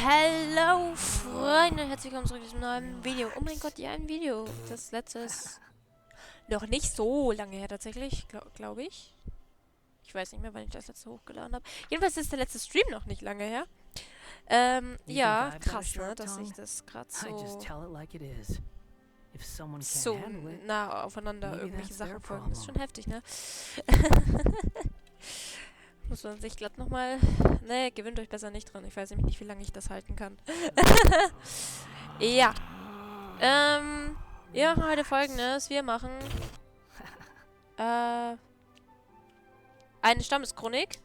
Hallo Freunde, herzlich willkommen zurück zu diesem neuen Video. Oh mein Gott, ja, ein Video. Das letzte ist noch nicht so lange her tatsächlich, glaube ich. Ich weiß nicht mehr, wann ich das letzte hochgeladen habe. Jedenfalls ist der letzte Stream noch nicht lange her. Ja, krass, ne, dass ich das gerade so nah aufeinander irgendwelche Sachen folgen. Das ist schon heftig, ne? Muss man sich glatt nochmal... Ne, gewöhnt euch besser nicht dran. Ich weiß nämlich nicht, wie lange ich das halten kann. Ja. Wir machen heute Folgendes. Wir machen... eine Stammeschronik.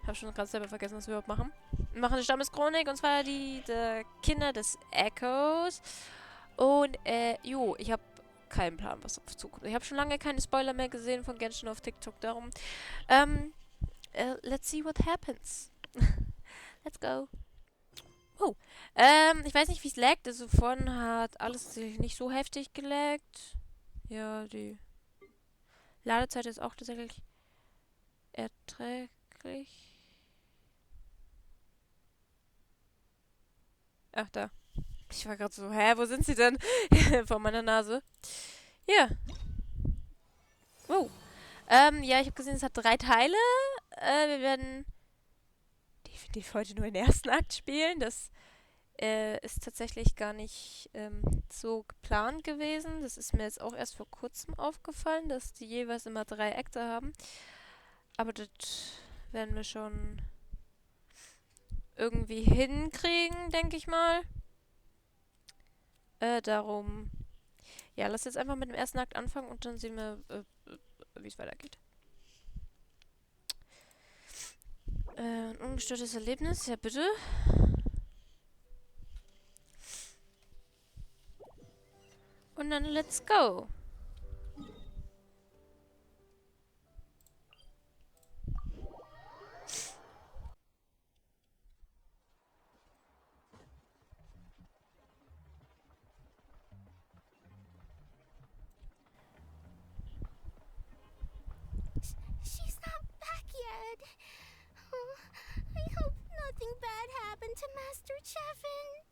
Ich habe schon gerade selber vergessen, was wir überhaupt machen. Wir machen eine Stammeschronik, und zwar die der Kinder des Echos. Und, ich habe keinen Plan, was auf zukommt. Ich habe schon lange keine Spoiler mehr gesehen von Genshin auf TikTok, darum. Let's see what happens. Let's go. Oh. Ich weiß nicht, wie es laggt. Also vorhin hat alles nicht so heftig gelaggt. Ja, die Ladezeit ist auch tatsächlich erträglich. Ach, da. Ich war gerade so, hä, wo sind sie denn? Vor meiner Nase. Hier. Oh. Ja, ich habe gesehen, es hat 3 Teile. Wir werden definitiv heute nur den ersten Akt spielen. Das ist tatsächlich gar nicht so geplant gewesen. Das ist mir jetzt auch erst vor kurzem aufgefallen, dass die jeweils immer 3 Akte haben. Aber das werden wir schon irgendwie hinkriegen, denke ich mal. Darum, ja, lass jetzt einfach mit dem ersten Akt anfangen und dann sehen wir, wie es weitergeht. Ein ungestörtes Erlebnis, ja bitte. Und dann let's go. She's not back yet. Oh, I hope nothing bad happened to Master Chevin.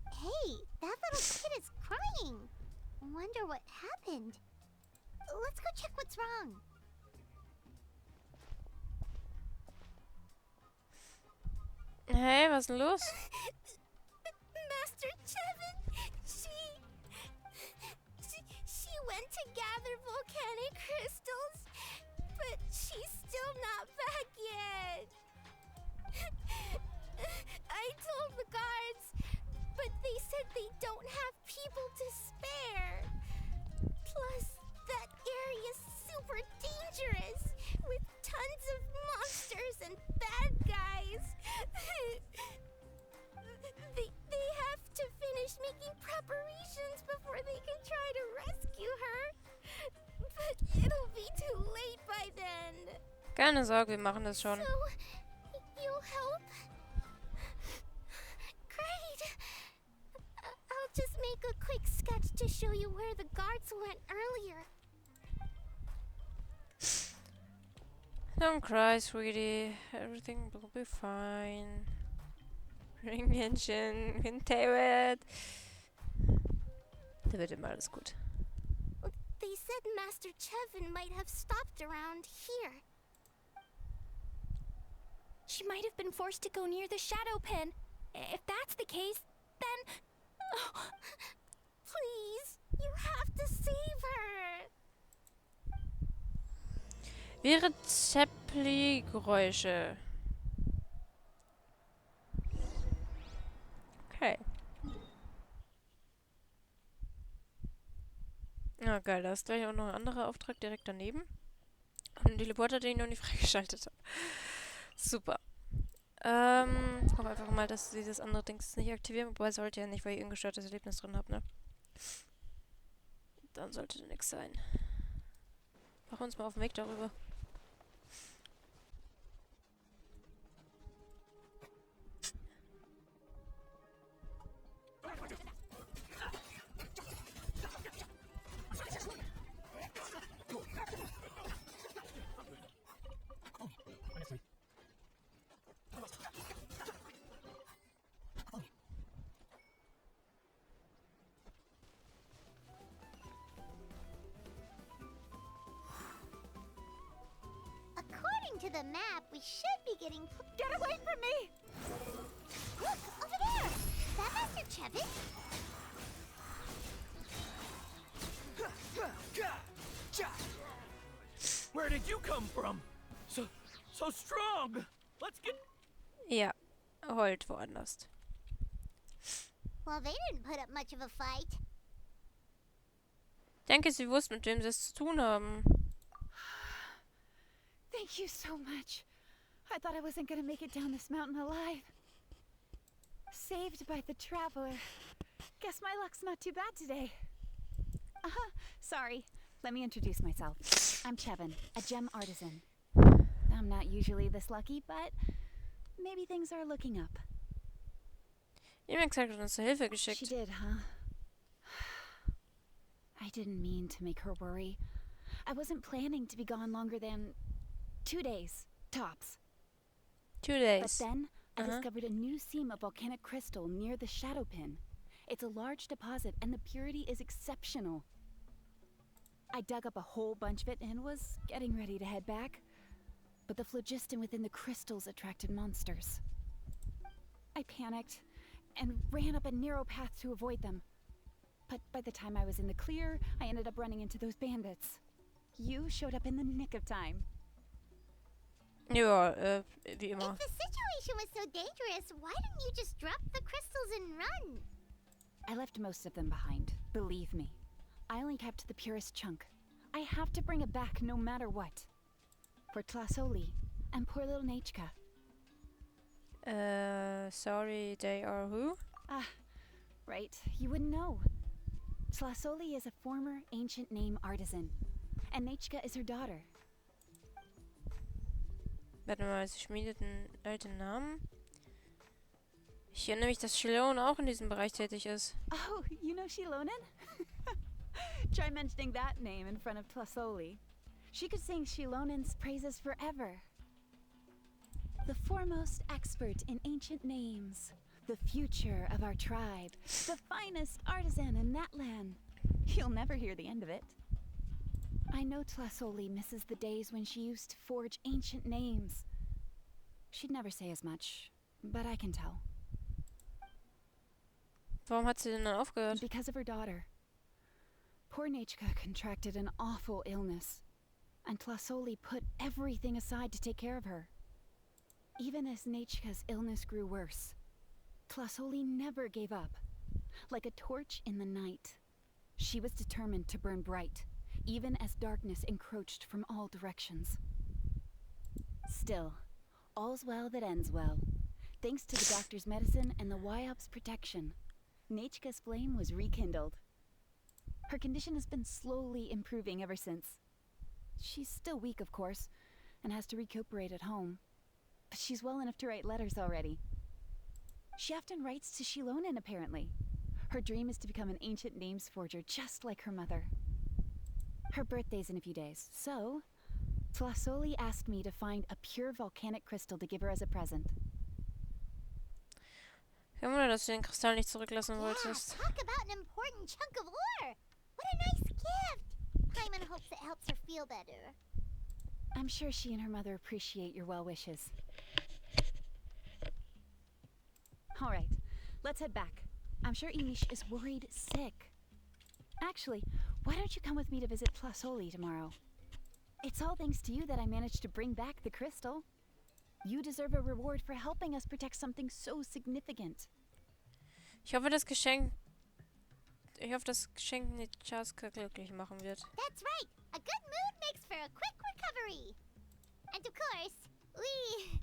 Hey, that little kid is crying. Wonder what happened. Let's go check what's wrong. Hey, was ist denn los? Master Chevin, she went to gather volcanic crystals, but she's still not back yet. I told the guards, but they said they don't have people to spare. Plus, that area's super dangerous, with tons of monsters and bad guys. They have to finish making preparations before they can try to rescue her. But it'll be too late by then. Keine Sorge, wir machen das schon. So, you'll help? Great. I'll just make a quick sketch to show you where the guards went earlier. Don't cry, sweetie. Everything will be fine. Bring Genshin, it. Da wird immer alles gut. They said Master Chevin might have stopped around here. She might have been forced to go near the shadow pen. If that's the case, then... Please, you have to save her. Wäre Zeppli-Geräusche. Okay. Ah, geil, da ist gleich auch noch ein anderer Auftrag direkt daneben. Und ein Teleporter, den ich noch nicht freigeschaltet habe. Super. Hoffe einfach mal, dass sie das andere Dings nicht aktivieren. Wobei, sollte ja nicht, weil ich ein gestörtes Erlebnis drin habe, ne? Dann sollte da nichts sein. Machen wir uns mal auf den Weg darüber. to the map, we should be getting... Get away from me! Look, over there! Is that Master Chevin? Where did you come from? So strong. Let's get... Ja, heult woanders. Well, they didn't put up much of a fight. Ich denke, sie wussten, mit wem sie es zu tun haben. Thank you so much. I thought I wasn't gonna make it down this mountain alive. Saved by the traveler. Guess my luck's not too bad today. Sorry. Let me introduce myself. I'm Chevin, a gem artisan. I'm not usually this lucky, but maybe things are looking up. Jemand hat uns zur Hilfe geschickt. She did, huh? I didn't mean to make her worry. I wasn't planning to be gone longer than 2 days, tops. 2 days. But then, I discovered a new seam of volcanic crystal near the shadow pin. It's a large deposit, and the purity is exceptional. I dug up a whole bunch of it and was getting ready to head back. But the phlogiston within the crystals attracted monsters. I panicked and ran up a narrow path to avoid them. But by the time I was in the clear, I ended up running into those bandits. You showed up in the nick of time. Ja, wie immer. If the situation was so dangerous, why didn't you just drop the crystals and run? I left most of them behind, believe me. I only kept the purest chunk. I have to bring it back no matter what. For Tlasoli and poor little Nachka. Sorry, they are who? Ah, right, you wouldn't know. Tlasoli is a former ancient name artisan, and Nachka is her daughter. Warte mal, sie schmiedet einen alten Namen. Ich erinnere mich, dass Shilon auch in diesem Bereich tätig ist. Oh, you know Shilonen? Try mentioning that name in front of Tlasoli. She could sing Shilonen's praises forever. The foremost expert in ancient names, the future of our tribe, the finest artisan in that land. You'll never hear the end of it. I know Tlasoli misses the days when she used to forge ancient names. She'd never say as much, but I can tell. Warum hat sie denn dann aufgehört? Because of her daughter. Poor Nachka contracted an awful illness, and Tlasoli put everything aside to take care of her. Even as Nachka's illness grew worse, Tlasoli never gave up. Like a torch in the night, she was determined to burn bright, even as darkness encroached from all directions. Still, all's well that ends well. Thanks to the doctor's medicine and the Wyop's protection, Nachka's flame was rekindled. Her condition has been slowly improving ever since. She's still weak, of course, and has to recuperate at home. But she's well enough to write letters already. She often writes to Shilonen, apparently. Her dream is to become an ancient names forger, just like her mother. Her birthday's in a few days, so Tlasoli asked me to find a pure volcanic crystal to give her as a present. Kein Wunder, dass du den Kristall nicht zurücklassen Yeah, wolltest. talk about an important chunk of ore. What a nice gift. Paimon hopes it helps her feel better. I'm sure she and her mother appreciate your well wishes. All right, let's head back. I'm sure Imish is worried sick. Actually, why don't you come with me to visit Tlasoli tomorrow? It's all thanks to you that I managed to bring back the crystal. You deserve a reward for helping us protect something so significant. Ich hoffe, das Geschenk Nitchaska glücklich machen wird. That's right. A good mood makes for a quick recovery. And of course, we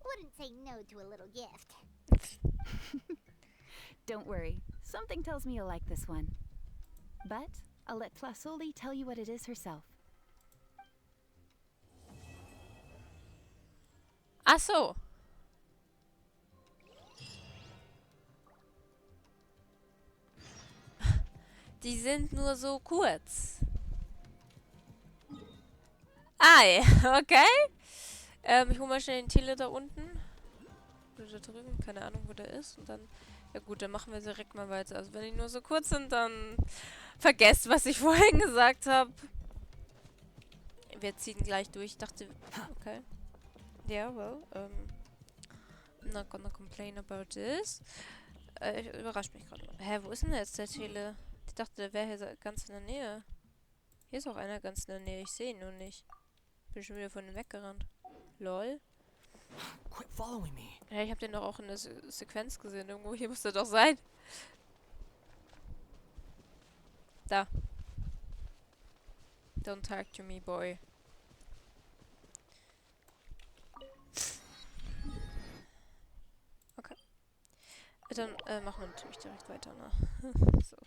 wouldn't say no to a little gift. Don't worry, something tells me you'll like this one. But I'll let Tlasoli tell you what it is herself. Ach so. Die sind nur so kurz. Ah, ja, okay. Ich hole mal schnell den Tele da unten. Oder da drüben, keine Ahnung, wo der ist. Und dann, ja gut, dann machen wir direkt mal weiter. Also wenn die nur so kurz sind, dann vergesst, was ich vorhin gesagt habe. Wir ziehen gleich durch. Ich dachte, okay. Yeah, well, I'm not gonna complain about this. Überrascht mich gerade mal. Hä, wo ist denn jetzt der Tele? Ich dachte, der wäre hier ganz in der Nähe. Hier ist auch einer ganz in der Nähe. Ich sehe ihn nur nicht. Bin schon wieder von ihm weggerannt. Lol. Quit following me. Ja, ich habe den doch auch in der Sequenz gesehen. Irgendwo hier muss er doch sein. Da. Don't talk to me, boy. Okay. Dann machen wir natürlich direkt weiter, ne? So.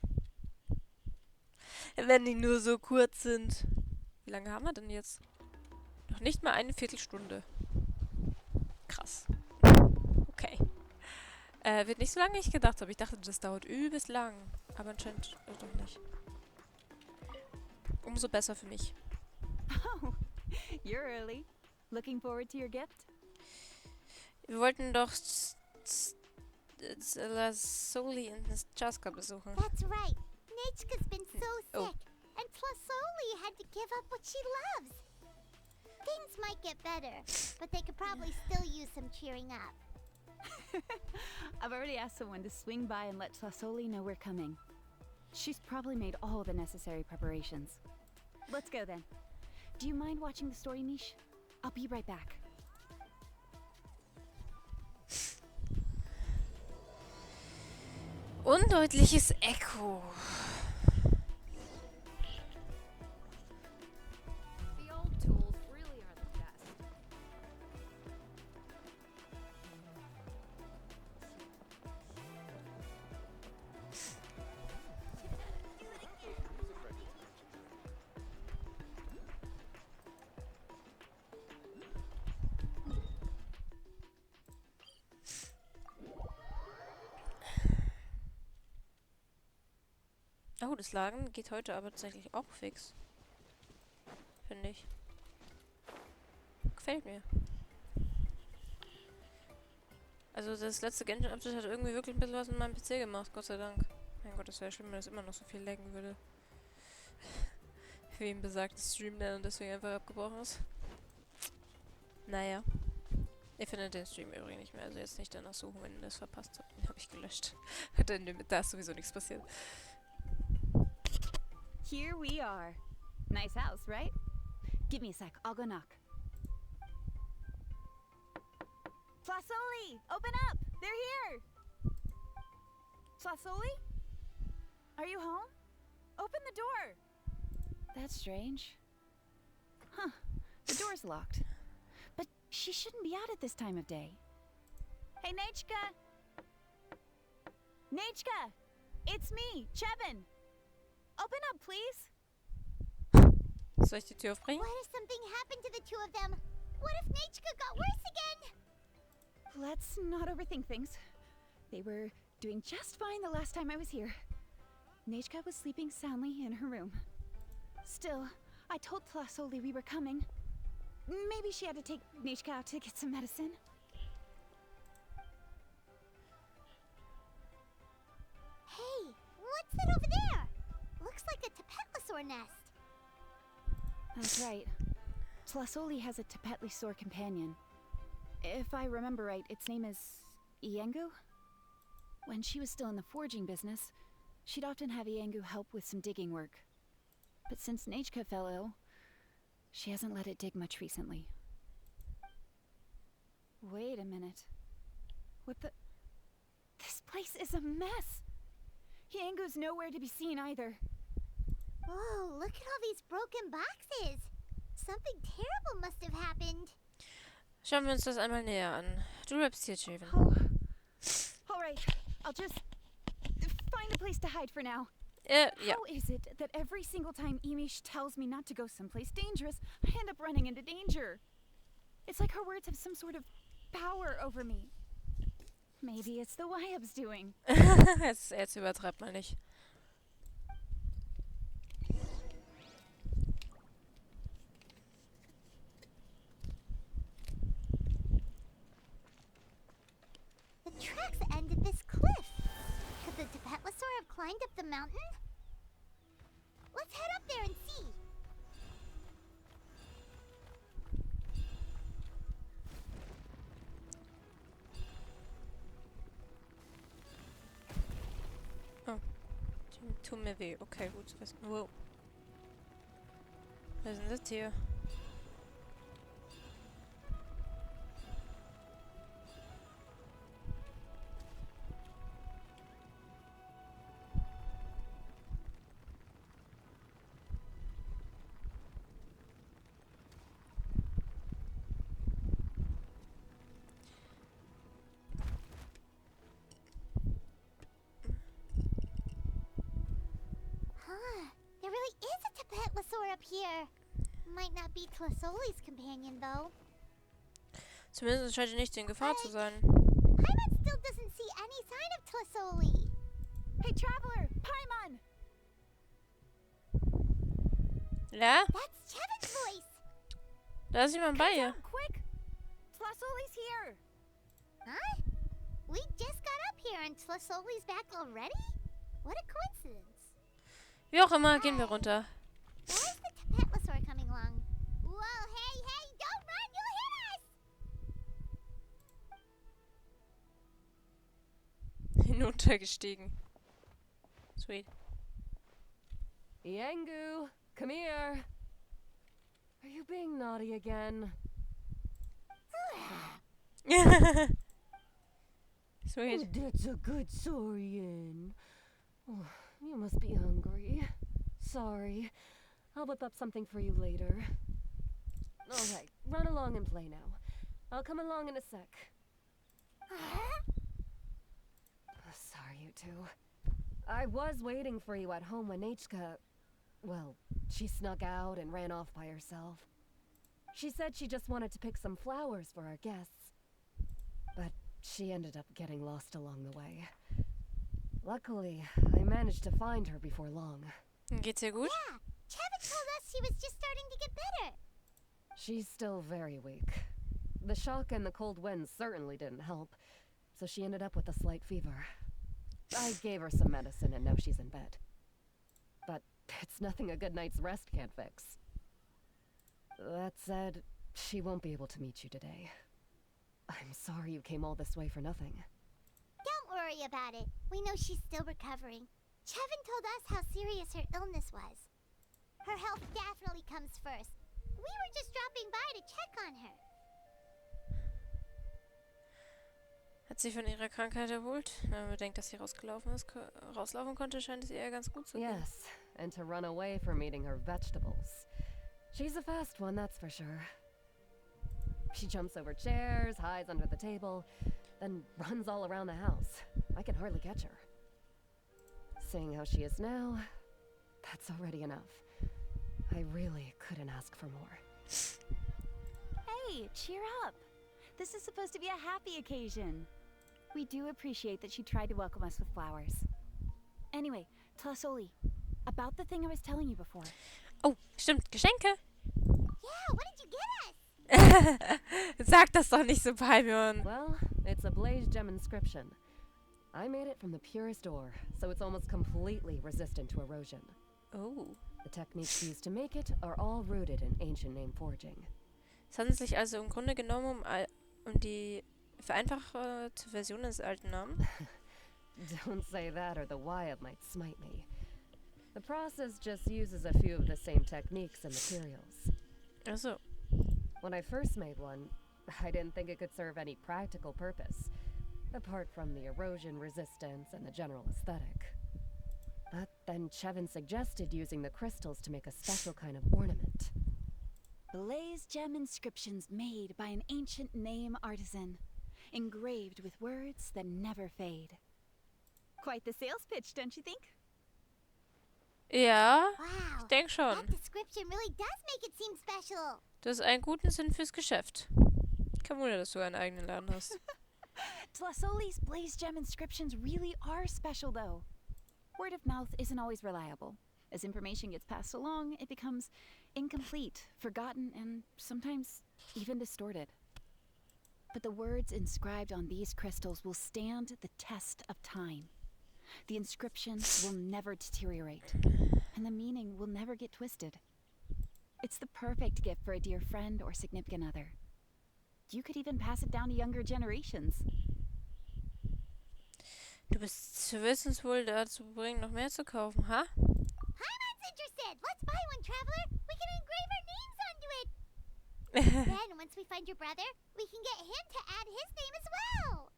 Wenn die nur so kurz sind. Wie lange haben wir denn jetzt? Noch nicht mal eine Viertelstunde. Krass. Okay. Wird nicht so lange, wie ich gedacht habe. Ich dachte, das dauert übelst lang. Aber anscheinend doch nicht. Umso besser für mich. Oh, you're early. Looking forward to your gift? Wir wollten doch Soli in Chaska besuchen. That's right. Nechka's been so Oh. sick, and Tlasoli had to give up what she loves. Things might get better, but they could probably still use some cheering up. I've already asked someone to swing by and let Tlasoli know we're coming. She's probably made all the necessary preparations. Let's go then. Do you mind watching the story, Mish? I'll be right back. Undeutliches Echo. The old tools really are the best. Oh, das Laden geht heute aber tatsächlich auch fix. Finde ich. Gefällt mir. Also das letzte Genshin-Update hat irgendwie wirklich ein bisschen was mit meinem PC gemacht, Gott sei Dank. Mein Gott, das wäre schlimm, wenn es immer noch so viel laggen würde. Wie ihm besagt, das Stream dann und deswegen einfach abgebrochen ist. Naja. Ihr findet den Stream übrigens nicht mehr, also jetzt nicht danach suchen, wenn ihr das verpasst habt. Den habe ich gelöscht. Da ist sowieso nichts passiert. Here we are. Nice house, right? Give me a sec, I'll go knock. Tlasoli, open up! They're here! Tlasoli? Are you home? Open the door! That's strange. Huh, the door's locked. But she shouldn't be out at this time of day. Hey, Nechka! Nechka! It's me, Chevin! Open up, please! Soll ich die Tür aufbrechen? What if something happened to the two of them? What if Nechka got worse again? Let's not overthink things. They were doing just fine the last time I was here. Nechka was sleeping soundly in her room. Still, I told Tlasoli we were coming. Maybe she had to take Nechka out to get some medicine. Hey, what's that over there? Looks like a Tapetlosaur nest. That's right. Tlasoli has a Tapetlosaur companion. If I remember right, its name is Iengu? When she was still in the forging business, she'd often have Iengu help with some digging work. But since Nechka fell ill, she hasn't let it dig much recently. Wait a minute. What the... This place is a mess! Iengu's nowhere to be seen either. Whoa, look at all these broken boxes. Something terrible must have happened. Schauen wir uns das einmal näher an. Du bleibst hier, Javen. Oh. Alright, I'll just find a place to hide for now. Ja. How is it that every single time Imish tells me not to go someplace dangerous, I end up running into danger? It's like her words have some sort of power over me. Maybe it's the Wyab's doing. Jetzt übertreibt mal nicht. The tracks end at this cliff. Could the Tapetlosaur have climbed up the mountain? Let's head up there and see. Tu mir weh. Okay, gut zu wissen. Wow. Was ist denn das hier? Huh. There really is a Tapetlosaur up here. Might not be Tlasoli's companion, though. Zumindest scheint er nicht in Gefahr zu sein. Paimon still doesn't see any sign of Tlasoli. Hey, traveler! Paimon! Ja? That's Chevin's voice. Da ist jemand bei ihr. Come, quick! Tlasoli's here! Huh? We just got up here and Tlasoli's back already? What a coincidence. Wie auch immer, gehen wir runter. Where's the Tapetlosaur coming along? Whoa, hey, don't run, you'll hit us! Hinuntergestiegen. Sweet. Yengu, come here. Are you being naughty again? Sweet. Oh, that's a good Saurian. Oh, you must be hungry. Sorry. I'll whip up something for you later. Alright, run along and play now. I'll come along in a sec. Sorry, you two. I was waiting for you at home when Nachka... Well, she snuck out and ran off by herself. She said she just wanted to pick some flowers for our guests. But she ended up getting lost along the way. Luckily, I managed to find her before long. Geht's ihr gut? Yeah, Chevin told us she was just starting to get better. She's still very weak. The shock and the cold winds certainly didn't help, so she ended up with a slight fever. I gave her some medicine and now she's in bed. But it's nothing a good night's rest can't fix. That said, she won't be able to meet you today. I'm sorry you came all this way for nothing. Don't worry about it. We know she's still recovering. Chevin told us how serious her illness was. Her health definitely comes first. We were just dropping by to check on her. Hat sie von ihrer Krankheit erholt? Wenn man bedenkt, dass sie rauslaufen konnte, scheint es ihr ganz gut zu gehen. Yes, and to run away from eating her vegetables. She's a fast one, that's for sure. She jumps over chairs, hides under the table, then runs all around the house. I can hardly catch her. Seeing how she is now, that's already enough. I really couldn't ask for more. Hey, cheer up! This is supposed to be a happy occasion. We do appreciate that she tried to welcome us with flowers. Anyway, Tlasoli, about the thing I was telling you before. Oh, stimmt, Geschenke. Yeah, what did you get us? Sag das doch nicht so, Paimon. Well, it's a blaze gem inscription. I made it from the purest ore, so it's almost completely resistant to erosion. Oh. The techniques used to make it are all rooted in ancient name forging. Es handelt sich also im Grunde genommen um die vereinfachte Version des alten Namens. Don't say that or the Wyatt might smite me. The process just uses a few of the same techniques and materials. Achso. When I first made one, I didn't think it could serve any practical purpose, apart from the erosion resistance and the general aesthetic. But then Chevin suggested using the crystals to make a special kind of ornament. Blaze gem inscriptions made by an ancient name artisan, engraved with words that never fade. Quite the sales pitch, don't you think? Ja, Wow, ich denke schon. that description really does make it seem special. Du hast einen guten Sinn fürs Geschäft. Kein Wunder, dass du einen eigenen Laden hast. Tlasoli's blaze gem inscriptions really are special, though. Word of mouth isn't always reliable. As information gets passed along, it becomes incomplete, forgotten, and sometimes even distorted. But the words inscribed on these crystals will stand the test of time. The inscriptions will never deteriorate, and the meaning will never get twisted. It's the perfect gift for a dear friend or significant other. You could even pass it down to younger generations. Du wirst uns wohl dazu bringen, noch mehr zu kaufen, ha? Paimon's interested. Let's buy one, traveler. We can engrave our names onto it. Then, once we find your brother, we can get him to add his name as well.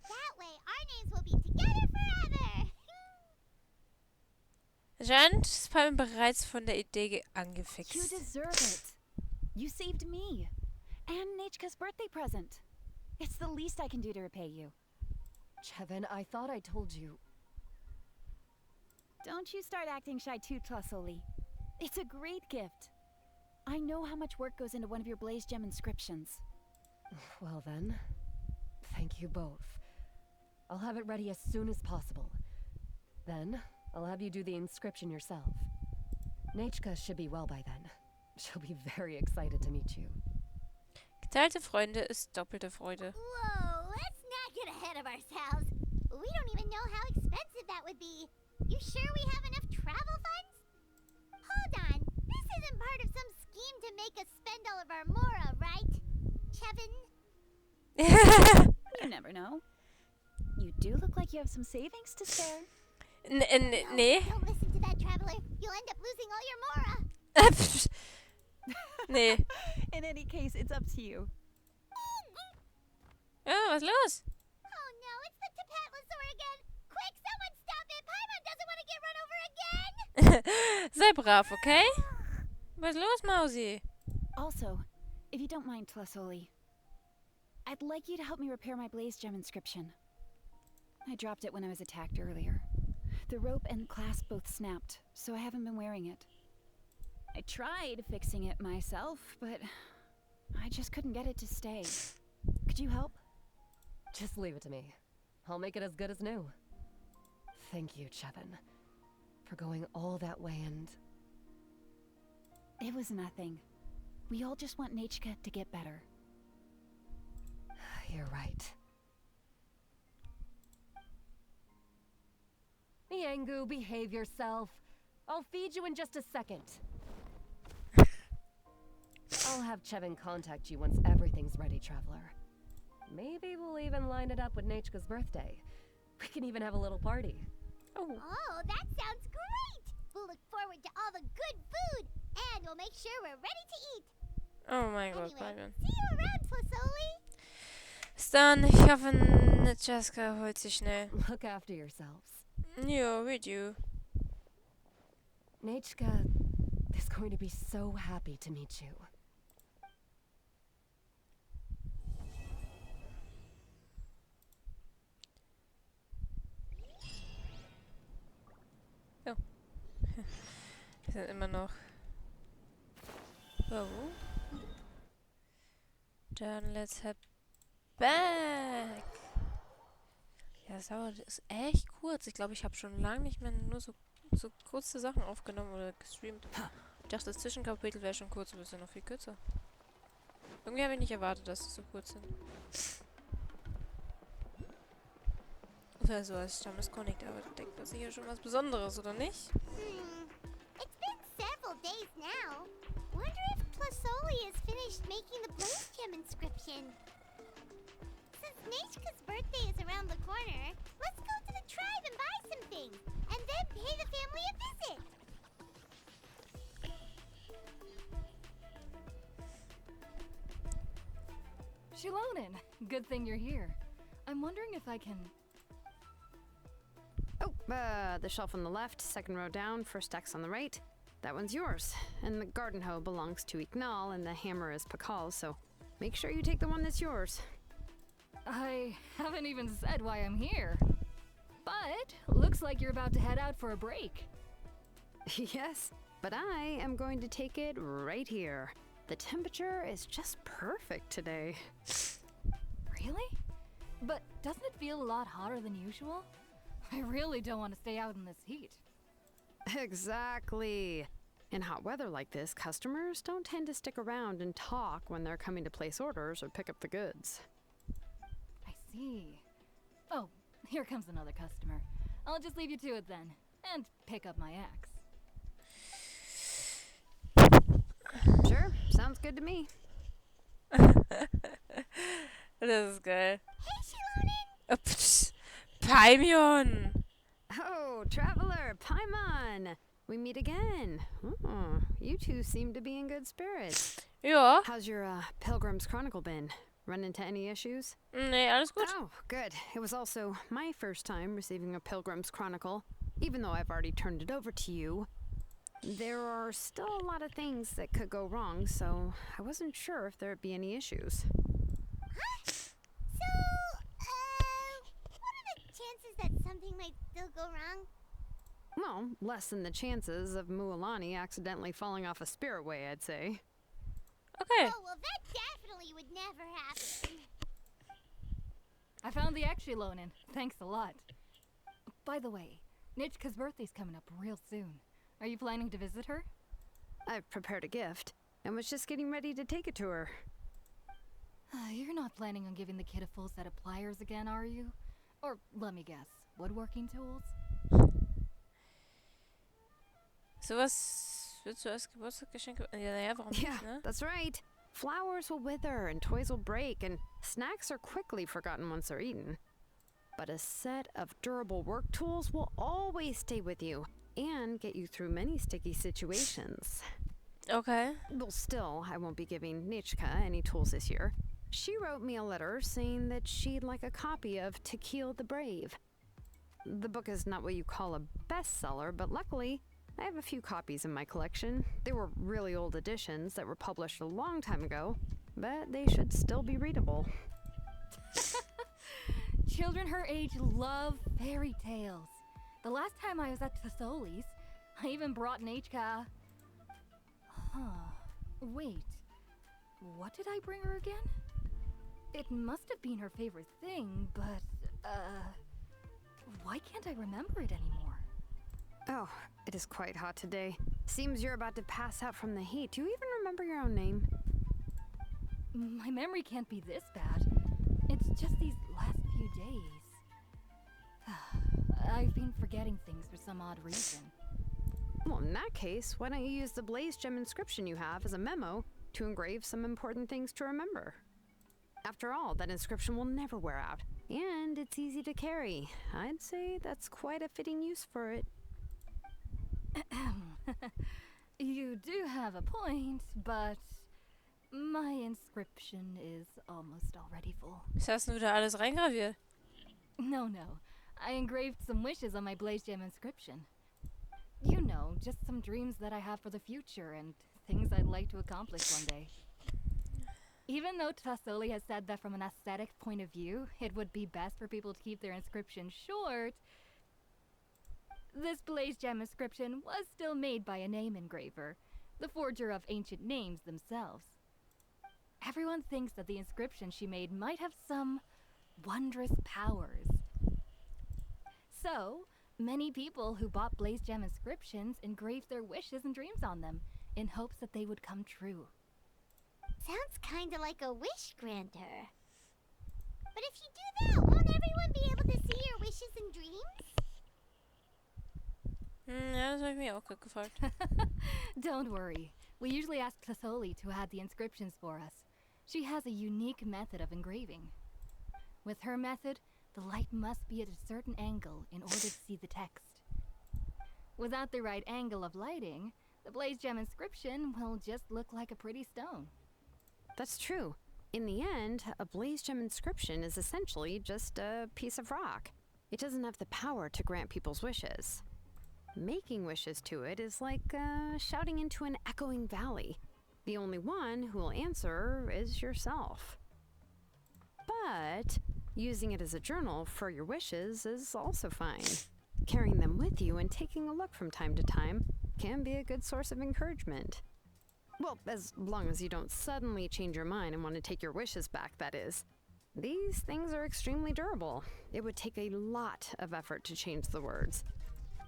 That way, our names will be together forever. Anscheinend ist Palmen bereits von der Idee You angefixt. deserve it. You saved me. And Nechka's birthday present. It's the least I can do to repay you. Chevin, I thought I told you. Don't you start acting shy too, Tlasoli. It's a great gift. I know how much work goes into one of your Blaze Gem inscriptions. Well then, thank you both. I'll have it ready as soon as possible. Then, I'll have you do the inscription yourself. Nechka should be well by then. She'll be very excited to meet you. Geteilte Freunde ist doppelte Freude. Whoa, let's not get ahead of ourselves. We don't even know how expensive that would be. You sure we have enough travel funds? Hold on. This isn't part of some scheme to make us spend all of our mora, right? Chevin? You never know. You do look like you have some savings to spare. Nee. Don't listen to that, traveler. You'll end up losing all your mora. Nee. In any case, it's up to you. Ja, was los? Oh no, it's the Tapatlosaur again. Quick, someone stop it. Paimon doesn't want to get run over again. Sei brav, okay? Was los, Mausi? Also, if you don't mind, Tlasoli, I'd like you to help me repair my Blaze Gem inscription. I dropped it when I was attacked earlier. The rope and clasp both snapped, so I haven't been wearing it. I tried fixing it myself, but I just couldn't get it to stay. Could you help? Just leave it to me. I'll make it as good as new. Thank you, Chevin, for going all that way and... It was nothing. We all just want Nechka to get better. You're right. Miangu, behave yourself. I'll feed you in just a second. I'll have Chevin contact you once everything's ready, Traveler. Maybe we'll even line it up with Nechka's birthday. We can even have a little party. Oh. Oh, that sounds great. We'll look forward to all the good food, and we'll make sure we're ready to eat. Oh mein Gott, Anyway, Palmen. see you around, Tlasoli. Bis dann, ich hoffe, Natchaska holt sich schnell. Look after yourselves. Ja, we do. Nechka is going to be so happy to meet you. Wir sind immer noch. Oh. Dann let's head back. Ja, das dauert ist echt kurz. Ich glaube, ich habe schon lange nicht mehr nur so kurze Sachen aufgenommen oder gestreamt. Ich dachte, das Zwischenkapitel wäre schon kurz, aber es ist ja noch viel kürzer. Irgendwie habe ich nicht erwartet, dass es so kurz sind. Oder so als Stammesconnect, aber ich denke, das ist sicher schon was Besonderes, oder nicht? It's been several days now. Wonder if Tlasoli has finished making the Blaze Gem inscription. Since Nechka's birthday is around the corner, let's go to the tribe and buy some things, and then pay the family a visit. Shilonin, good thing you're here. I'm wondering if I can... Oh, the shelf on the left, second row down, first X on the right. That one's yours. And the garden hoe belongs to Ignal, and the hammer is Pakal's, so make sure you take the one that's yours. I haven't even said why I'm here. But looks like you're about to head out for a break. Yes, but I am going to take it right here. The temperature is just perfect today. Really? But doesn't it feel a lot hotter than usual? I really don't want to stay out in this heat. Exactly. In hot weather like this, customers don't tend to stick around and talk when they're coming to place orders or pick up the goods. I see. Oh, here comes another customer. I'll just leave you to it then, and pick up my axe. Sure, sounds good to me. Das ist geil. Hey, Shilonin! Paimon! Oh, traveler, Paimon! We meet again. Oh, you two seem to be in good spirits. Ja. How's your Pilgrim's Chronicle been? Run into any issues? Nee, alles gut. Oh, good. It was also my first time receiving a Pilgrim's Chronicle, even though I've already turned it over to you. There are still a lot of things that could go wrong, so I wasn't sure if there'd be any issues. So, what are the chances that something might still go wrong? Well, less than the chances of Mualani accidentally falling off a spirit way, I'd say. Okay. Oh, well, that definitely would never happen. I found the Exulonin. Thanks a lot. By the way, Nitchka's birthday's coming up real soon. Are you planning to visit her? I've prepared a gift and was just getting ready to take it to her. You're not planning on giving the kid a full set of pliers again, are you? Or, let me guess, woodworking tools? So was willst du als Geburtstagsgeschenk? Ja, naja, warum Yeah, nicht, ne? that's right. Flowers will wither and toys will break, and snacks are quickly forgotten once they're eaten. But a set of durable work tools will always stay with you and get you through many sticky situations. Okay. Well, still, I won't be giving Nichka any tools this year. She wrote me a letter saying that she'd like a copy of To Kill the Brave. The book is not what you call a bestseller, but luckily, I have a few copies in my collection. They were really old editions that were published a long time ago, but they should still be readable. Children her age love fairy tales. The last time I was at Thesoli's, I even brought Nechka. Wait. What did I bring her again? It must have been her favorite thing, but, why can't I remember it anymore? Oh, it is quite hot today. Seems you're about to pass out from the heat. Do you even remember your own name? My memory can't be this bad. It's just these last few days. I've been forgetting things for some odd reason. Well, in that case, why don't you use the blaze gem inscription you have as a memo to engrave some important things to remember? After all, that inscription will never wear out, and it's easy to carry. I'd say that's quite a fitting use for it. You do have a point, but my inscription is almost already full. Was hast du da alles reingraviert? No. I engraved some wishes on my blaze gem inscription. You know, just some dreams that I have for the future and things I'd like to accomplish one day. Even though Tassoli has said that from an aesthetic point of view, it would be best for people to keep their inscription short, this blaze gem inscription was still made by a name engraver, the forger of ancient names themselves. Everyone thinks that the inscription she made might have some wondrous powers. So, many people who bought blaze gem inscriptions engraved their wishes and dreams on them, in hopes that they would come true. Sounds kinda like a wish granter. But if you do that, won't everyone be able to see your wishes and dreams? Ja, das habe ich mir auch gerade gefragt. Don't worry. We usually ask Tassoli to add the inscriptions for us. She has a unique method of engraving. With her method, the light must be at a certain angle in order to see the text. Without the right angle of lighting, the blaze gem inscription will just look like a pretty stone. That's true. In the end, a blaze gem inscription is essentially just a piece of rock. It doesn't have the power to grant people's wishes. Making wishes to it is like shouting into an echoing valley. The only one who will answer is yourself. But using it as a journal for your wishes is also fine. Carrying them with you and taking a look from time to time can be a good source of encouragement. Well, as long as you don't suddenly change your mind and want to take your wishes back, that is. These things are extremely durable. It would take a lot of effort to change the words.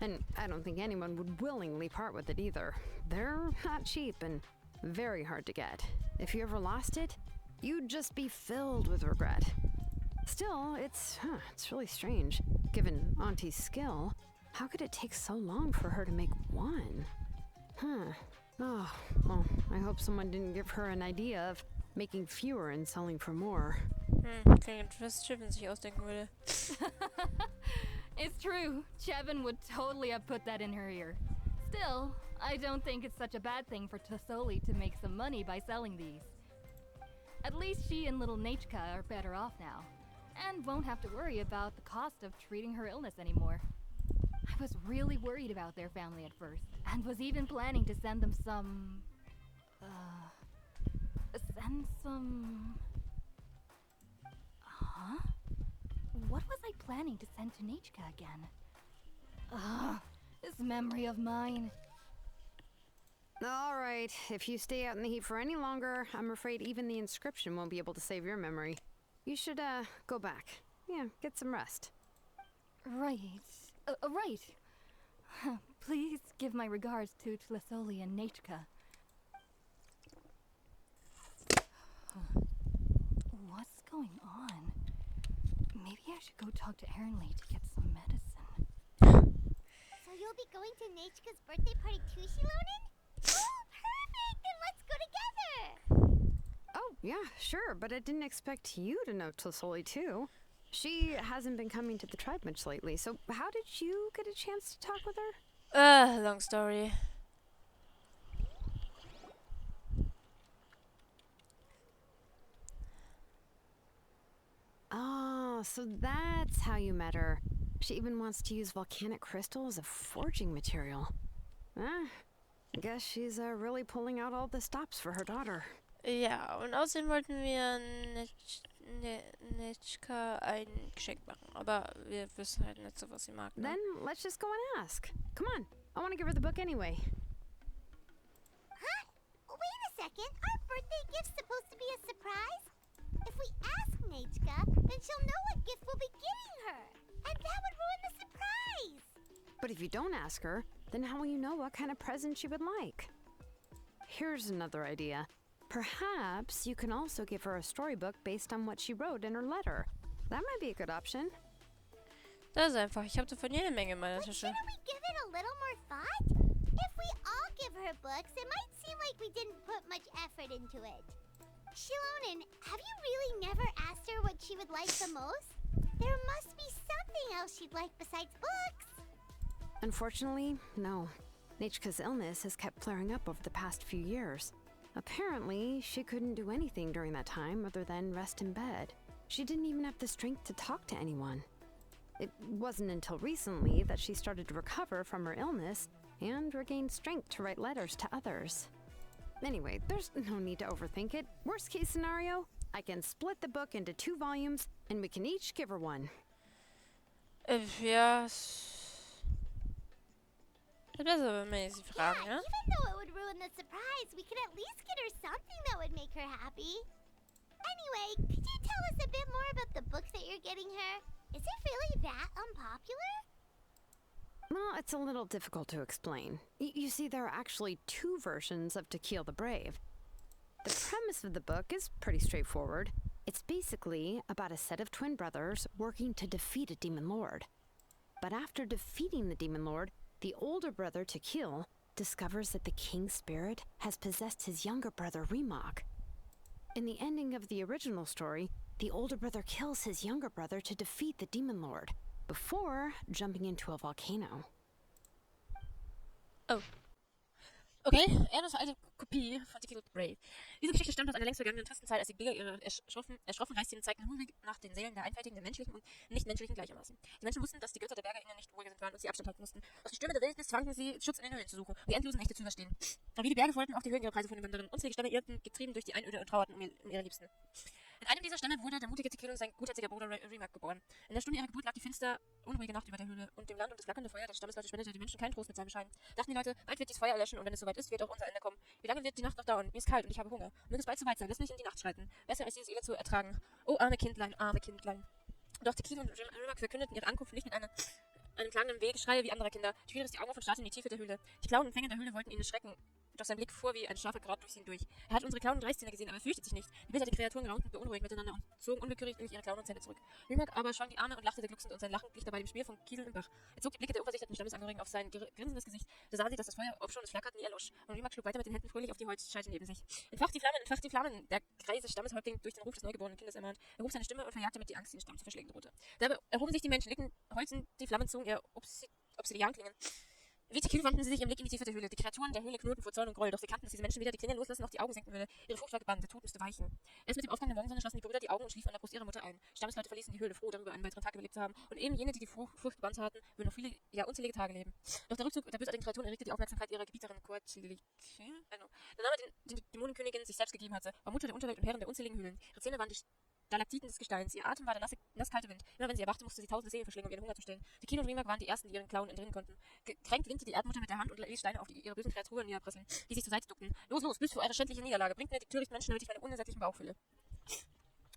And I don't think anyone would willingly part with it either. They're not cheap and very hard to get. If you ever lost it, you'd just be filled with regret. Still, it's really strange. Given Auntie's skill, how could it take so long for her to make one? Oh, well, I hope someone didn't give her an idea of making fewer and selling for more. Klingt, was Chippen sich ausdenken würde. true. Chevin would totally have put that in her ear. Still, I don't think it's such a bad thing for Tasoli to make some money by selling these. At least she and little Nachka are better off now, and won't have to worry about the cost of treating her illness anymore. I was really worried about their family at first, and was even planning to send them some... Huh? What was I planning to send to Nachka again? This memory of mine. All right, if you stay out in the heat for any longer, I'm afraid even the inscription won't be able to save your memory. You should, go back. Yeah, get some rest. Right. Right. Please give my regards to Tlasoli and Nachka. What's going on? Maybe I should go talk to Ernley to get some medicine. So you'll be going to Nachka's birthday party too, Shilonen? Oh, perfect! Then let's go together! Oh, yeah, sure, but I didn't expect you to know Tlasoli too. She hasn't been coming to the tribe much lately, so how did you get a chance to talk with her? Long story. Oh, so that's how you met her. She even wants to use volcanic crystal as a forging material. I guess she's really pulling out all the stops for her daughter. Ja, und außerdem wollten wir Nachka ein Geschenk machen. Aber wir wissen halt nicht so, was sie mag. Ne? Then let's just go and ask. Come on, I want to give her the book anyway. Huh? Wait a second. Our birthday gift's supposed to be a surprise? If we ask Nachka, then she'll know what gift we'll be getting her. And that would ruin the surprise. But if you don't ask her, then how will you know what kind of present she would like? Here's another idea. Perhaps you can also give her a storybook based on what she wrote in her letter. That might be a good option. Das ist einfach. Ich habe davon jede Menge in meiner But Tasche. shouldn't we give it a little more thought? If we all give her books, it might seem like we didn't put much effort into it. Shilonen, have you really never asked her what she would like the most? There must be something else she'd like besides books. Unfortunately, no. Nachka's illness has kept flaring up over the past few years. Apparently, she couldn't do anything during that time other than rest in bed. She didn't even have the strength to talk to anyone. It wasn't until recently that she started to recover from her illness and regained strength to write letters to others. Anyway, there's no need to overthink it. Worst case scenario, I can split the book into 2 volumes and we can each give her one. Ja. Das ist besser, wenn wir sie fragen, Yeah, ja? even though it would ruin the surprise, we could at least get her something that would make her happy. Anyway, could you tell us a bit more about the book that you're getting her? Is it really that unpopular? Well, it's a little difficult to explain. You see, there are actually 2 versions of To Kill the Brave. The premise of the book is pretty straightforward. It's basically about a set of twin brothers working to defeat a demon lord. But after defeating the demon lord, the older brother, To Kill, discovers that the king's spirit has possessed his younger brother, Remok. In the ending of the original story, the older brother kills his younger brother to defeat the demon lord, before jumping into a volcano. Oh. Okay, er ist eine alte Kopie von To Kill the Brave. Diese Geschichte stammt aus einer längst vergangenen Fastenzeit, als die Krieger ihre erschroffen Reißziehen zeigten Hungrig nach den Seelen der einfältigen, der menschlichen und nichtmenschlichen gleichermaßen. Die Menschen wussten, dass die Götter der Berge ihnen nicht wohlgesinnt waren und sie Abstand halten mussten. Aus den Stürmen der Wildnis zwangen sie, Schutz in den Höhlen zu suchen und die endlosen Nächte zu überstehen. Aber wie die Berge wollten auch die Höhlen ihre Preise von den Wanderern. Unzählige Stämme irrten, getrieben durch die Einöde und trauerten um ihre Liebsten. In einem dieser Stämme wurde der mutige To Kill und sein gutherziger Bruder Remok geboren. In der Stunde ihrer Geburt lag die finster, unruhige Nacht über der Höhle und dem Land und das flackernde Feuer der Stammesleute spendete den Menschen keinen Trost mit seinem Schein. Dachten die Leute, bald wird dieses Feuer erlöschen und wenn es soweit ist, wird auch unser Ende kommen. Wie lange wird die Nacht noch dauern? Mir ist kalt und ich habe Hunger. Möge es bald soweit sein, lass mich in die Nacht schreiten. Besser als dieses Elend zu ertragen. Oh, arme Kindlein, arme Kindlein. Doch To Kill und Remok verkündeten ihre Ankunft nicht mit einem klagenden Wehgeschrei wie anderer Kinder. Die Schwierig die Augen auf und starrten in die Tiefe der Höhle. Die Klauen und Fänge der Höhle wollten ihnen schrecken. doch sein Blick fuhr wie ein scharfer Grat durch ihn durch. Er hat unsere Clown- und Reißzähne gesehen, aber er fürchtet sich nicht. Die Bilder der Kreaturen raunten beunruhigend miteinander und zogen unwillkürlich ihre Klauen und Zähne zurück. Rimak aber schwang die Arme und lachte glucksend und sein Lachen glich dabei dem Spiel von Kiesel im Bach. Er zog die Blicke der unversicherten Stammesangehörigen auf sein grinsendes Gesicht. Da sahen sie, dass das Feuer obschon es flackerte, nie erlosch. Und Rimak schlug weiter mit den Händen fröhlich auf die Holzscheite neben sich. Entfacht die Flammen! Der greise Stammeshäuptling durch den Ruf des neugeborenen Kindes ermahnt. Er hob seine Stimme und verjagte mit die Angst, die den Stamm zu verschlägen drohte. Dabei erhoben sich die Menschen, holzen die Flammenzungen, ihr Obsidianklingen. Wie die Kühl wandten sie sich im Blick in die Tiefe der Höhle. Die Kreaturen der Höhle knurrten vor Zorn und Groll, doch sie kannten, dass diese Menschen weder die Klingen loslassen noch die Augen senken würde. Ihre Furcht war gebannt, der Tod müsste weichen. Erst mit dem Aufgang der Morgensonne schlossen die Brüder die Augen und schliefen an der Brust ihrer Mutter ein. Stammesleute verließen die Höhle, froh darüber, einen weiteren Tag überlebt zu haben. Und eben jene, die die Furcht gebannt hatten, würden noch viele, ja unzählige Tage leben. Doch der Rückzug der bösartigen Kreaturen erregte die Aufmerksamkeit ihrer Gebieterin Coatlicke. Der Name, den die Dämonenkönigin sich selbst gegeben hatte, war Mutter der Unterwelt und Herrin der unzähligen Höhlen. Ihre Zähne waren die Stalaktiten des Gesteins. Ihr Atem war der nasskalte Wind. Immer wenn sie erwachte, musste sie tausende Seelen verschlingen, um ihren Hunger zu stillen. Die Kiel und Rimak waren die ersten, die ihren Klauen entrinnen konnten. Gekränkt winkte die Erdmutter mit der Hand und ließ Steine auf ihre bösen Kreaturen niederprasseln, die sich zur Seite duckten. Los, büßt für eure schändliche Niederlage. Bringt mir die törichten Menschen, damit ich meine unersättlichen Bauch fülle.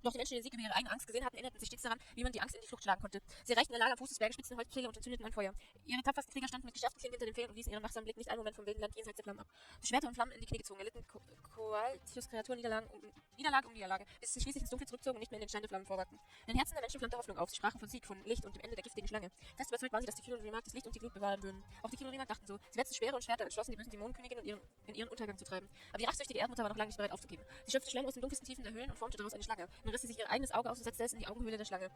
Doch die Menschen, die den Sieg über ihre eigene Angst gesehen hatten, erinnerten sich stets daran, wie man die Angst in die Flucht schlagen konnte. Sie erreichten ihr Lager am Fuß des Berges, spitzten Holzpfähle und entzündeten ein Feuer. Ihre tapfersten Krieger standen mit geschärften Klingen hinter den Pfählen und ließen ihren wachsamen Blick nicht einen Moment vom wilden Land jenseits der Flammen ab. Die Schwerter und Flammen in die Knie gezogen, erlitten Koaltius-Kreaturen Niederlage um Niederlage, bis sie schließlich ins Dunkel zurückzogen und nicht mehr in den Stein der Flammen vorwagten. In den Herzen der Menschen flammte Hoffnung auf. Sie sprachen von Sieg, von Licht und dem Ende der giftigen Schlange. Fest überzeugt waren sie, dass die Kiel und Rimak das Licht und die Glut bewahren würden. Auch die Kiel und Rimak dachten so. Sie wetzten Schwere und Schwerter, entschlossen, die bösen Dämonenkönigin in ihren Untergang zu treiben. Aber die rachsüchtige Erdmutter war noch lange nicht bereit aufzugeben. Sie schöpfte Schlangen aus den dunkelsten Tiefen der Höhlen und formte daraus eine Schlange. Dann riss sie sich ihr eigenes Auge aus und setzte es in die Augenhöhle der Schlange.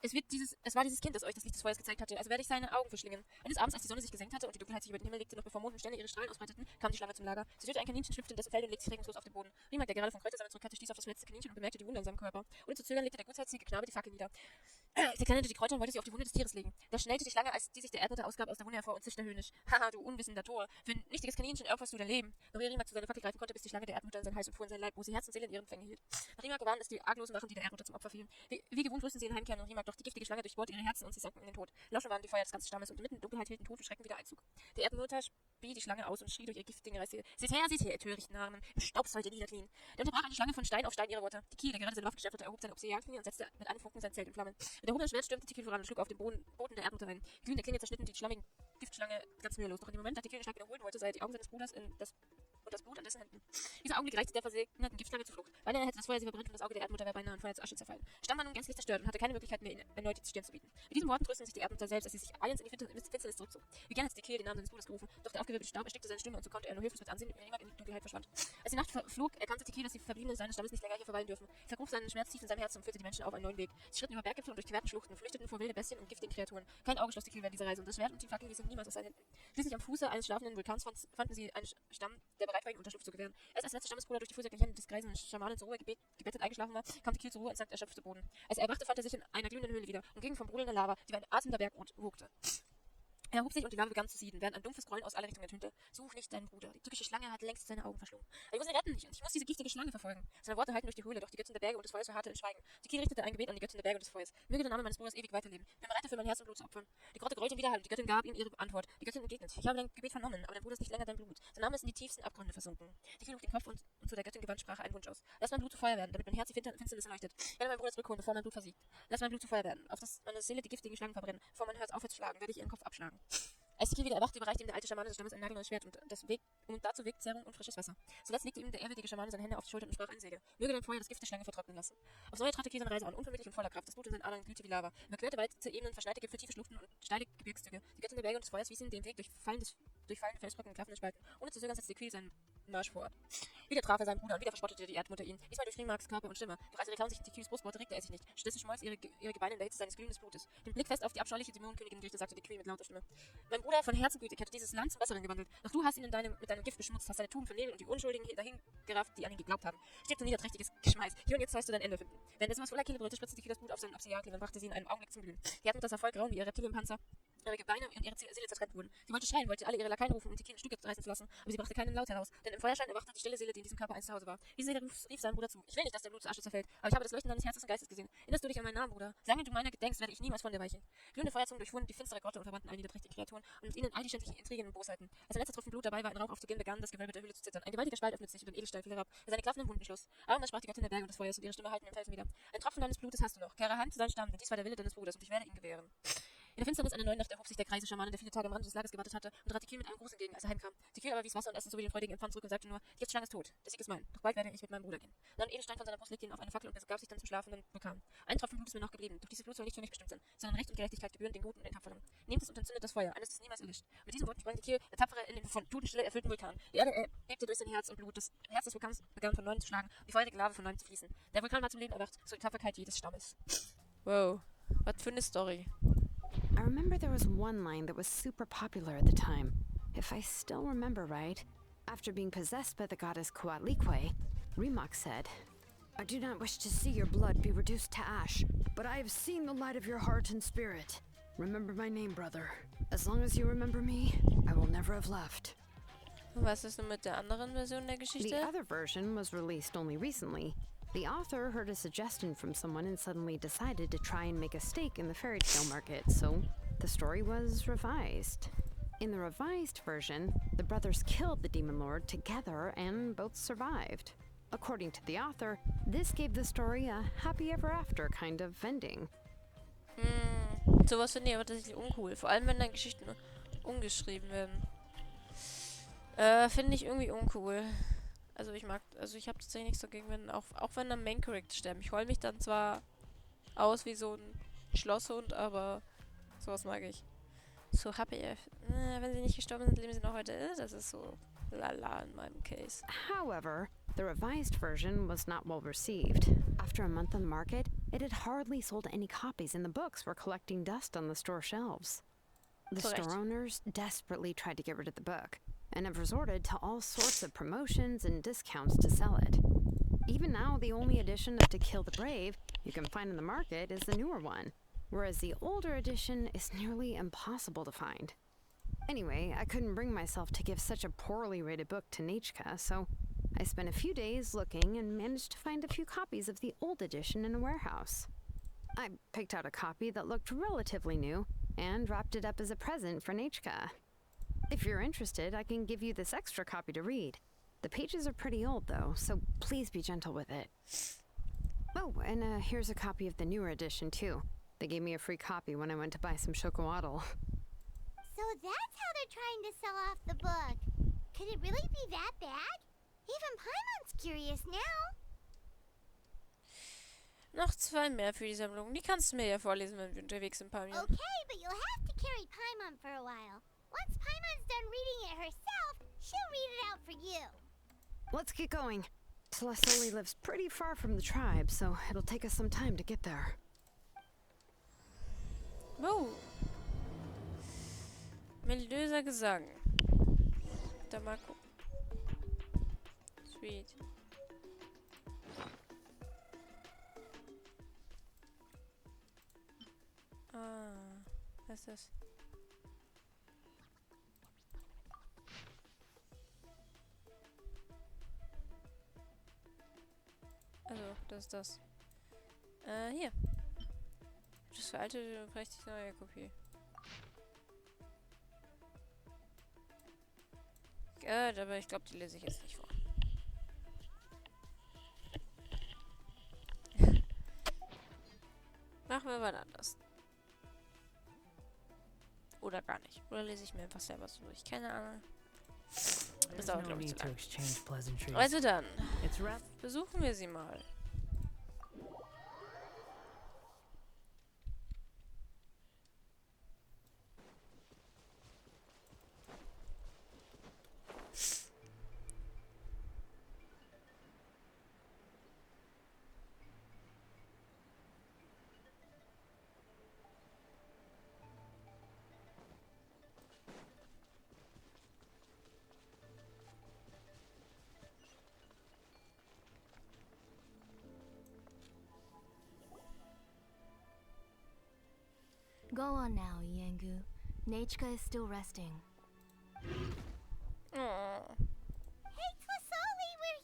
Es war dieses Kind, das euch das Licht des Feuers gezeigt hatte, also werde ich seine Augen verschlingen. Eines Abends, als die Sonne sich gesenkt hatte und die Dunkelheit sich über den Himmel legte, noch bevor Mond und Sterne ihre Strahlen ausbreiteten, kam die Schlange zum Lager. Sie tötete ein Kaninchen, schlüpfte in dessen Fell und legte sich regungslos auf den Boden. Rimak, der gerade von Kräutersammeln zurückkehrte, stieß auf das verletzte Kaninchen und bemerkte die Wunde an seinem Körper. Ohne zu zögern legte der gutsherzige Knabe die Fackel nieder. Sie kleinerte die Kräuter und wollte sie auf die Wunde des Tieres legen. Da schnellte die Schlange, als die sich der Erdmutter ausgab, aus der Wunde hervor und zischte höhnisch. Haha, du unwissender Tor. Für ein nichtiges Kaninchen opferst du dein Leben. Doch ehe Rimak zu seiner Fackel greifen konnte, bis die Schlange der Erdmutter in sein Hals und fuhr in sein Leib, wo sie Herz und Seele in ihren Fängen hielt. Nach Rimak gewahren es die arglosen Wachen, die der Erdmutter zum Opfer fielen. Wie gewohnt wussten sie in Heimkehren und Rimak, doch die giftige Schlange durchbohrte ihre Herzen und sie sanken in den Tod. Lauschen waren die Feuer des ganzen Stammes und mitten in Dunkelheit hielten Tod und Schrecken wieder Einzug. Die Erdmutter spie die Schlange aus und schrie durch ihr giftige Reißzähne. Seht her, ihr törichten Narren, im Staub sollt ihr niederknien. Da unterbrach eine Schlange von Stein auf Stein ihre Worte. Die Kiel, der gerade seine Waffe geschärft hatte, erhob seine Obsidianknie und setzte mit einem Funken sein Zelt in Flammen. Mit erhobenem Schwert stürmte die Kiel voran und schlug auf den Boden der Erdmutter ein. Die glühende Klinge zerschnitten die schlammigen Giftschlange ganz mühelos. Doch in dem Moment, da die Kiel den Schlag wiederholen wollte, sah er die Augen seines Bruders und das Blut an dessen Händen. Dieser Augenblick reichte der versegneten Giftschlange zur Flucht. Beinahe hätte das Feuer sie verbrannt und das Auge der Erdmutter wäre beinahe in Feuer zu Asche zerfallen. Stamm war nun gänzlich zerstört und hatte keine Möglichkeit mehr, ihn erneut die Stirn zu bieten. Mit diesen Worten tröstete sich die Erdmutter selbst, als sie sich eilends in die Finsternis zurückzog. Wie gerne hätte die Kiel den Namen seines Bruders gerufen, doch der aufgewirbelte Staub erstickte seine Stimme und so konnte er nur hilflos mit ansehen, wie Rimak in die Dunkelheit verschwand. Als die Nacht verflog, erkannte die Kiel, dass die Verbliebenen seines Stammes nicht länger hier verweilen dürfen. Er vergrub seinen Schmerz tief in seinem Herzen und führte die Menschen auf einen neuen Weg. Sie schritten über Berggipfel und durchquerten Schluchten, flüchteten vor wilde Bestien und giftigen Kreaturen. Kein Auge schloss die Kiel während dieser Reise und das Schwert und die Fackel ließen niemals aus seinen Händen. Schließlich am Fuße eines schlafenden Vulkans fanden sie einen Stamm, der bereit war, ihnen Unterschlupf zu gewähren. Erst als letzter Stammesbruder durch die furchtbare Hände des greisen Schamanen zur Ruhe gebettet eingeschlafen war, kam die Kiel zur Ruhe und sank erschöpft zu Boden. Als er erwachte, fand er sich in einer glühenden Höhle wieder, umgeben von brodelnder Lava, die wie ein atmender Berg wogte. Er erhob sich und die Lava begann zu sieden, während ein dumpfes Grollen aus aller Richtungen ertönte. Such nicht deinen Bruder. Die tückische Schlange hat längst seine Augen verschlungen. Aber ich muss ihn retten nicht und ich muss diese giftige Schlange verfolgen. Seine Worte halten durch die Höhle, doch die Göttin der Berge und des Feuers verharrte in Schweigen. Die Kiel richtete ein Gebet an die Göttin der Berge und des Feuers. Möge der Name meines Bruders ewig weiterleben. Ich bin bereit dafür, mein Herz und Blut zu opfern. Die Grotte grollte im Widerhall und die Göttin gab ihm ihre Antwort. Die Göttin entgegnet. Ich habe dein Gebet vernommen, aber dein Bruder ist nicht länger dein Blut. Sein Name ist in die tiefsten Abgründe versunken. Die Kiel hob den Kopf und zu der Göttin gewandt sprach einen Wunsch aus. Lass mein Blut zu Feuer werden, damit mein Herz die Finsternis erleuchtet. Ich werde meinen Bruder zurückholen, bevor mein Blut versiegt. Lass mein Blut zu Feuer werden, auf das meine Seele die giftigen Schlangen verbrennen. Bevor mein Herz aufhört zu schlagen, werde ich ihren Kopf abschlagen. Als die Kiel wieder erwachte, überreichte ihm der alte Schamane des Stammes ein nagelneues Schwert und dazu Wegzerrung und frisches Wasser. Zuletzt legte ihm der ehrwürdige Schamane seine Hände auf die Schulter und sprach ein Segen. Möge dein Feuer das Gift der Schlange vertrocknen lassen. Aufs Neue trat der Kiel seine Reise an, unvermüdlich und voller Kraft. Das Blut in seinen Adern glühte wie Lava. Überquerte weite Ebenen, verschneite Gipfel, tiefe Schluchten und steile Gebirgszüge. Die Göttin der Berge und des Feuers wies ihm den Weg durch fallende Felsbrocken und klaffende Spalten. Ohne zu zögern setzte die Kiel seinen Marsch fort. Wieder traf er seinen Bruder und wieder verspottete die Erdmutter ihn. Diesmal durch Rimaks Körper und Stimme. Doch als ihre Klauen sich in die Kiels Brust bohrte, regte er sich nicht. Stattdessen schmolz ihre Gebeine in der Hitze seines glühenden Blutes. Den Blick fest auf die abscheuliche Dämonenkönigin gerichtet, sagte die Kiel mit lauter Stimme. Mein Bruder von Herzengütig hätte dieses Land zum Besseren gewandelt. Doch du hast ihn mit deinem Gift beschmutzt, hast seine Tugend vernebelt und die Unschuldigen dahin gerafft, die an ihn geglaubt haben. Stirb du niederträchtiges Geschmeiß. Hier und jetzt sollst du dein Ende finden. Während es was voller Kehle brüllte, spritzte die Kiel das Blut auf seinen Obsidianklingen und brachte sie in einem Augenblick zum Glühen. Die Erdmutter sah voll grauen wie ihr Reptilienpanzer. Ihre Gebeine und ihre Seele zertrennt wurden. Sie wollte schreien, wollte alle ihre Lakaien rufen, um die Kiel in Stücke reißen zu lassen, aber sie brachte keinen Laut heraus, denn im Feuerschein erwachte die stille Seele, die in diesem Körper einst zu Hause war. Diese Seele rief seinem Bruder zu. Ich will nicht, dass dein Blut zu Asche zerfällt, aber ich habe das Leuchten deines Herzens und Geistes gesehen. Erinnerst du dich an meinen Namen, Bruder? Solange du meiner gedenkst, werde ich niemals von dir weichen. Glühende Feuerzungen durchfuhren die finstere Grotte und verbanden all die niederträchtigen Kreaturen und mit ihnen all die schändlichen Intrigen und Bosheiten. Als ein letzter Tropfen Blut dabei war, in Rauch aufzugehen, begann das Gewölbe der Höhle zu zittern. Ein gewaltiger Spalt öffnete sich und ein Edelstein fiel herab, der seine klaffenden Wunden schloss. Aber sprach die Göttin der Berge und des Feuers und ihre Stimme halten im Felsen wieder. Ein Tropfen deines Blutes hast du noch. Kehre heim zu deinem Stamm, denn dies war der Wille deines Bruders und ich werde ihn gewähren. der Finsternis einer neuen Nacht erhob sich der greise Schamane, der viele Tage am Rande des Lagers gewartet hatte, und trat Tikil mit einem Gruß entgegen, als er heimkam. Tikil aber wies Wasser und Essen sowie den freudigen Empfang zurück und sagte nur, die Giftschlange ist tot, der Sieg ist mein, doch bald werde ich mit meinem Bruder gehen. Dann ein Edelstein von seiner Brust legte ihn auf eine Fackel und begab sich dann zum schlafenden Vulkan. Ein Tropfen Blut ist mir noch geblieben, doch dieses Blut soll nicht für mich bestimmt sein, sondern Recht und Gerechtigkeit gebühren den Guten und den Tapferen. Nehmt es und entzündet das Feuer, eines das niemals erlischt. Mit diesen Worten sprang Tikil, der Tapfere, in den von Totenstille erfüllten Vulkan. Die Erde bebte durch sein Herz und Blut, das Herz des Vulkans begann von neuem zu schlagen, die feurige Lava von neuem zu fließen. Der Vulkan war zum Leben erwacht, so die Tapferkeit jedes Stammes. Wow, was für eine Story. I remember there was one line that was super popular at the time. If I still remember right, after being possessed by the goddess Coatlicue, Remox said, I do not wish to see your blood be reduced to ash, but I have seen the light of your heart and spirit. Remember my name, brother. As long as you remember me, I will never have left. Was ist nun mit der anderen Version der The Geschichte? other version was released only recently. The author heard a suggestion from someone and suddenly decided to try and make a stake in the fairy tale market, so the story was revised. In the revised version, the brothers killed the demon lord together and both survived. According to the author, this gave the story a happy ever after kind of ending. Sowas finde ich aber tatsächlich uncool. Vor allem, wenn dann Geschichten umgeschrieben werden. Finde ich irgendwie uncool. Also ich habe tatsächlich nichts dagegen, wenn auch wenn dann Main Character sterben. Ich heul mich dann zwar aus wie so ein Schlosshund, aber sowas mag ich. So happy, wenn sie nicht gestorben sind, leben sie noch heute. Das ist so lala in meinem Case. However, the revised version was not well received. After a month on the market, it had hardly sold any copies and the books were collecting dust on the store shelves. The Correct. store owners desperately tried to get rid of the book and have resorted to all sorts of promotions and discounts to sell it. Even now, the only edition of To Kill the Brave you can find in the market is the newer one, whereas the older edition is nearly impossible to find. Anyway, I couldn't bring myself to give such a poorly rated book to Nanatczayan, so I spent a few days looking and managed to find a few copies of the old edition in a warehouse. I picked out a copy that looked relatively new and wrapped it up as a present for Nanatczayan. If you're interested, I can give you this extra copy to read. The pages are pretty old, though, so please be gentle with it. Oh, and here's a copy of the newer edition, too. They gave me a free copy when I went to buy some chocolatl. So that's how they're trying to sell off the book. Could it really be that bad? Even Paimon's curious now. Noch 2 mehr für die Sammlung. Die kannst du mir ja vorlesen, wenn wir unterwegs sind, Pamion. Okay, but you'll have to carry Paimon for a while. Once Paimon's done reading it herself, she'll read it out for you. Let's get going. Tlasoli lives pretty far from the tribe, so it'll take us some time to get there. Oh. Melodiöser Gesang. Da mal gucken. Sweet. Was ist das? Also, das ist das. Hier. Das veraltete und prächtig neue Kopie. Gut, aber ich glaube, die lese ich jetzt nicht vor. Machen wir mal anders. Oder gar nicht. Oder lese ich mir einfach selber so durch. Keine Ahnung. Das dauert, glaube ich, zu lang. Also dann. Besuchen wir sie mal. Go on now, Yengu. Nanatczayan is still resting. Oh. Hey, Tlasoli, we're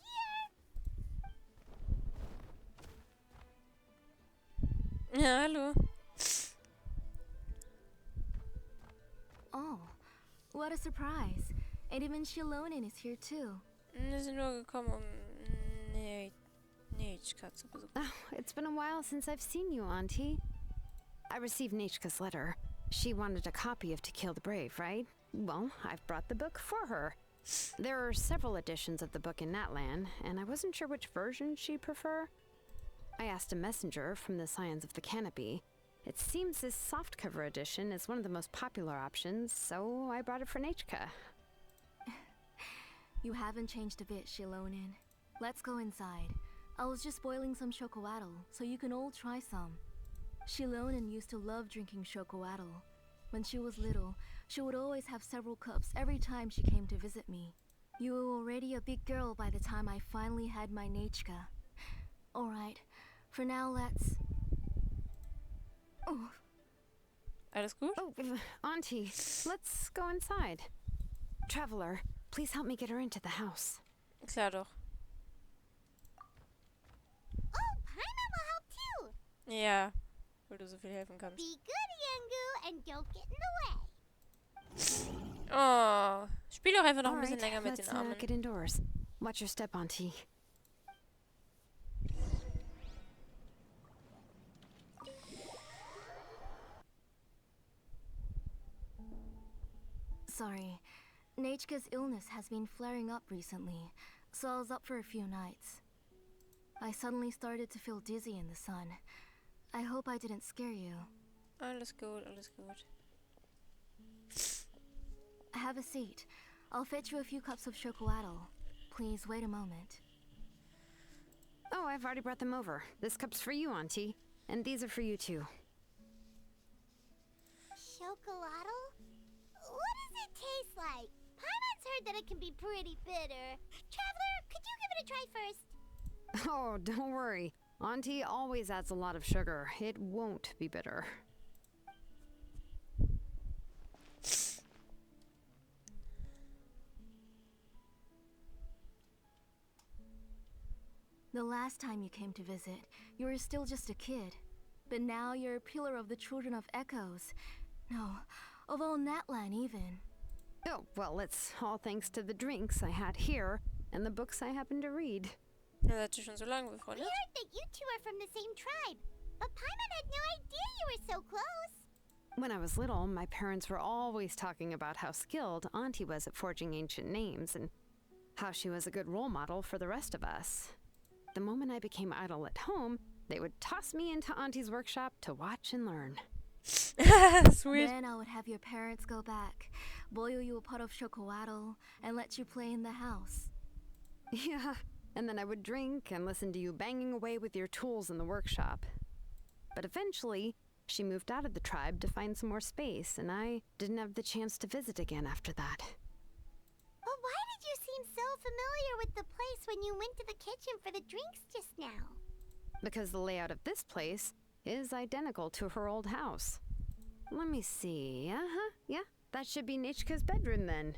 here! Ja, hallo. Oh, what a surprise. And even Shilonen is here too. Wir sind nur gekommen, um Nanatczayan zu besuchen. Oh, it's been a while since I've seen you, Auntie. I received Nanatczayan's letter. She wanted a copy of To Kill the Brave, right? Well, I've brought the book for her. There are several editions of the book in Natlan, and I wasn't sure which version she'd prefer. I asked a messenger from the Scions of the Canopy. It seems this softcover edition is one of the most popular options, so I brought it for Nachka. You haven't changed a bit, Shilonin. Let's go inside. I was just boiling some chocolatl, so you can all try some. Shilonin used to love drinking chocolatl. When she was little, she would always have several cups every time she came to visit me. You were already a big girl by the time I finally had my Nachka. Alright, for now let's... Oh, Alles gut? Oh, Auntie, let's go inside. Traveler, please help me get her into the house. Klar doch. Oh, Paimon will help too. Ja, weil du so viel helfen kannst. Be good, Yangu, and don't get in the way. Oh, spiel doch einfach noch ein All bisschen right, länger mit let's den Armen. get indoors. Watch your step, Auntie. sorry. Nachka's illness has been flaring up recently, so I was up for a few nights. I suddenly started to feel dizzy in the sun. I hope I didn't scare you. Alles gut, alles gut. Have a seat. I'll fetch you a few cups of chocolatl. Please wait a moment. Oh, I've already brought them over. This cup's for you, Auntie. And these are for you, too. Chocolatl? What does it taste like? Paimon's heard that it can be pretty bitter. Traveler, could you give it a try first? Oh, don't worry. Auntie always adds a lot of sugar. It won't be bitter. The last time you came to visit, you were still just a kid. But now you're a pillar of the children of Echoes. No, of all Natlan even. Oh, well, it's all thanks to the drinks I had here and the books I happened to read. Na, seid ihr schon so lange We befreundet? heard that you two are from the same tribe, but Paimon had no idea you were so close. When I was little, my parents were always talking about how skilled Auntie was at forging ancient names and how she was a good role model for the rest of us. The moment I became idle at home, they would toss me into Auntie's workshop to watch and learn. Sweet. Then I would have your parents go back, boil you a pot of chocolatl, and let you play in the house. Yeah, and then I would drink and listen to you banging away with your tools in the workshop. But eventually, she moved out of the tribe to find some more space, and I didn't have the chance to visit again after that. But why did you seem so familiar with the place when you went to the kitchen for the drinks just now? Because the layout of this place is identical to her old house. Let me see. Yeah, that should be Nachka's bedroom then.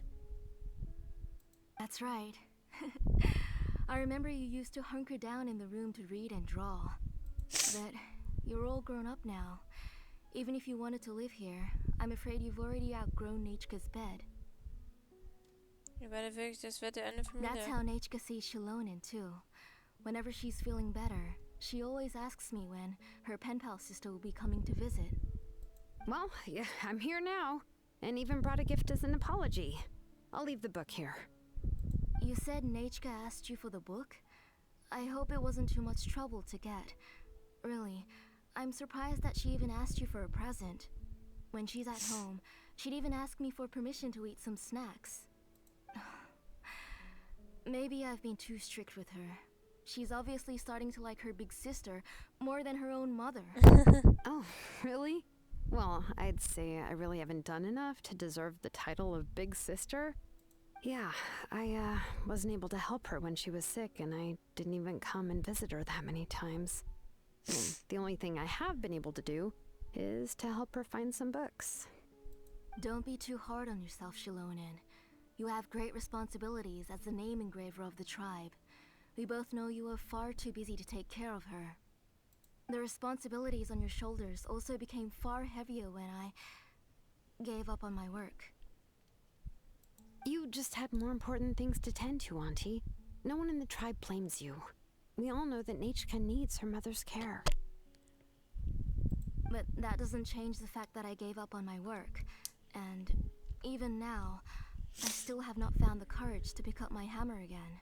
That's right. I remember you used to hunker down in the room to read and draw. But you're all grown up now. Even if you wanted to live here, I'm afraid you've already outgrown Nachka's bed. Ihr werdet wirklich das Wetter eine Familie. That's how Nachka sees Shilonin too. Whenever she's feeling better, she always asks me when her pen pal sister will be coming to visit. Well, yeah, I'm here now, and even brought a gift as an apology. I'll leave the book here. You said Nachka asked you for the book? I hope it wasn't too much trouble to get. Really, I'm surprised that she even asked you for a present. When she's at home, she'd even ask me for permission to eat some snacks. Maybe I've been too strict with her. She's obviously starting to like her big sister more than her own mother. Oh, really? Well, I'd say I really haven't done enough to deserve the title of Big Sister. Yeah, I wasn't able to help her when she was sick, and I didn't even come and visit her that many times. The only thing I have been able to do is to help her find some books. Don't be too hard on yourself, Shilonin. You have great responsibilities as the name engraver of the tribe. We both know you are far too busy to take care of her. The responsibilities on your shoulders also became far heavier when I gave up on my work. You just had more important things to tend to, Auntie. No one in the tribe blames you. We all know that Nachka needs her mother's care. But that doesn't change the fact that I gave up on my work. And even now, I still have not found the courage to pick up my hammer again.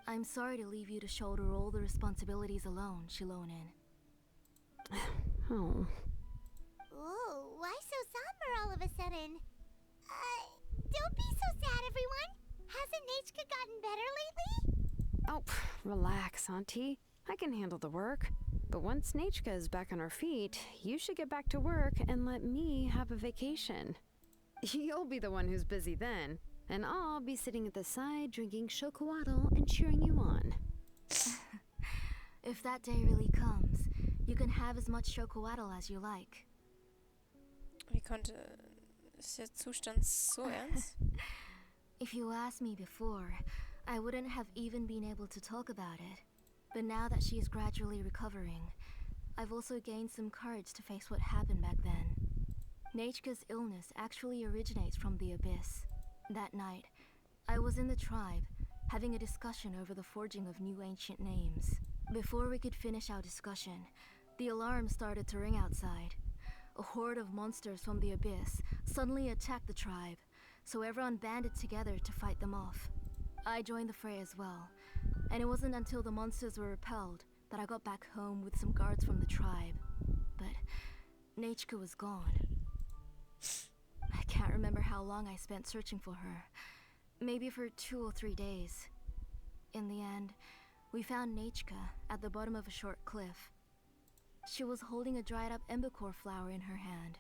I'm sorry to leave you to shoulder all the responsibilities alone, Shilonen. Oh. Ooh, why so somber all of a sudden? Don't be so sad, everyone. Hasn't Nachka gotten better lately? Oh, relax, Auntie. I can handle the work. But once Nachka is back on her feet, you should get back to work and let me have a vacation. You'll be the one who's busy then, and I'll be sitting at the side drinking chocolatl and cheering you on. If that day really comes, you can have as much chocolatl as you like. Wie konnte... Ist der Zustand so ernst? If you asked me before, I wouldn't have even been able to talk about it. But now that she is gradually recovering, I've also gained some courage to face what happened back then. Nachka's illness actually originates from the abyss. That night, I was in the tribe, having a discussion over the forging of new ancient names. Before we could finish our discussion, the alarm started to ring outside. A horde of monsters from the abyss suddenly attacked the tribe, so everyone banded together to fight them off. I joined the fray as well, and it wasn't until the monsters were repelled that I got back home with some guards from the tribe. But Nachka was gone. I can't remember how long I spent searching for her. Maybe for 2 or 3 days. In the end, we found Nachka at the bottom of a short cliff. She was holding a dried up embercore flower in her hand,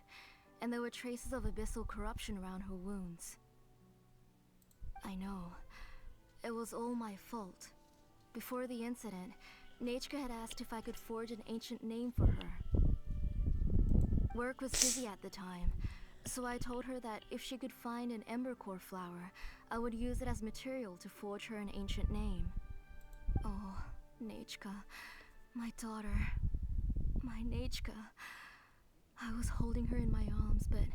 and there were traces of abyssal corruption around her wounds. I know. It was all my fault. Before the incident, Nachka had asked if I could forge an ancient name for her. Work was busy at the time, so I told her that if she could find an embercore flower, I would use it as material to forge her an ancient name. Oh, Nachka, my daughter, my Nachka. I was holding her in my arms, but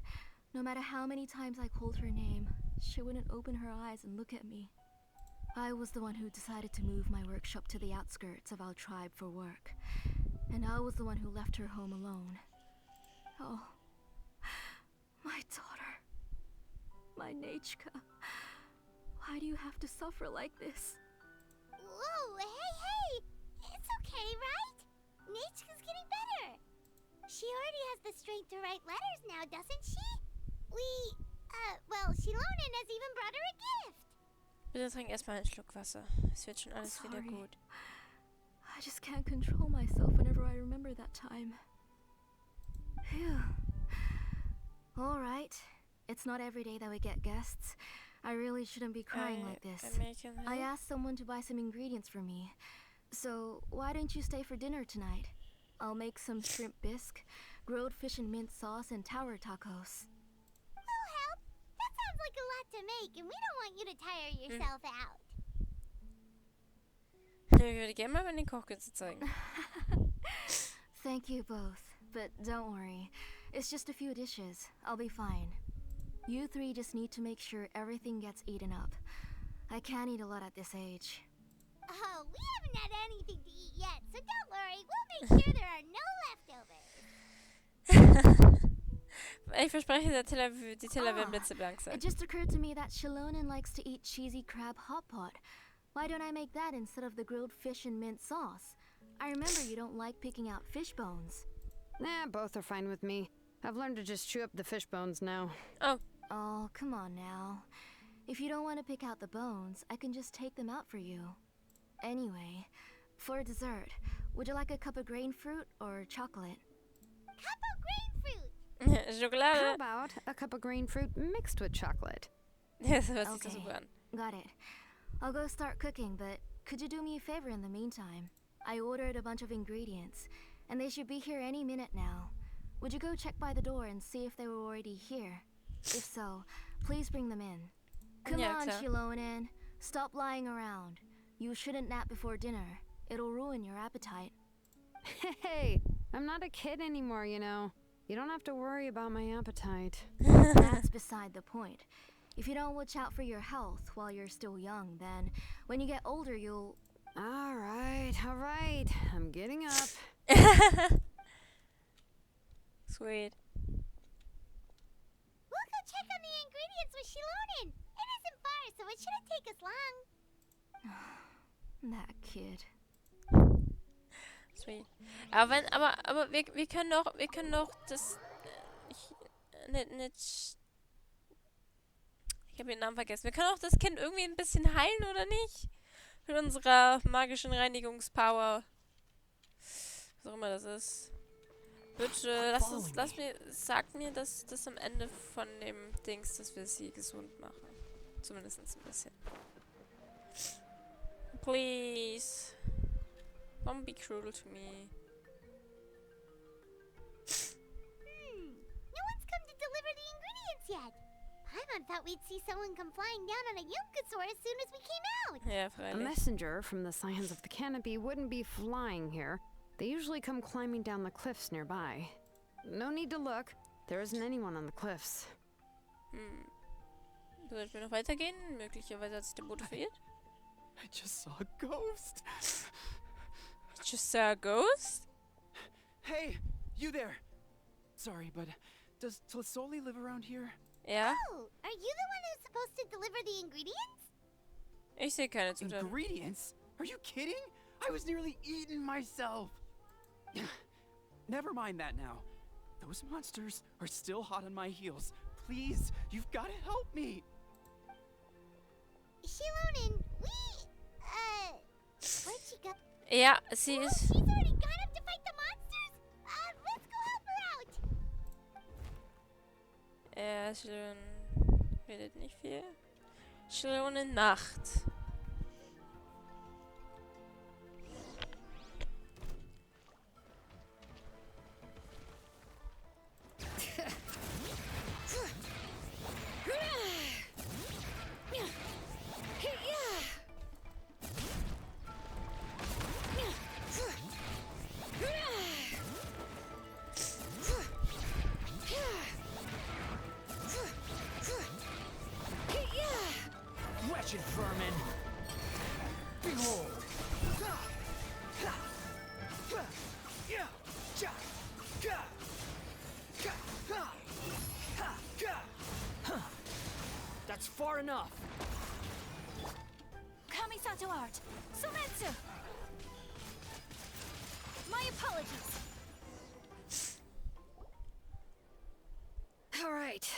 no matter how many times I called her name, she wouldn't open her eyes and look at me. I was the one who decided to move my workshop to the outskirts of our tribe for work, and I was the one who left her home alone. Oh, my daughter, my Nachka. Why do you have to suffer like this? Whoa, hey! It's okay, right? Nachka's getting better. She already has the strength to write letters now, doesn't she? Shilonen has even brought her a gift. Bitte trink erstmal einen Schluck Wasser. Es wird schon alles wieder gut. I just can't control myself whenever I remember that time. Phew. Alright. It's not every day that we get guests. I really shouldn't be crying like this. I asked someone to buy some ingredients for me. So, why don't you stay for dinner tonight? I'll make some shrimp bisque, grilled fish and mint sauce, and tower tacos. We'll help. That sounds like a lot to make, and we don't want you to tire yourself out. Ich würde gerne mal meine Kochkünste zeigen. Thank you both, but don't worry. It's just a few dishes. I'll be fine. You three just need to make sure everything gets eaten up. I can't eat a lot at this age. Oh, we haven't had anything to eat yet, so don't worry. We'll make sure there are no leftovers. Ich verspreche, die Teller werden blitzeblank sein. It just occurred to me that Shilonen likes to eat cheesy crab hot pot. Why don't I make that instead of the grilled fish and mint sauce? I remember you don't like picking out fish bones. Nah, both are fine with me. I've learned to just chew up the fish bones now. Oh, come on now. If you don't want to pick out the bones, I can just take them out for you. Anyway, for dessert, would you like a cup of grain fruit or chocolate? Cup of grain fruit! Schokolade. How about a cup of green fruit mixed with chocolate? Das hört sich so super an. Got it. I'll go start cooking, but could you do me a favor in the meantime? I ordered a bunch of ingredients, and they should be here any minute now. Would you go check by the door and see if they were already here? If so, please bring them in. Come on, klar. Shilonen. Stop lying around. You shouldn't nap before dinner. It'll ruin your appetite. Hey, I'm not a kid anymore, you know. You don't have to worry about my appetite. That's beside the point. If you don't watch out for your health while you're still young, then when you get older, you'll... All right. I'm getting up. Sweet. We'll go check on the ingredients with Shilonen. It isn't far, so it shouldn't take us long. That kid. Sweet. Aber wir können doch das nicht. Ich habe den Namen vergessen. Wir können auch das Kind irgendwie ein bisschen heilen, oder nicht? Mit unserer magischen Reinigungspower. Was auch immer das ist. Bitte, sag mir, dass das am Ende von dem Dings, dass wir sie gesund machen. Zumindest ein bisschen. Please. Don't be cruel to me. No one's come to deliver the ingredients yet. Paimon thought we'd see someone come flying down on a Yunkasaur as soon as we came out. Ja, A freilich. messenger from the Scions of the Canopy wouldn't be flying here. They usually come climbing down the cliffs nearby. No need to look. There isn't anyone on the cliffs. Sollten wir noch weitergehen? Möglicherweise hat sich der Boot verirrt. I just saw a ghost. Just saw a ghost? Hey, you there. Sorry, but does Tlasoli live around here? Ja? Oh, are you the one who's supposed to deliver the ingredients? Ich sehe keine Zutaten. Ingredients? Are you kidding? I was nearly eating myself. Never mind that now. Those monsters are still hot on my heels. Please, you've got to help me. Shilonen, where'd she go? Ja, sie Oh, ist... she's already gone up to fight the monsters? Let's go help her out. Schön. Redet nicht viel. Schöne Nacht. Wretched vermin! Behold! That's far enough! Kamisato art. Sumetsu. My apologies. All right,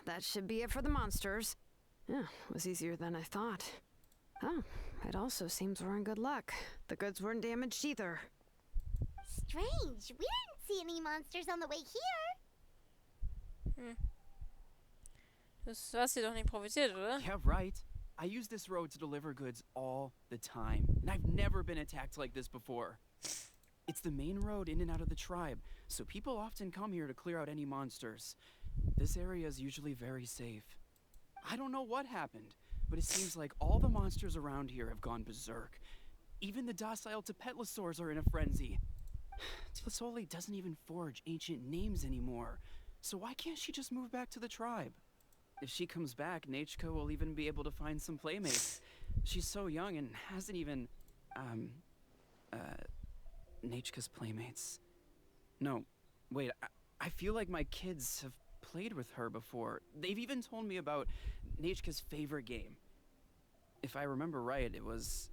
that should be it for the monsters. Yeah, it was easier than I thought. Oh, it also seems we're in good luck. The goods weren't damaged either. Strange. We didn't see any monsters on the way here. Du hast sie doch nicht profitiert, oder? Yeah, right. I use this road to deliver goods all the time, and I've never been attacked like this before. It's the main road in and out of the tribe, so people often come here to clear out any monsters. This area is usually very safe. I don't know what happened, but it seems like all the monsters around here have gone berserk. Even the docile Tepetlosaurs are in a frenzy. Tlasoli doesn't even forge ancient names anymore, so why can't she just move back to the tribe? If she comes back, Nachka will even be able to find some playmates. She's so young and hasn't even, Nachka's playmates. No, wait, I feel like my kids have played with her before. They've even told me about Nachka's favorite game. If I remember right, it was...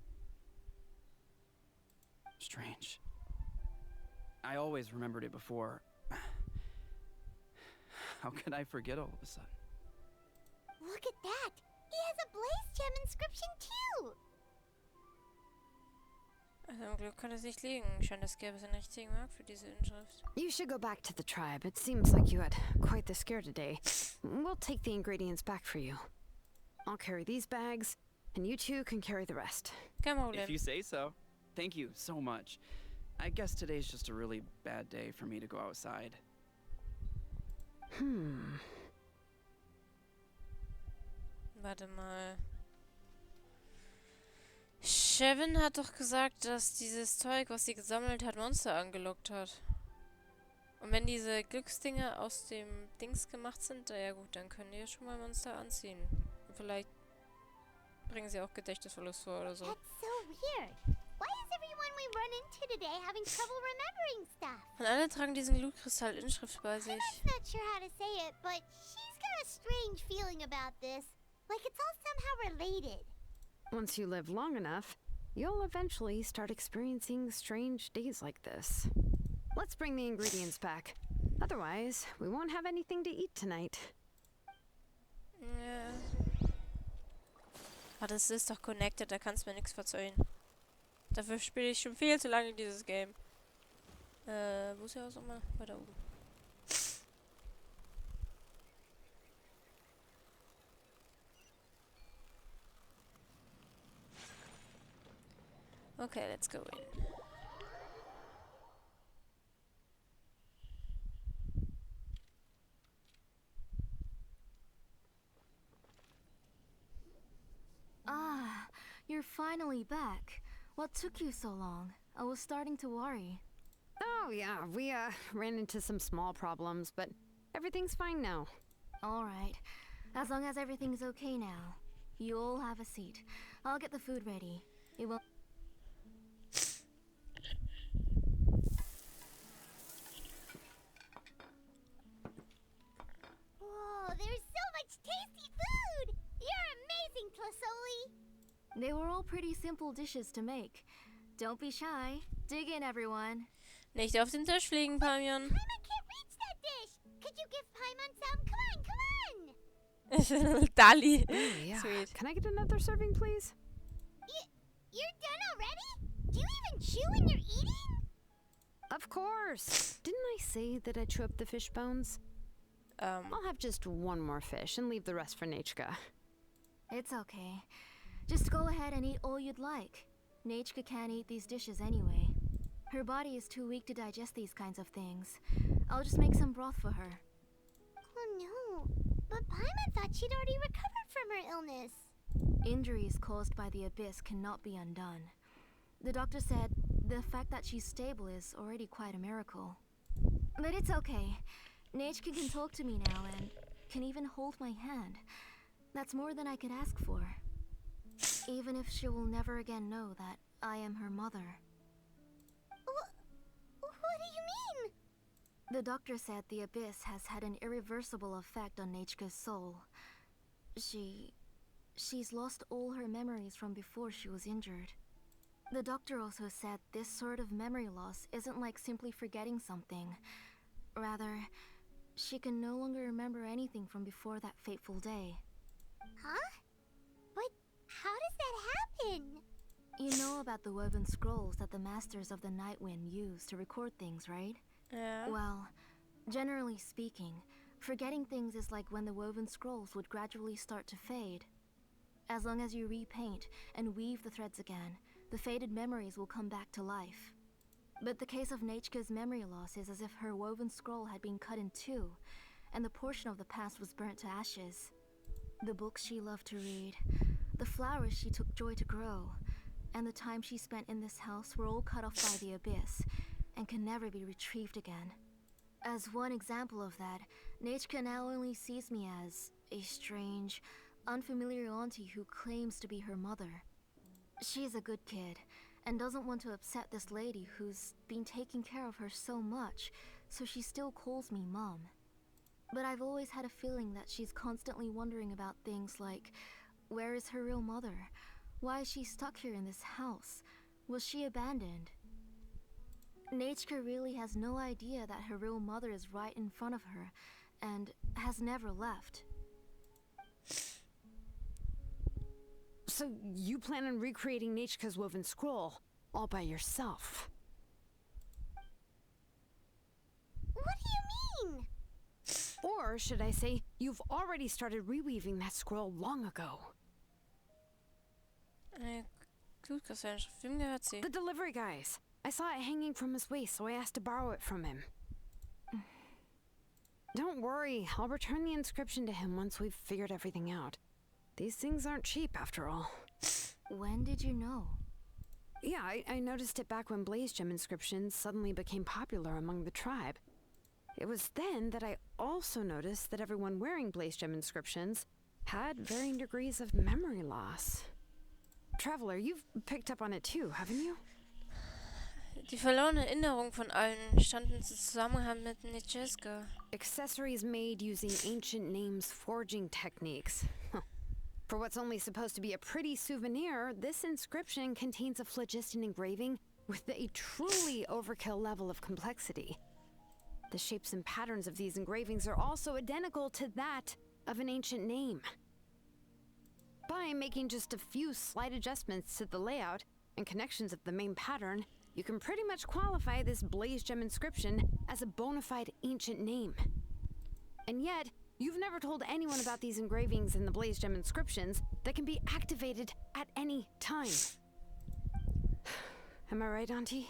strange. I always remembered it before. How could I forget all of a sudden? Look at that. He has a blaze gem inscription too. Also im Glück kann es nicht liegen. Scheint, es gäbe einen richtigen Markt für diese Inschrift. You should go back to the tribe. It seems like you had quite the scare today. We'll take the ingredients back for you. I'll carry these bags, and you two can carry the rest. Kein Problem. If you say so. Thank you so much. I guess today's just a really bad day for me to go outside. Warte mal. Chevin hat doch gesagt, dass dieses Zeug, was sie gesammelt hat, Monster angelockt hat. Und wenn diese Glücksdinger aus dem Dings gemacht sind, ja gut, dann können die ja schon mal Monster anziehen. Und vielleicht bringen sie auch Gedächtnisverlust vor oder so. That's so weird. Why is everyone we run into today having trouble remembering stuff? Und alle tragen diesen Glutkristall-Inschrift bei sich. I'm not sure how to say it, but she's got a strange feeling about this. Like it's all somehow related. Once you live long enough, you'll eventually start experiencing strange days like this. Let's bring the ingredients back. Otherwise, we won't have anything to eat tonight. Ja. Ah, das ist doch connected, da kannst du mir nichts verzeihen. Dafür spiele ich schon viel zu lange dieses Game. Wo ist der Haus nochmal? Weiter oben. Okay, let's go in. Ah, you're finally back. What took you so long? I was starting to worry. Oh yeah, we ran into some small problems, but everything's fine now. All right. As long as everything's okay now. You all have a seat. I'll get the food ready. It will... Whoa, there's so much tasty food! You're amazing, Tlasoli! They were all pretty simple dishes to make. Don't be shy. Dig in, everyone. Nicht auf den Tisch fliegen, Pamion. Paimon can't reach that dish! Could you give Paimon some? Come on! Dali. Oh, yeah. Sweet. Can I get another serving, please? You're done already? Do you even chew when you're eating? Of course. Didn't I say that I chew up the fish bones? I'll have just one more fish and leave the rest for Nachka. It's okay. Just go ahead and eat all you'd like. Nachka can't eat these dishes anyway. Her body is too weak to digest these kinds of things. I'll just make some broth for her. Oh no. But Paimon thought she'd already recovered from her illness. Injuries caused by the abyss cannot be undone. The doctor said the fact that she's stable is already quite a miracle. But it's okay. Nachka can talk to me now and can even hold my hand. That's more than I could ask for. Even if she will never again know that I am her mother. What do you mean? The doctor said the abyss has had an irreversible effect on Nachka's soul. She's lost all her memories from before she was injured. The doctor also said this sort of memory loss isn't like simply forgetting something. Rather, she can no longer remember anything from before that fateful day. Huh? But how does that happen? You know about the woven scrolls that the Masters of the Night Wind use to record things, right? Ja. Well, generally speaking, forgetting things is like when the woven scrolls would gradually start to fade. As long as you repaint and weave the threads again, the faded memories will come back to life. But the case of Nachka's memory loss is as if her woven scroll had been cut in two, and the portion of the past was burnt to ashes. The books she loved to read, the flowers she took joy to grow, and the time she spent in this house were all cut off by the abyss, and can never be retrieved again. As one example of that, Nachka now only sees me as a strange, unfamiliar auntie who claims to be her mother. She's a good kid, and doesn't want to upset this lady who's been taking care of her so much, so she still calls me Mom. But I've always had a feeling that she's constantly wondering about things like, where is her real mother? Why is she stuck here in this house? Was she abandoned? Nachka really has no idea that her real mother is right in front of her, and has never left. So you plan on recreating Nachka's woven scroll all by yourself? What do you mean? Or should I say, you've already started reweaving that scroll long ago? Glutkristall-Inschrift. Wem gehört sie? The delivery guys. I saw it hanging from his waist, so I asked to borrow it from him. Don't worry, I'll return the inscription to him once we've figured everything out. These things aren't cheap, after all. When did you know? Yeah, I noticed it back when Blaze Gem inscriptions suddenly became popular among the tribe. It was then that I also noticed that everyone wearing Blaze Gem inscriptions had varying degrees of memory loss. Traveler, you've picked up on it too, haven't you? Die verlorene Erinnerung von allen stand in Zusammenhang mit Nanatczayan. Accessories made using ancient names forging techniques. Huh. For what's only supposed to be a pretty souvenir, this inscription contains a phlogiston engraving with a truly overkill level of complexity. The shapes and patterns of these engravings are also identical to that of an ancient name. By making just a few slight adjustments to the layout and connections of the main pattern, you can pretty much qualify this blaze gem inscription as a bona fide ancient name. And yet, you've never told anyone about these engravings and the blaze gem inscriptions that can be activated at any time. Am I right, Auntie?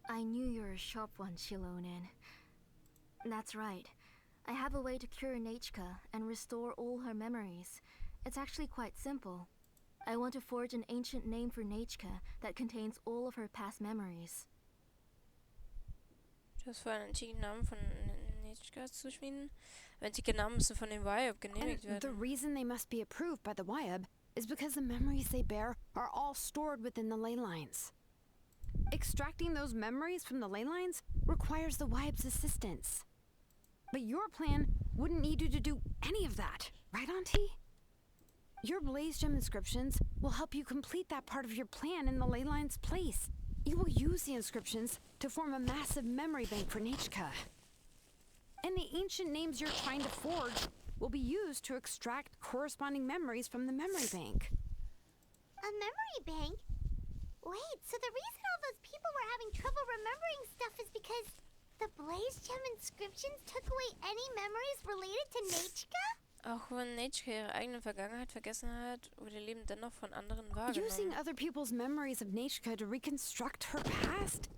I knew you were a sharp one, Shilonen. That's right. I have a way to cure Nanatczayan and restore all her memories. It's actually quite simple. I want to forge an ancient name for Nanatczayan that contains all of her past memories. Du hast vor, einen antiken Namen von Nanatczayan zu schmieden. Antike Namen müssen von den Vyab genehmigt And the werden. reason they must be approved by the Wyab is because the memories they bear are all stored within the ley lines. Extracting those memories from the ley lines requires the Wyab's assistance. But your plan wouldn't need you to do any of that, right, Auntie? Your blaze gem inscriptions will help you complete that part of your plan in the ley line's place. You will use the inscriptions to form a massive memory bank for Nanatczayan. And the ancient names you're trying to forge will be used to extract corresponding memories from the memory bank. A memory bank? Wait, so the reason all those people were having trouble remembering stuff is because the blaze gem inscriptions took away any memories related to Nanatczayan? Auch wenn Nanatczayan ihre eigene Vergangenheit vergessen hat, wurde ihr Leben dennoch von anderen Using wahrgenommen. other people's memories of Nanatczayan to reconstruct her past?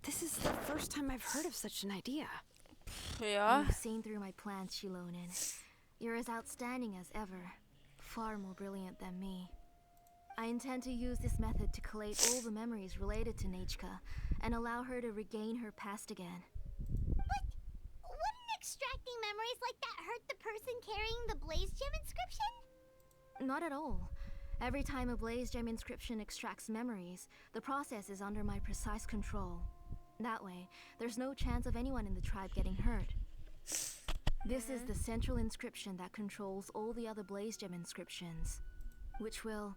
This is the first time I've heard of such an idea. Ja, You've seen through my plans, Shilonen. You're as outstanding as ever. Far more brilliant than me. I intend to use this method to collate all the memories related to Nanatczayan and allow her to regain her past again. But wouldn't extracting memories like that hurt the person carrying the blaze gem inscription? Not at all. Every time a blaze gem inscription extracts memories, the process is under my precise control. That way, there's no chance of anyone in the tribe getting hurt. This is the central inscription that controls all the other blaze gem inscriptions, which will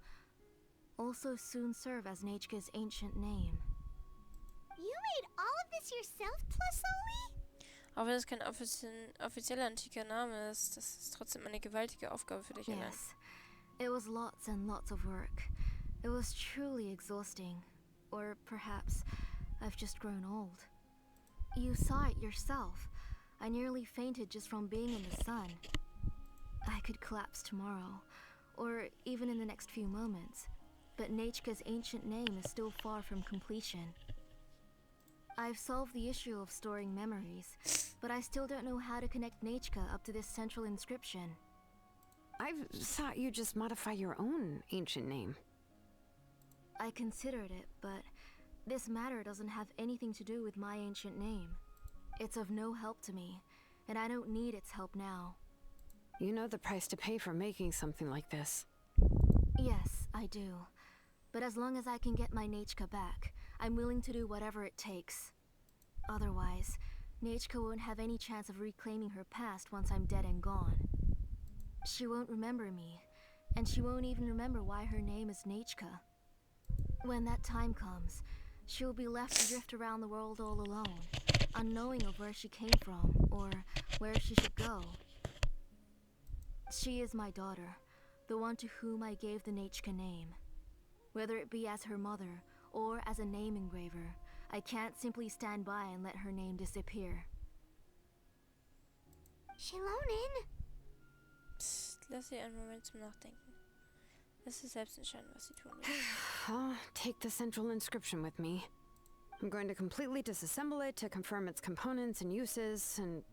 also soon serve as Nanatczayan's ancient name. You made all of this yourself, Plusoli? auch wenn es kein offizieller antiker Name ist, das ist trotzdem eine gewaltige Aufgabe für dich allein. Yes, it was lots and lots of work. It was truly exhausting. Or perhaps I've just grown old. You saw it yourself. I nearly fainted just from being in the sun. I could collapse tomorrow, or even in the next few moments, but Nanatczayan's ancient name is still far from completion. I've solved the issue of storing memories, but I still don't know how to connect Nanatczayan up to this central inscription. I've thought you just modify your own ancient name. I considered it, but this matter doesn't have anything to do with my ancient name. It's of no help to me, and I don't need its help now. You know the price to pay for making something like this. Yes, I do. But as long as I can get my Nanatczayan back, I'm willing to do whatever it takes. Otherwise, Nanatczayan won't have any chance of reclaiming her past once I'm dead and gone. She won't remember me, and she won't even remember why her name is Nanatczayan. When that time comes, she'll be left to drift around the world all alone, unknowing of where she came from or where she should go. She is my daughter, the one to whom I gave the Nanatczayan name. Whether it be as her mother or as a name engraver, I can't simply stand by and let her name disappear. Shilonen? Psst, lass sie einen Moment zum Nachdenken. Lass sie selbst entscheiden, was sie tun will. I'll take the central inscription with me. I'm going to completely disassemble it to confirm its components and uses, and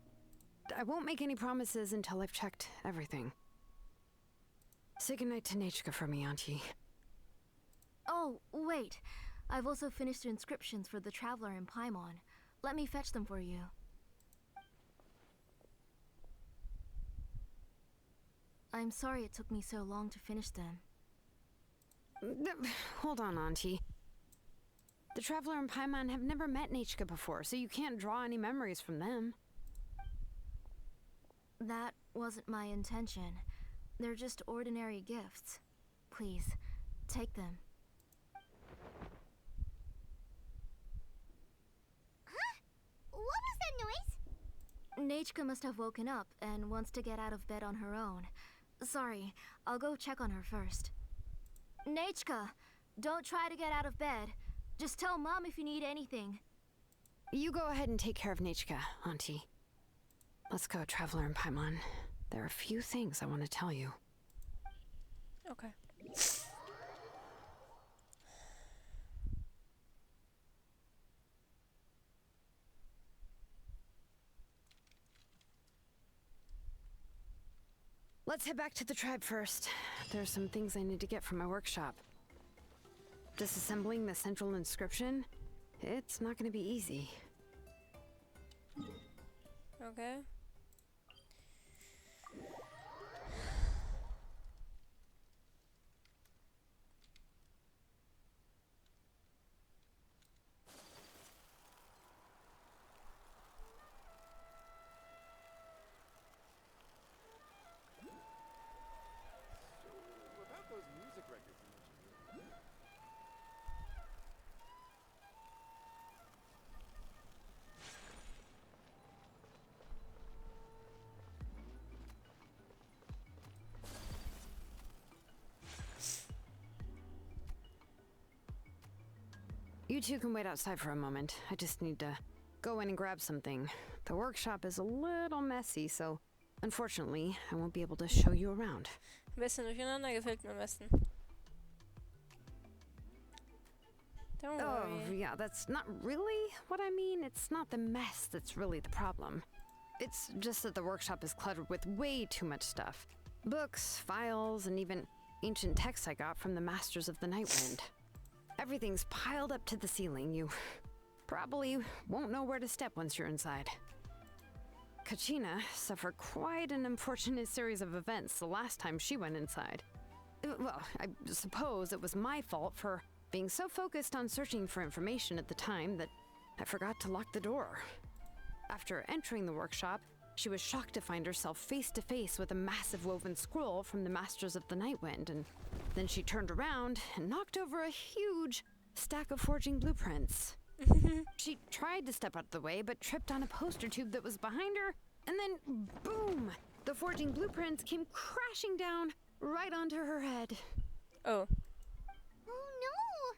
I won't make any promises until I've checked everything. Say goodnight to Nanatczayan for me, Auntie. Oh, wait. I've also finished the inscriptions for the Traveler in Paimon. Let me fetch them for you. I'm sorry it took me so long to finish them. Hold on, Auntie. The Traveler and Paimon have never met Nachka before, so you can't draw any memories from them. That wasn't my intention. They're just ordinary gifts. Please, take them. Huh? What was that noise? Nachka must have woken up and wants to get out of bed on her own. Sorry, I'll go check on her first. Nachka, don't try to get out of bed. Just tell Mom if you need anything. You go ahead and take care of Nachka, Auntie. Let's go, Traveler and Paimon. There are a few things I want to tell you. Okay. Let's head back to the tribe first. There's some things I need to get from my workshop. Disassembling the central inscription? It's not going to be easy. Okay. What about those music records you mentioned? You two can wait outside for a moment. I just need to go in and grab something. The workshop is a little messy, so unfortunately, I won't be able to show you around. Ein bisschen durcheinander, gefällt mir am besten. Don't Oh, worry. yeah, that's not really what I mean. It's not the mess that's really the problem. It's just that the workshop is cluttered with way too much stuff. Books, files, and even ancient texts I got from the Masters of the Nightwind. Everything's piled up to the ceiling. You probably won't know where to step once you're inside. Kachina suffered quite an unfortunate series of events the last time she went inside. Well, I suppose it was my fault for being so focused on searching for information at the time that I forgot to lock the door. After entering the workshop, she was shocked to find herself face to face with a massive woven scroll from the Masters of the Nightwind, and then she turned around and knocked over a huge stack of forging blueprints. She tried to step out of the way, but tripped on a poster tube that was behind her, and then boom! The forging blueprints came crashing down right onto her head. Oh. Oh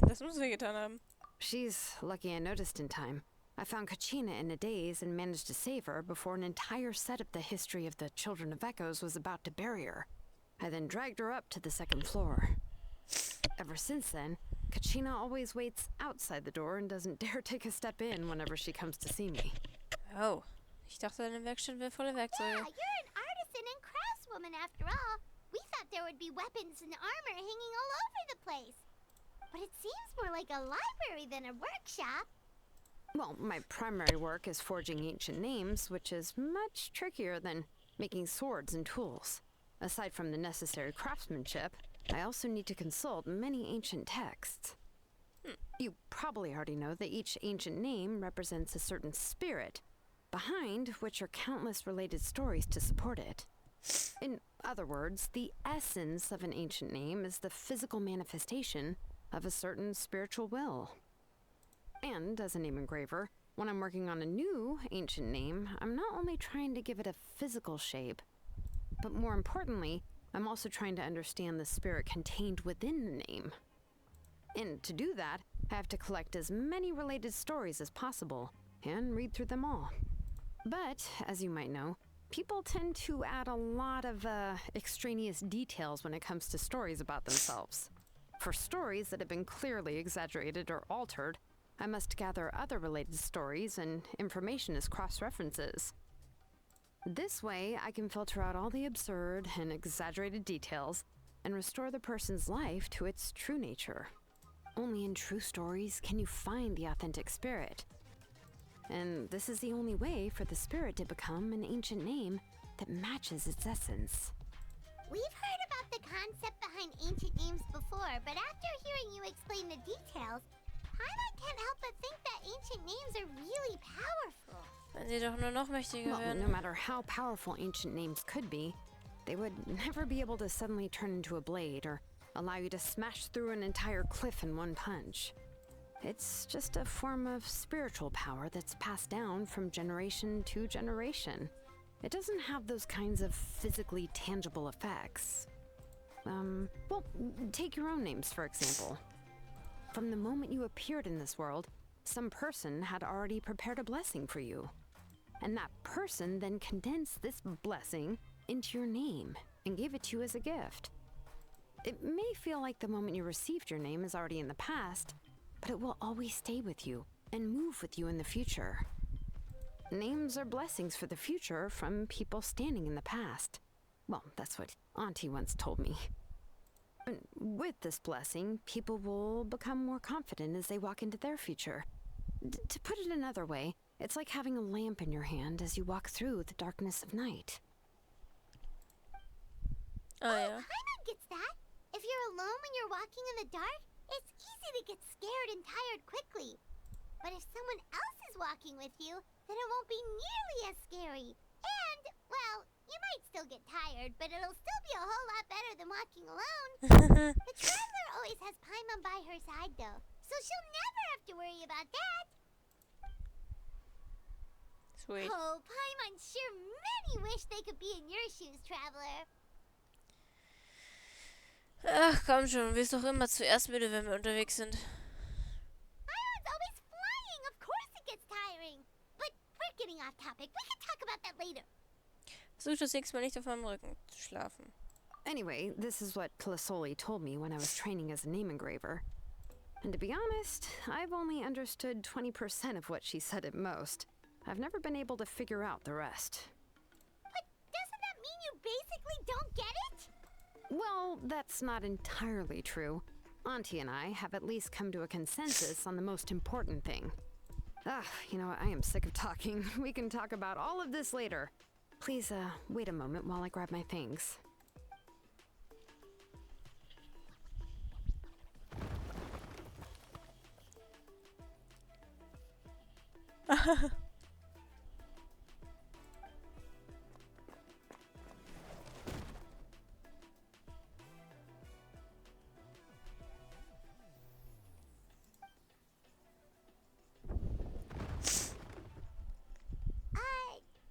Das muss wir getan haben. She's lucky I noticed in time. I found Kachina in a daze and managed to save her before an entire set of the history of the Children of Echoes was about to bury her. I then dragged her up to the second floor. Ever since then, Kachina always waits outside the door and doesn't dare take a step in whenever she comes to see me. Oh. Ich dachte, deine Werkstatt wäre voller no! Yeah, Werkzeuge. you're an artisan and craftswoman after all. We thought there would be weapons and armor hanging all over the place. But it seems more like a library than a workshop. Well, my primary work is forging ancient names, which is much trickier than making swords and tools. Aside from the necessary craftsmanship, I also need to consult many ancient texts. You probably already know that each ancient name represents a certain spirit, behind which are countless related stories to support it. In other words, the essence of an ancient name is the physical manifestation of a certain spiritual will. And as a name engraver, when I'm working on a new ancient name, I'm not only trying to give it a physical shape, but more importantly, I'm also trying to understand the spirit contained within the name. And to do that, I have to collect as many related stories as possible and read through them all. But, as you might know, people tend to add a lot of extraneous details when it comes to stories about themselves. For stories that have been clearly exaggerated or altered, I must gather other related stories and information as cross-references. This way, I can filter out all the absurd and exaggerated details and restore the person's life to its true nature. Only in true stories can you find the authentic spirit. And this is the only way for the spirit to become an ancient name that matches its essence. We've heard about the concept behind ancient names before, but after hearing you explain the details, Paimon can't help but think that ancient names are really powerful. Wenn sie doch nur noch mächtiger Well, werden. no matter how powerful ancient names could be, they would never be able to suddenly turn into a blade or allow you to smash through an entire cliff in one punch. It's just a form of spiritual power that's passed down from generation to generation. It doesn't have those kinds of physically tangible effects. Well, take your own names, for example. From the moment you appeared in this world, some person had already prepared a blessing for you. And that person then condensed this blessing into your name and gave it to you as a gift. It may feel like the moment you received your name is already in the past, but it will always stay with you and move with you in the future. Names are blessings for the future from people standing in the past. Well, that's what Auntie once told me. And with this blessing, people will become more confident as they walk into their future. To put it another way, it's like having a lamp in your hand as you walk through the darkness of night. Ah ja. Paimon gets that. If you're alone when you're walking in the dark, it's easy to get scared and tired quickly. But if someone else is walking with you, then it won't be nearly as scary. And, well, you might still get tired, but it'll still be a whole lot better than walking alone. The traveler always has Paimon by her side, though, so she'll never have to worry about that. Sweet. Oh, Paimon sure many wish they could be in your shoes, traveler. Ach, komm schon. Du wirst doch immer zuerst müde, wenn wir unterwegs sind. Paimon's always flying. Of course it gets tiring. But we're getting off topic. We can talk about that later. Versuch das nächste Mal nicht auf meinem Rücken zu schlafen. Anyway, this is what Tlasoli told me when I was training as a name engraver. And to be honest, I've only understood 20% of what she said at most. I've never been able to figure out the rest. But doesn't that mean you basically don't get it? Well, that's not entirely true. Auntie and I have at least come to a consensus on the most important thing. You know what? I am sick of talking. We can talk about all of this later. Please, wait a moment while I grab my things.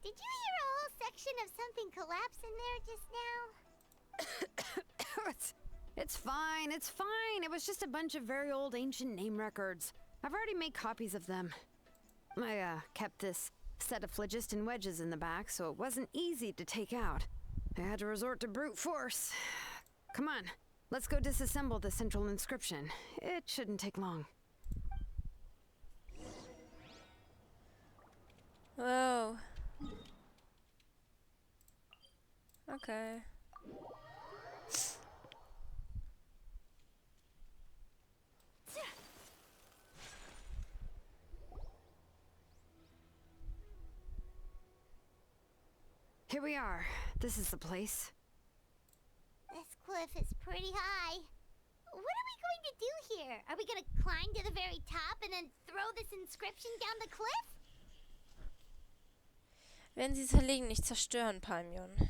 Did you hear a whole section of something collapse in there just now? It's fine, it's fine. It was just a bunch of very old ancient name records. I've already made copies of them. I kept this set of phlogiston wedges in the back, so it wasn't easy to take out. I had to resort to brute force. Come on, let's go disassemble the central inscription. It shouldn't take long. Whoa. Okay. Here we are. This is the place. This cliff is pretty high. What are we going to do here? Are we going to climb to the very top and then throw this inscription down the cliff? Werden sie zerlegen, nicht zerstören, Paimon.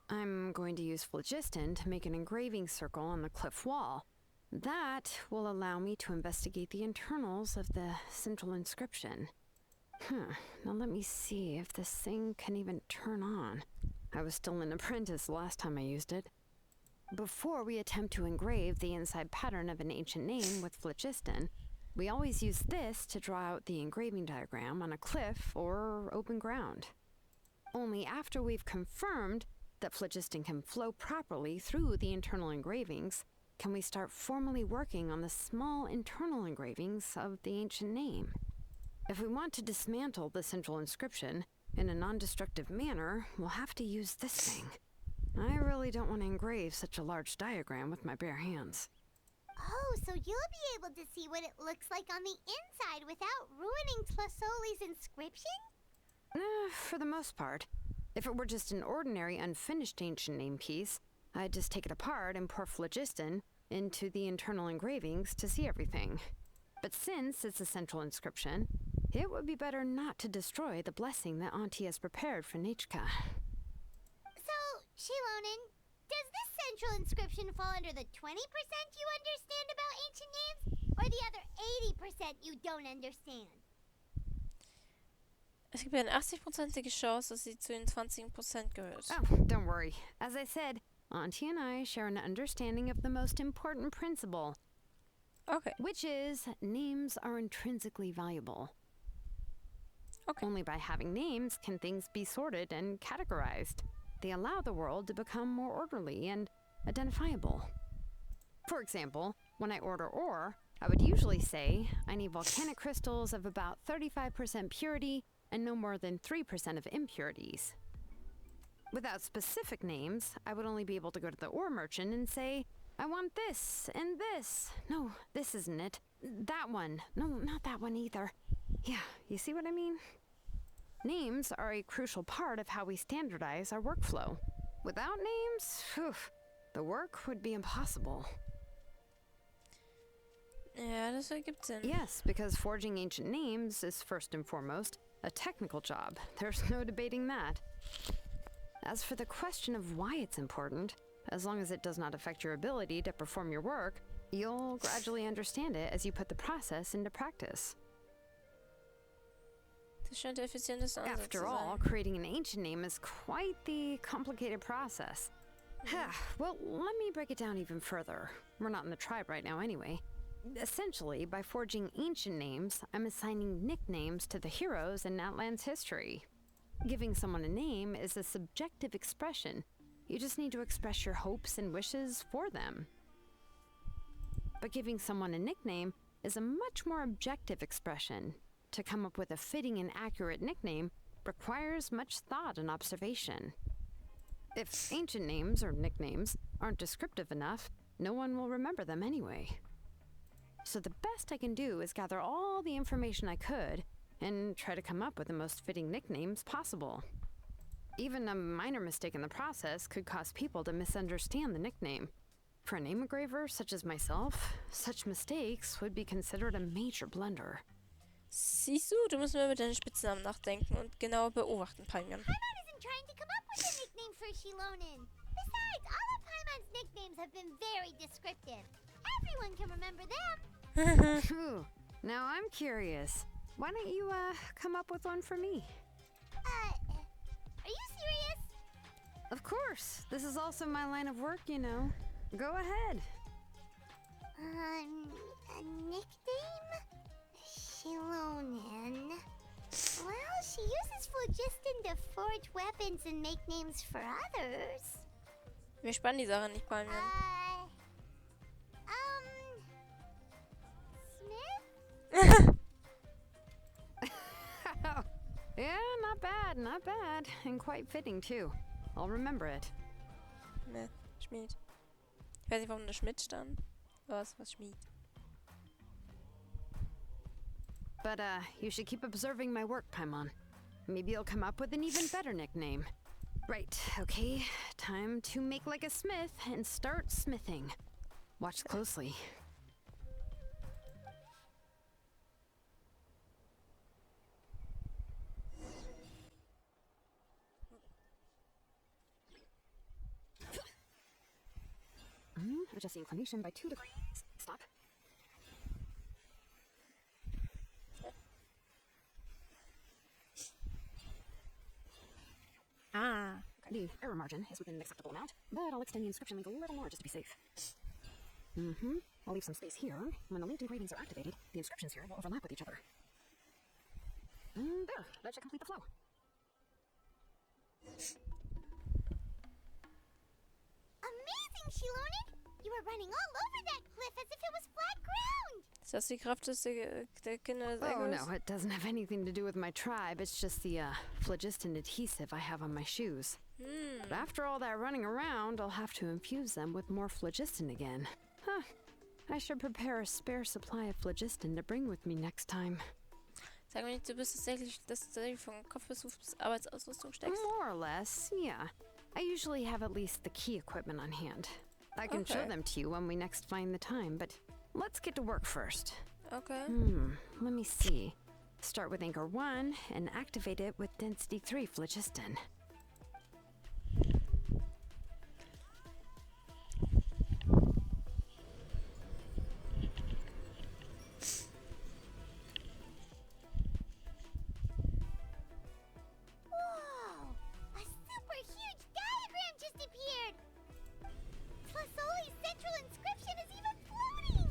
I'm going to use phlogiston to make an engraving circle on the cliff wall. That will allow me to investigate the internals of the central inscription. Now let me see if this thing can even turn on. I was still an apprentice last time I used it. Before we attempt to engrave the inside pattern of an ancient name with phlogiston, we always use this to draw out the engraving diagram on a cliff or open ground. Only after we've confirmed that phlogiston can flow properly through the internal engravings can we start formally working on the small internal engravings of the ancient name. If we want to dismantle the central inscription in a non-destructive manner, we'll have to use this thing. I really don't want to engrave such a large diagram with my bare hands. Oh, so you'll be able to see what it looks like on the inside without ruining Tlasoli's inscription? For the most part. If it were just an ordinary, unfinished ancient name piece, I'd just take it apart and pour phlogiston into the internal engravings to see everything. But since it's a central inscription, it would be better not to destroy the blessing that Auntie has prepared for Nachka. So, Shilonen, does this central inscription fall under the 20% you understand about ancient names? Or the other 80% you don't understand? Es gibt ja eine 80%ige Chance, dass sie zu den 20% gehört. Oh, don't worry. As I said, Auntie and I share an understanding of the most important principle, Okay. which is names are intrinsically valuable. Okay. Only by having names can things be sorted and categorized. They allow the world to become more orderly and identifiable. For example, when I order ore, I would usually say I need volcanic crystals of about 35% purity and no more than 3% of impurities. Without specific names, I would only be able to go to the ore merchant and say, I want this and this. No, this isn't it. That one. No, not that one either. Yeah, you see what I mean? Names are a crucial part of how we standardize our workflow. Without names, the work would be impossible. Ja, das ergibt Sinn. Yes, because forging ancient names is first and foremost a technical job. There's no debating that. As for the question of why it's important, as long as it does not affect your ability to perform your work, you'll gradually understand it as you put the process into practice. Das scheint der effizienteste Ansatz After zu all, sein. creating an ancient name is quite the complicated process. Well, let me break it down even further. We're not in the tribe right now anyway. Essentially, by forging ancient names, I'm assigning nicknames to the heroes in Natlan's history. Giving someone a name is a subjective expression. You just need to express your hopes and wishes for them. But giving someone a nickname is a much more objective expression. To come up with a fitting and accurate nickname requires much thought and observation. If ancient names or nicknames aren't descriptive enough, no one will remember them anyway. So the best I can do is gather all the information I could and try to come up with the most fitting nicknames possible. Even a minor mistake in the process could cause people to misunderstand the nickname. For a name engraver such as myself, such mistakes would be considered a major blunder. Siehst du, du musst mehr über deine Spitznamen nachdenken und genauer beobachten, Paimon. Paimon isn't trying to come up with a nickname for Shilonen. Besides, all of Paimon's nicknames have been very descriptive. Everyone can remember them. Phew. Now I'm curious. Why don't you, come up with one for me? Are you serious? Of course. This is also my line of work, you know. Go ahead. A nickname? Shilonen. Well, she uses phlogiston to forge weapons and make names for others. Wir spannen die Sache nicht, Paimon. Smith? Yeah, not bad. And quite fitting, too. I'll remember it. Ne, Schmied. Ich weiß nicht, warum da Schmidt stand. Was Schmied? But, you should keep observing my work, Paimon. Maybe you'll come up with an even better nickname. Right, okay. Time to make like a smith and start smithing. Watch closely. Adjust the inclination by 2 degrees. Stop. Ah. The error margin is within an acceptable amount, but I'll extend the inscription link a little more just to be safe. I'll leave some space here. When the linked engravings are activated, the inscriptions here will overlap with each other. There, that should complete the flow. Amazing, Shilonen! You were running all over that cliff as if it was flat ground! Ist das die Kraft der Kinder des Oh Egos? no, it doesn't have anything to do with my tribe. It's just the phlogiston adhesive I have on my shoes. But after all that running around, I'll have to infuse them with more phlogiston again. I should prepare a spare supply of phlogiston to bring with me next time. Sag mir nicht, dass du tatsächlich von Kopf bis Fuß bis Arbeitsausrüstung steckst. More or less, yeah. I usually have at least the key equipment on hand. I can show Okay. them to you when we next find the time, but let's get to work first. Okay. Let me see. Start with Anchor 1 and activate it with Density 3 phlogiston. Whoa! A super huge diagram just appeared! Tlasoli's central inscription is even floating!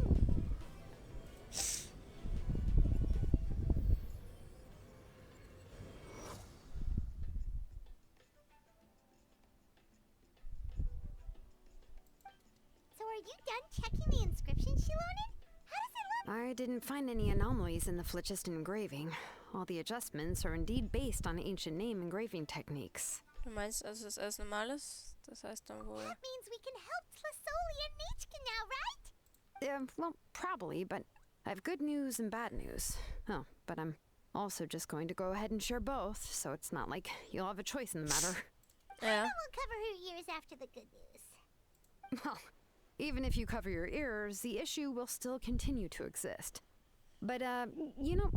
So are you done checking the inscription she loaned? How does it look? I didn't find any anomalies in the phlogiston engraving. All the adjustments are indeed based on ancient name engraving techniques. Du meinst, also das ist alles Normales? Das heißt dann wohl... That means we can help Tlasoli and Nechka now, right? Well, probably, but I have good news and bad news. Oh, but I'm also just going to go ahead and share both, so it's not like you'll have a choice in the matter. Ja. We'll cover her ears after the good news. Well, even if you cover your ears, the issue will still continue to exist. But,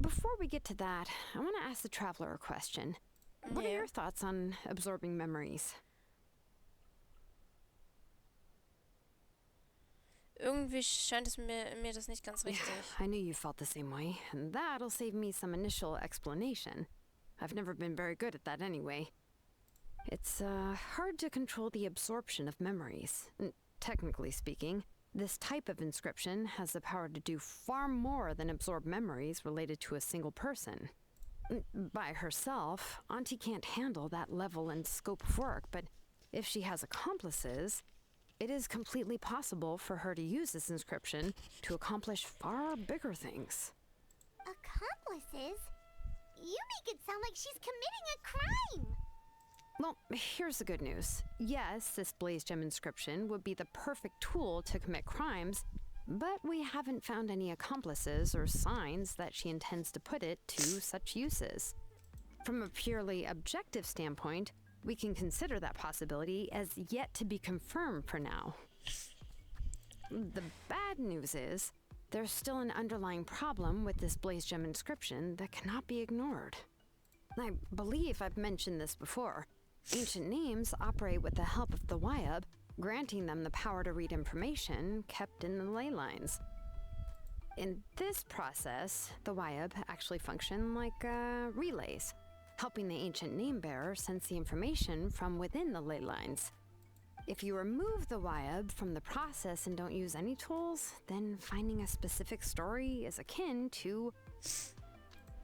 before we get to that, I want to ask the traveler a question. What are Ja. your thoughts on absorbing memories? Irgendwie scheint es mir das nicht ganz richtig. I knew you felt the same way, and that'll save me some initial explanation. I've never been very good at that anyway. It's hard to control the absorption of memories. Technically speaking, this type of inscription has the power to do far more than absorb memories related to a single person. By herself, Auntie can't handle that level and scope of work, but if she has accomplices, it is completely possible for her to use this inscription to accomplish far bigger things. Accomplices? You make it sound like she's committing a crime! Well, here's the good news. Yes, this blaze gem inscription would be the perfect tool to commit crimes, but we haven't found any accomplices or signs that she intends to put it to such uses. From a purely objective standpoint, we can consider that possibility as yet to be confirmed for now. The bad news is, there's still an underlying problem with this blaze gem inscription that cannot be ignored. I believe I've mentioned this before. Ancient names operate with the help of the Wyab, granting them the power to read information kept in the ley lines. In this process, the Wyab actually function like relays, helping the ancient name bearer sense the information from within the ley lines. If you remove the Wyab from the process and don't use any tools, then finding a specific story is akin to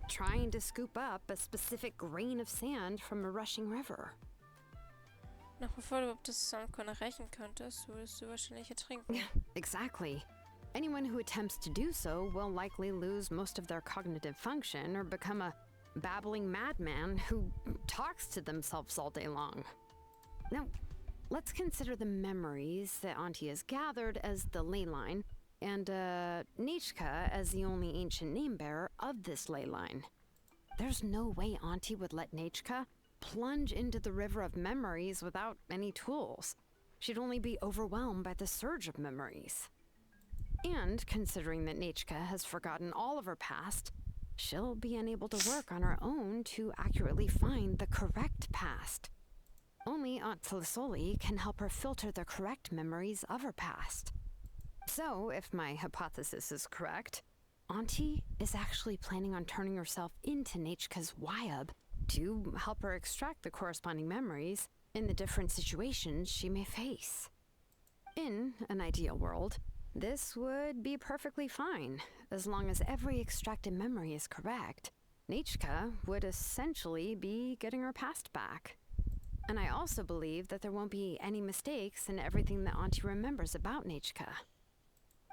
trying to scoop up a specific grain of sand from a rushing river. Noch bevor du überhaupt das Soundkorn erreichen könntest, würdest du wahrscheinlich ertrinken. Exactly. Anyone who attempts to do so will likely lose most of their cognitive function or become a babbling madman who talks to themselves all day long. Now, let's consider the memories that Auntie has gathered as the ley line, and Nechka as the only ancient name bearer of this ley line. There's no way Auntie would let Nechka plunge into the river of memories without any tools. She'd only be overwhelmed by the surge of memories. And considering that Nechka has forgotten all of her past, she'll be unable to work on her own to accurately find the correct past. Only Aunt Tlasoli can help her filter the correct memories of her past. So, if my hypothesis is correct, Auntie is actually planning on turning herself into Nechka's Wyab to help her extract the corresponding memories in the different situations she may face. In an ideal world, this would be perfectly fine, as long as every extracted memory is correct. Nechka would essentially be getting her past back. And I also believe that there won't be any mistakes in everything that Auntie remembers about Nechka.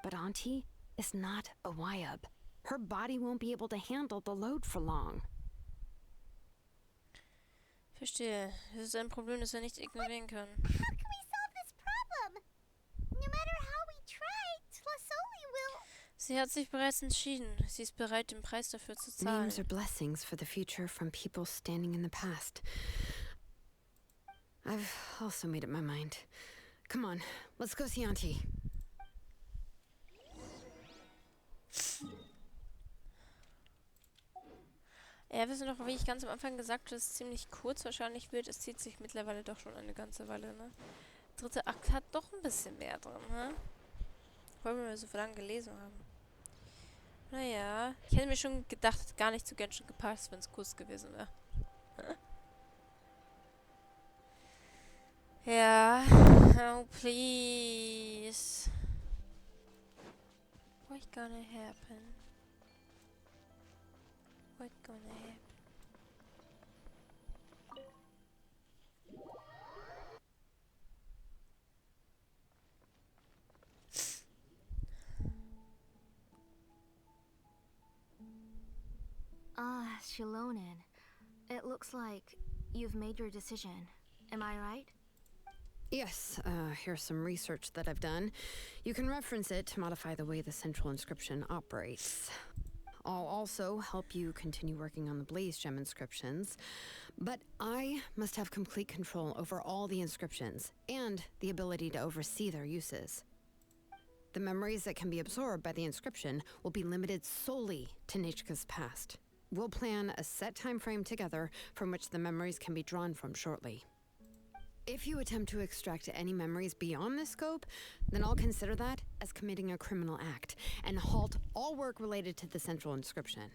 But Auntie is not a Wyab. Her body won't be able to handle the load for long. Verstehe. Das ist ein Problem, das wir nicht ignorieren können. How can we solve this problem? No matter how we try, Tlasoli will... Sie hat sich bereits entschieden. Sie ist bereit, den Preis dafür zu zahlen. Names are blessings for the future from people standing in the past. I've also made up my mind. Come on, let's go see Auntie. Ja, wir sind doch, wie ich ganz am Anfang gesagt habe, dass es ziemlich kurz wahrscheinlich wird. Es zieht sich mittlerweile doch schon eine ganze Weile, ne? Der dritte Akt hat doch ein bisschen mehr drin, ne? Weil wir so lange gelesen haben. Naja, ich hätte mir schon gedacht, hat gar nicht zu Genshin gepasst, wenn es kurz gewesen wäre. Ja, oh please. What gonna happen? What gonna happen? Ah, Shilonen. It looks like you've made your decision. Am I right? Yes, here's some research that I've done. You can reference it to modify the way the central inscription operates. I'll also help you continue working on the Blaze Gem inscriptions, but I must have complete control over all the inscriptions and the ability to oversee their uses. The memories that can be absorbed by the inscription will be limited solely to Nechka's past. We'll plan a set time frame together from which the memories can be drawn from shortly. If you attempt to extract any memories beyond this scope, then I'll consider that as committing a criminal act and halt all work related to the central inscription.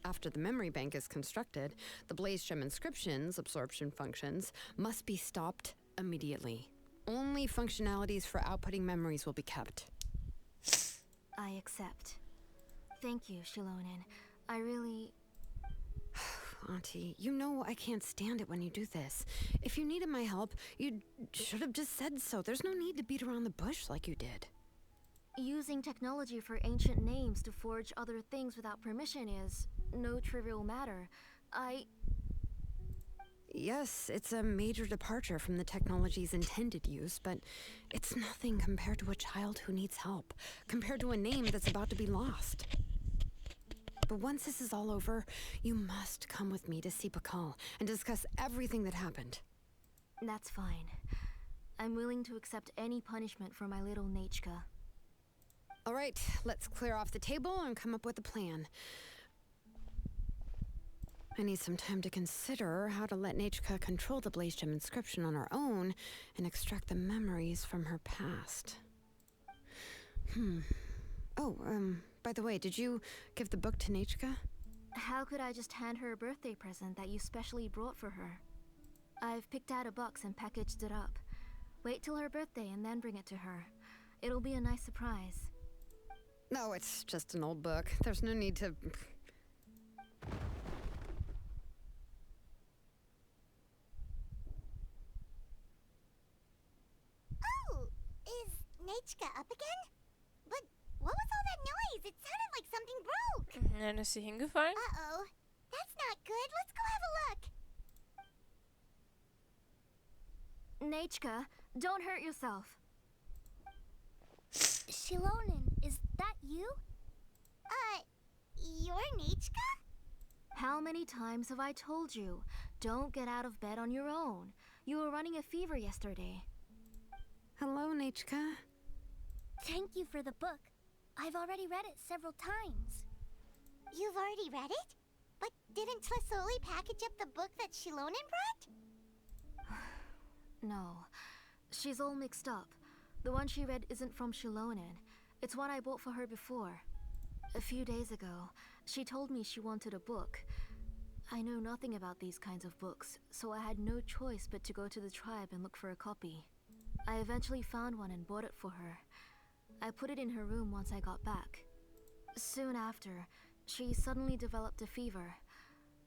After the memory bank is constructed, the Blaze Gem inscription's absorption functions must be stopped immediately. Only functionalities for outputting memories will be kept. I accept. Thank you, Shilonen. I really... Auntie, you know I can't stand it when you do this. If you needed my help, you should have just said so. There's no need to beat around the bush like you did. Using technology for ancient names to forge other things without permission is no trivial matter. Yes, it's a major departure from the technology's intended use, but it's nothing compared to a child who needs help, compared to a name that's about to be lost. But once this is all over, you must come with me to see Pakal and discuss everything that happened. That's fine. I'm willing to accept any punishment for my little Nechka. All right, let's clear off the table and come up with a plan. I need some time to consider how to let Nechka control the Blaze Gem inscription on her own and extract the memories from her past. Oh, by the way, did you give the book to Nechka? How could I just hand her a birthday present that you specially brought for her? I've picked out a box and packaged it up. Wait till her birthday and then bring it to her. It'll be a nice surprise. No, it's just an old book. There's no need to... Oh, is Nechka up again? But what was all that noise? It sounded like something broke. Nein, ist sie hingefallen? Uh-oh. That's not good. Let's go have a look. Nechka, don't hurt yourself. Shilonen, is that you? You're Nechka? How many times have I told you? Don't get out of bed on your own. You were running a fever yesterday. Hello, Nechka. Thank you for the book. I've already read it several times. You've already read it? But didn't Tlasoli package up the book that Shilonen brought? No. She's all mixed up. The one she read isn't from Shilonen. It's one I bought for her before. A few days ago, she told me she wanted a book. I know nothing about these kinds of books, so I had no choice but to go to the tribe and look for a copy. I eventually found one and bought it for her. I put it in her room once I got back. Soon after, she suddenly developed a fever.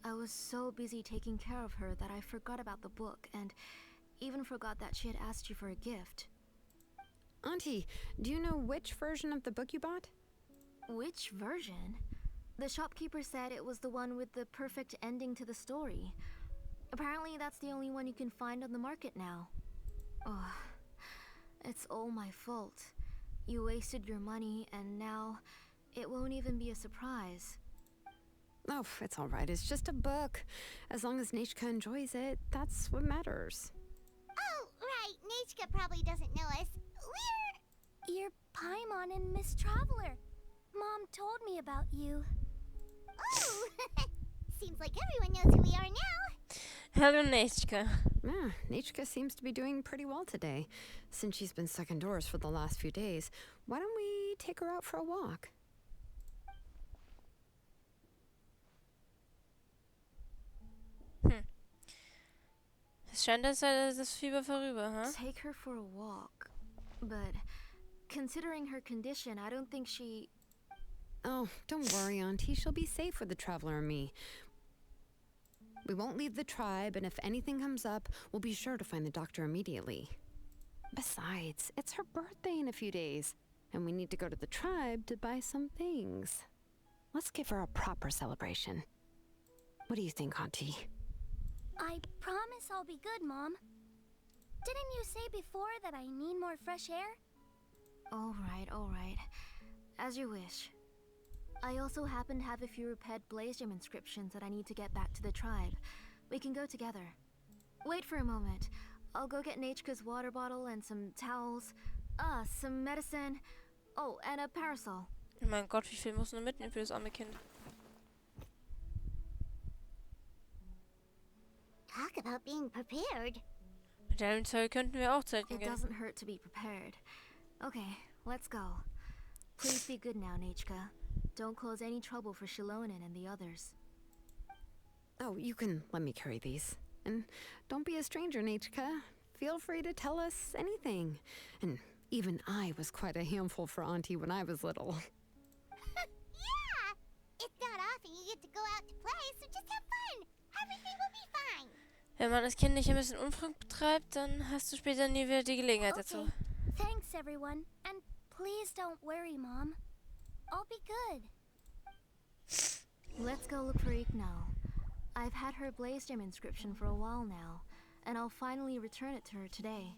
I was so busy taking care of her that I forgot about the book and even forgot that she had asked you for a gift. Auntie, do you know which version of the book you bought? Which version? The shopkeeper said it was the one with the perfect ending to the story. Apparently that's the only one you can find on the market now. Oh, it's all my fault. You wasted your money, and now it won't even be a surprise. Oh, it's all right. It's just a book. As long as Nechka enjoys it, that's what matters. Oh, right. Nechka probably doesn't know us. You're Paimon and Miss Traveler. Mom told me about you. Oh, seems like everyone knows who we are now. Hello, Nechka. Yeah, Nechka seems to be doing pretty well today. Since she's been stuck indoors for the last few days, why don't we take her out for a walk? Es scheint, als sei das Fieber vorüber, huh? Take her for a walk. But considering her condition, I don't think she... Oh, don't worry, Auntie. She'll be safe with the Traveler and me. We won't leave the tribe, and if anything comes up, we'll be sure to find the doctor immediately. Besides, it's her birthday in a few days, and we need to go to the tribe to buy some things. Let's give her a proper celebration. What do you think, Auntie? I promise I'll be good, Mom. Didn't you say before that I need more fresh air? All right. As you wish. I also happen to have a few repaired Blaze Gem inscriptions that I need to get back to the tribe. We can go together. Wait for a moment. I'll go get Nechka's water bottle and some towels. Some medicine. Oh, and a parasol. Mein Gott, wie viel muss man mitnehmen für das arme Kind? Talk about being prepared. Mit dem Zeug könnten wir auch zelten It gehen. doesn't hurt to be prepared. Okay, let's go. Please be good now, Nechka. Don't cause any trouble for Shilonen and the others. Oh, you can let me carry these. And don't be a stranger, Nechka. Feel free to tell us anything. And even I was quite a handful for Auntie when I was little. Yeah! It's not often you get to go out to play, so just have fun. Everything will be fine. Wenn man das Kind nicht ein bisschen Unfug betreibt, dann hast du später nie wieder die Gelegenheit dazu. Thanks, everyone. And please don't worry, Mom. I'll be good. Let's go look for Ignal. I've had her Blaze Gem inscription for a while now, and I'll finally return it to her today.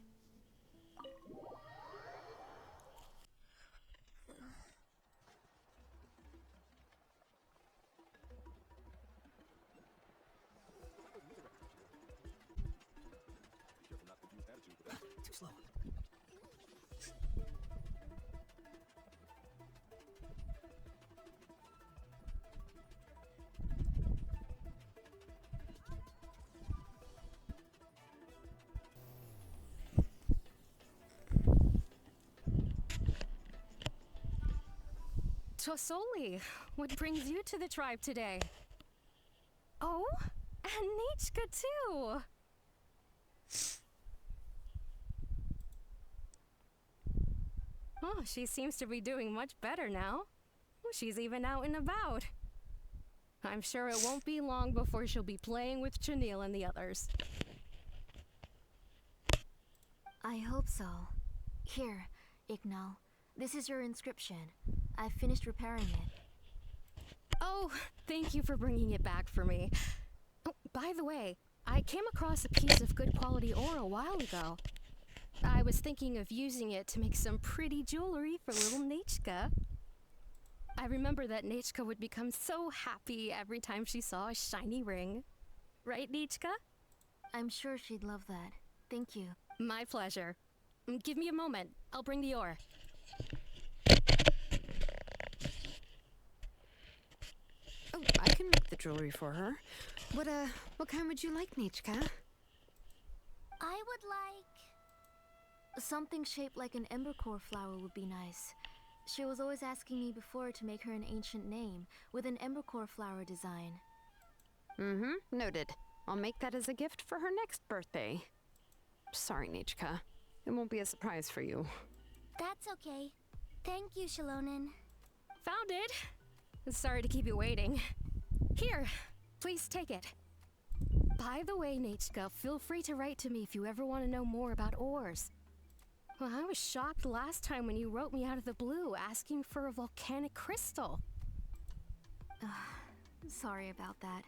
Too slow. Tosoli, what brings you to the tribe today? Oh, and Nechka too. Oh, she seems to be doing much better now. She's even out and about. I'm sure it won't be long before she'll be playing with Chanil and the others. I hope so. Here, Ignal. This is your inscription. I've finished repairing it. Oh, thank you for bringing it back for me. Oh, by the way, I came across a piece of good quality ore a while ago. I was thinking of using it to make some pretty jewelry for little Nechka. I remember that Nechka would become so happy every time she saw a shiny ring. Right, Nechka? I'm sure she'd love that. Thank you. My pleasure. Give me a moment. I'll bring the ore. Oh, I can make the jewelry for her. What kind would you like, Nechka? I would like... Something shaped like an embercore flower would be nice. She was always asking me before to make her an ancient name with an embercore flower design. Mm-hmm, noted. I'll make that as a gift for her next birthday. Sorry, Nechka. It won't be a surprise for you. That's okay. Thank you, Shilonen. Found it. Sorry to keep you waiting. Here, please take it. By the way, Nechka, feel free to write to me if you ever want to know more about ores. Well, I was shocked last time when you wrote me out of the blue asking for a volcanic crystal. Sorry about that.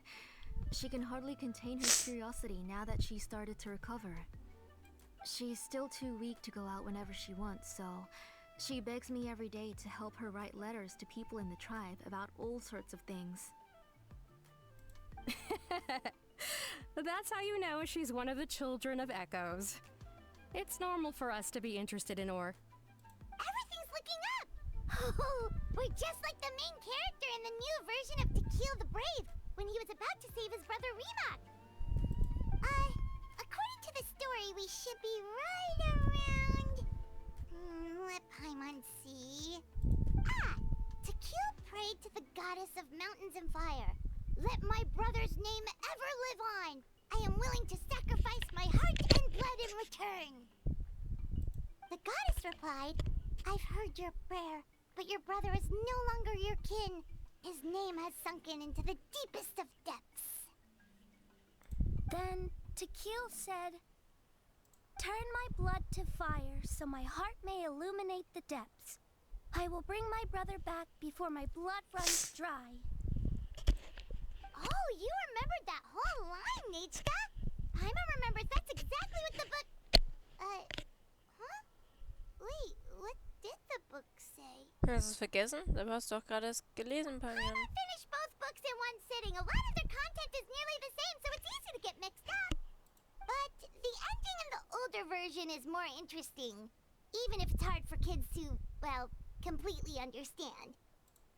She can hardly contain her curiosity now that she's started to recover. She's still too weak to go out whenever she wants, so She begs me every day to help her write letters to people in the tribe about all sorts of things. That's how you know she's one of the children of echoes. It's normal for us to be interested in ore. Everything's looking up! Oh, we're just like the main character in the new version of To Kill the Brave, when he was about to save his brother Remak. According to the story, we should be right around... let Paimon see... To Kill prayed to the goddess of mountains and fire. Let my brother's name ever live on! I am willing to sacrifice my heart and blood in return! The goddess replied, I've heard your prayer, but your brother is no longer your kin. His name has sunken into the deepest of depths. Then Tequil said, turn my blood to fire so my heart may illuminate the depths. I will bring my brother back before my blood runs dry. Oh, you remembered that whole line, Nachka? Paimon remembers that's exactly what the book... huh? Wait, what did the book say? Hast du es vergessen? Aber hast du doch gerade es gelesen, Paimon. Paimon finished both books in one sitting. A lot of their content is nearly the same, so it's easy to get mixed up. But the ending in the older version is more interesting, even if it's hard for kids to, well, completely understand.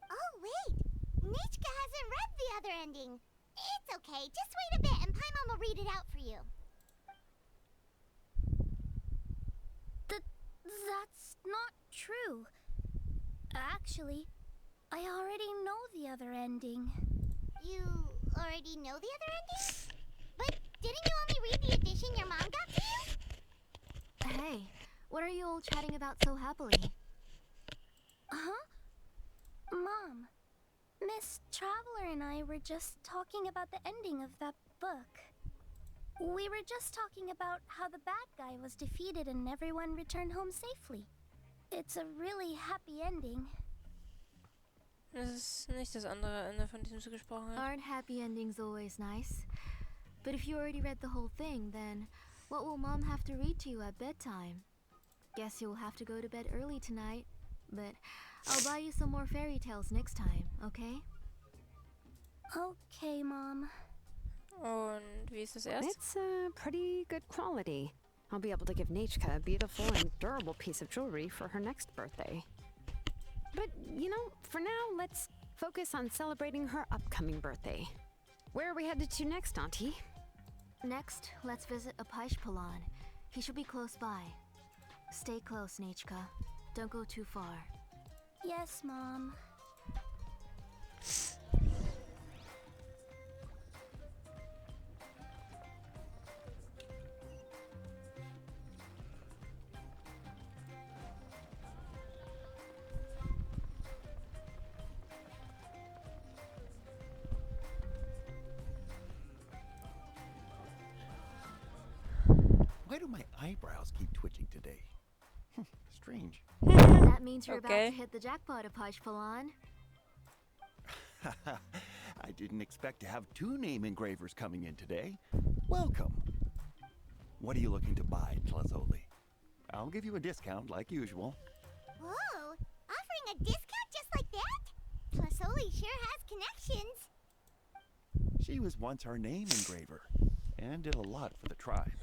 Oh, wait. Nachka hasn't read the other ending. It's okay. Just wait a bit and Paimon will read it out for you. That's not true. Actually, I already know the other ending. You already know the other ending? But didn't you only read the edition your mom got for you? Hey, what are you all chatting about so happily? Huh? Mom, Miss Traveler and I were just talking about the ending of that book. We were just talking about how the bad guy was defeated and everyone returned home safely. It's a really happy ending. Das ist nicht das andere Ende, von dem du gesprochen hast. Aren't happy endings always nice? But if you already read the whole thing, then what will Mom have to read to you at bedtime? Guess you'll have to go to bed early tonight. But I'll buy you some more fairy tales next time, okay? Okay, Mom. Und wie ist das erst? It's pretty good quality. I'll be able to give Nachka a beautiful and durable piece of jewelry for her next birthday. But, you know, for now, let's focus on celebrating her upcoming birthday. Where are we headed to next, Auntie? Next, let's visit Apashpalan. He should be close by. Stay close, Nachka. Don't go too far. Yes, Mom. Why do my eyebrows keep twitching today? Strange. That means you're about Okay. to hit the jackpot, Apashpalan. I didn't expect to have two name engravers coming in today. Welcome. What are you looking to buy, Tlazoli? I'll give you a discount like usual. Whoa, offering a discount just like that? Plasoli sure has connections. She was once our name engraver and did a lot for the tribe.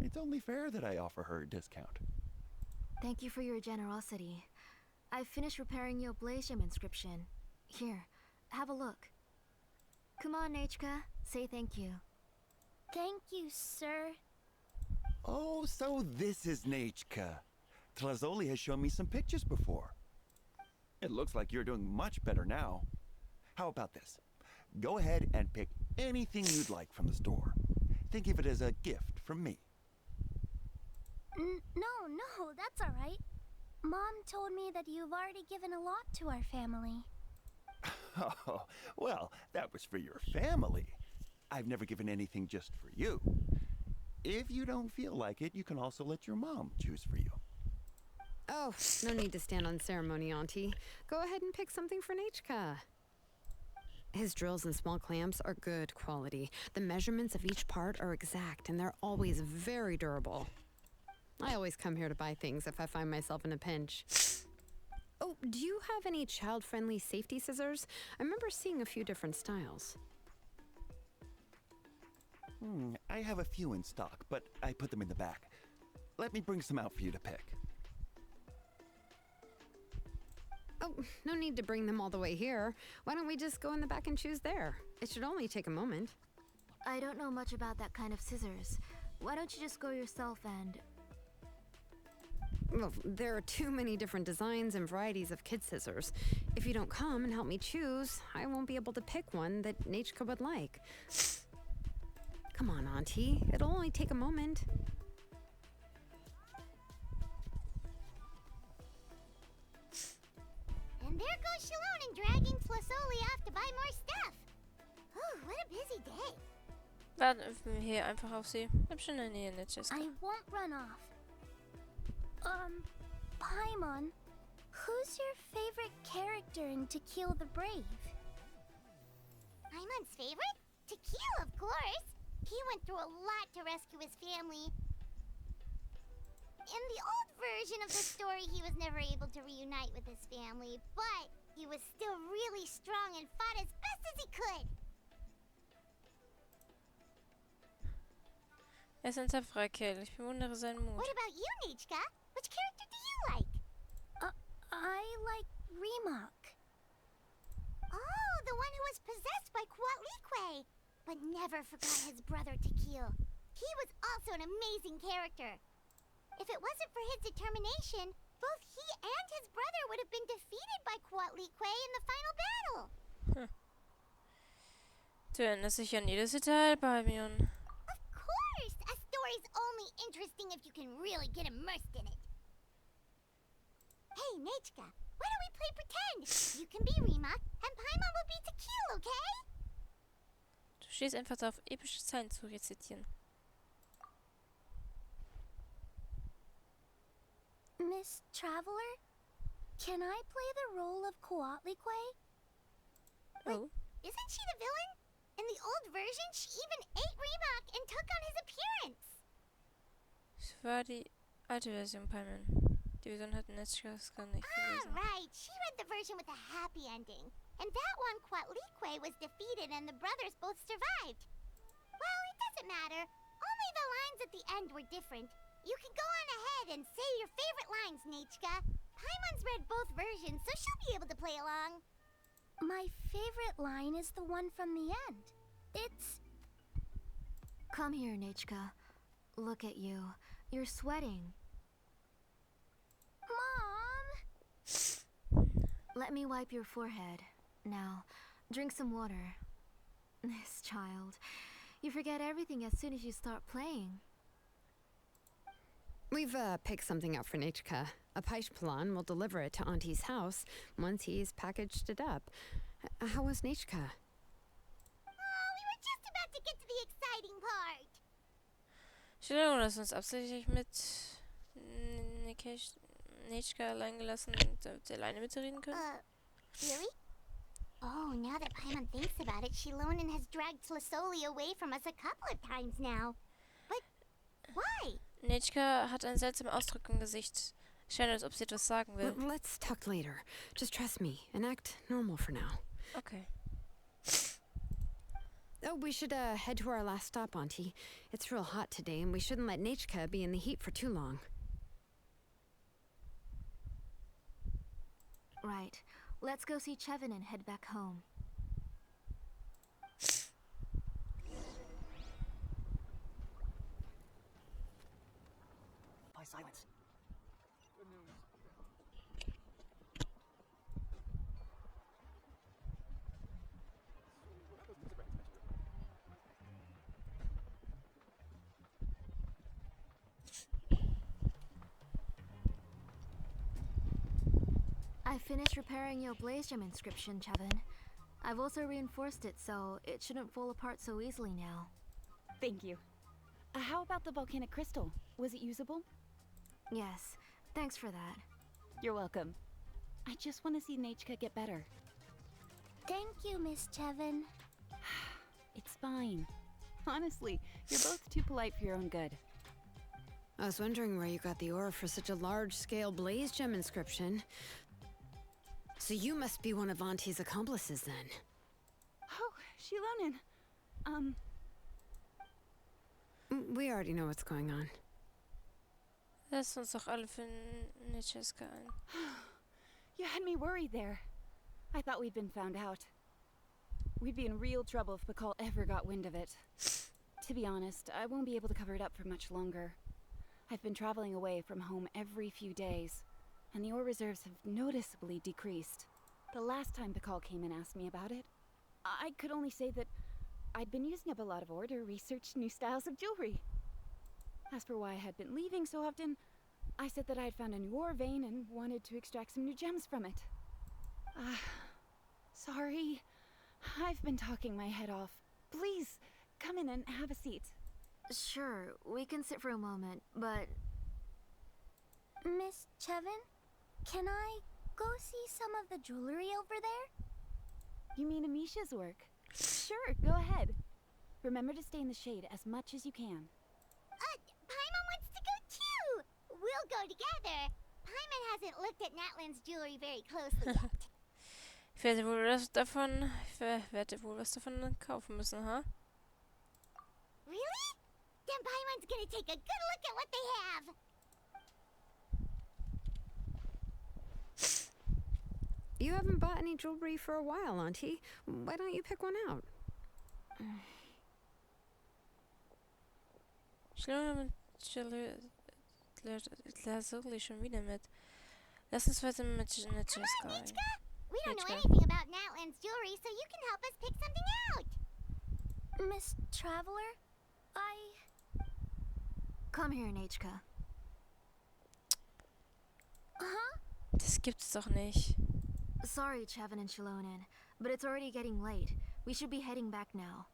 It's only fair that I offer her a discount. Thank you for your generosity. I've finished repairing your Blazem inscription. Here, have a look. Come on, Nachka. Say thank you. Thank you, sir. Oh, so this is Nachka. Tlazoli has shown me some pictures before. It looks like you're doing much better now. How about this? Go ahead and pick anything you'd like from the store. Think of it as a gift from me. No, that's all right. Mom told me that you've already given a lot to our family. Oh, well, that was for your family. I've never given anything just for you. If you don't feel like it, you can also let your mom choose for you. Oh, no need to stand on ceremony, Auntie. Go ahead and pick something for Nachka. His drills and small clamps are good quality. The measurements of each part are exact, and they're always very durable. I always come here to buy things if I find myself in a pinch. Oh, do you have any child-friendly safety scissors? I remember seeing a few different styles. I have a few in stock, but I put them in the back. Let me bring some out for you to pick. Oh, no need to bring them all the way here. Why don't we just go in the back and choose there? It should only take a moment. I don't know much about that kind of scissors. Why don't you just go yourself and... Well, there are too many different designs and varieties of kid scissors. If you don't come and help me choose, I won't be able to pick one that Nachka would like. Come on, Auntie. It'll only take a moment. And there goes Shalon and dragging Tlasoli off to buy more stuff. Oh, what a busy day. Warten wir hier einfach auf sie. Bleib schon in der Nähe, Netschka. I won't run off. Paimon, who's your favorite character in To Kill the Brave? Paimon's favorite? To kill, of course. He went through a lot to rescue his family. In the old version of the story, he was never able to reunite with his family, but he was still really strong and fought as best as he could. Er ist ein tapferer Kerl. Ich bewundere seinen Mut. What about you, Nachka? Which character do you like? I like Remak. Oh, the one who was possessed by Kuatlikwe, but never forgot his brother Tequil. He was also an amazing character. If it wasn't for his determination, both he and his brother would have been defeated by Kuatlikwe in the final battle. Du erinnerst dich an jedes Detail, Balmion. Of course! A story's only interesting if you can really get immersed in it. Hey, Nachka, why don't we play pretend? You can be Remak, and Paimon will be Tequil, okay? Du stehst einfach darauf, epische Zeilen zu rezitieren. Miss Traveler, can I play the role of Kuatlikwe? Oh. Isn't she the villain? In the old version, she even ate Remak and took on his appearance. Das war die alte Version, Paimon. Die Version hat Netschkas gar nicht gelesen. Right. She read the version with a happy ending. And that one, Kuatlikwe was defeated and the brothers both survived. Well, it doesn't matter. Only the lines at the end were different. You can go on ahead and say your favorite lines, Nachka. Paimon's read both versions, so she'll be able to play along. My favorite line is the one from the end. It's... Come here, Nachka. Look at you. You're sweating. Mom! Let me wipe your forehead. Now, drink some water. This child. You forget everything as soon as you start playing. We've picked something up for Nachka. A Paishpalan will deliver it to Auntie's house once he's packaged it up. How was Nachka? Oh, we were just about to get to the exciting part. Stell dir, dass uns absichtlich mit Netschka allein gelassen, damit sie alleine mit ihr reden können? Really? Oh, now that Paimon thinks about it, Shilonen has dragged Tlasoli away from us a couple of times now. But why? Netschka hat einen seltsamen Ausdruck im Gesicht. Scheint, als ob sie etwas sagen will. Let's talk later. Just trust me and act normal for now. Okay. Oh, we should head to our last stop, Auntie. It's real hot today, and we shouldn't let Nachka be in the heat for too long. Right. Let's go see Chevin and head back home. By silence. I finished repairing your blaze gem inscription, Chevin. I've also reinforced it so it shouldn't fall apart so easily now. Thank you. How about the volcanic crystal? Was it usable? Yes, thanks for that. You're welcome. I just want to see Nachka get better. Thank you, Miss Chevin. It's fine. Honestly, you're both too polite for your own good. I was wondering where you got the ore for such a large-scale blaze gem inscription. So you must be one of Auntie's accomplices then. Oh, Shilonen. We already know what's going on. Lass uns doch alle für Nanatczayan ein. You had me worried there. I thought we'd been found out. We'd be in real trouble if Bacall ever got wind of it. To be honest, I won't be able to cover it up for much longer. I've been traveling away from home every few days, and the ore reserves have noticeably decreased. The last time Bacall came and asked me about it, I could only say that I'd been using up a lot of ore to research new styles of jewelry. As for why I had been leaving so often, I said that I had found a new ore vein and wanted to extract some new gems from it. Sorry. I've been talking my head off. Please, come in and have a seat. Sure, we can sit for a moment, but... Miss Chevin, can I go see some of the jewelry over there? You mean Amisha's work? Sure, go ahead. Remember to stay in the shade as much as you can. Paimon wants to go too! We'll go together. Paimon hasn't looked at Natlan's jewelry very closely yet. Ich werde wohl was davon kaufen müssen, ha? Really? Then Paimon's gonna take a good look at what they have. You haven't bought any jewelry for a while, Auntie. Why don't you pick one out? Lazuli schon wieder mit. Lass uns weiter mit Nanatczayan gehen. We don't know Nichka. anything about Natlan's jewelry, so you can help us pick something out. Miss Traveler, Come here, Nanatczayan. Das gibt's doch nicht. Sorry, Chevin and Shilonen, but it's already getting late. We should be heading back now.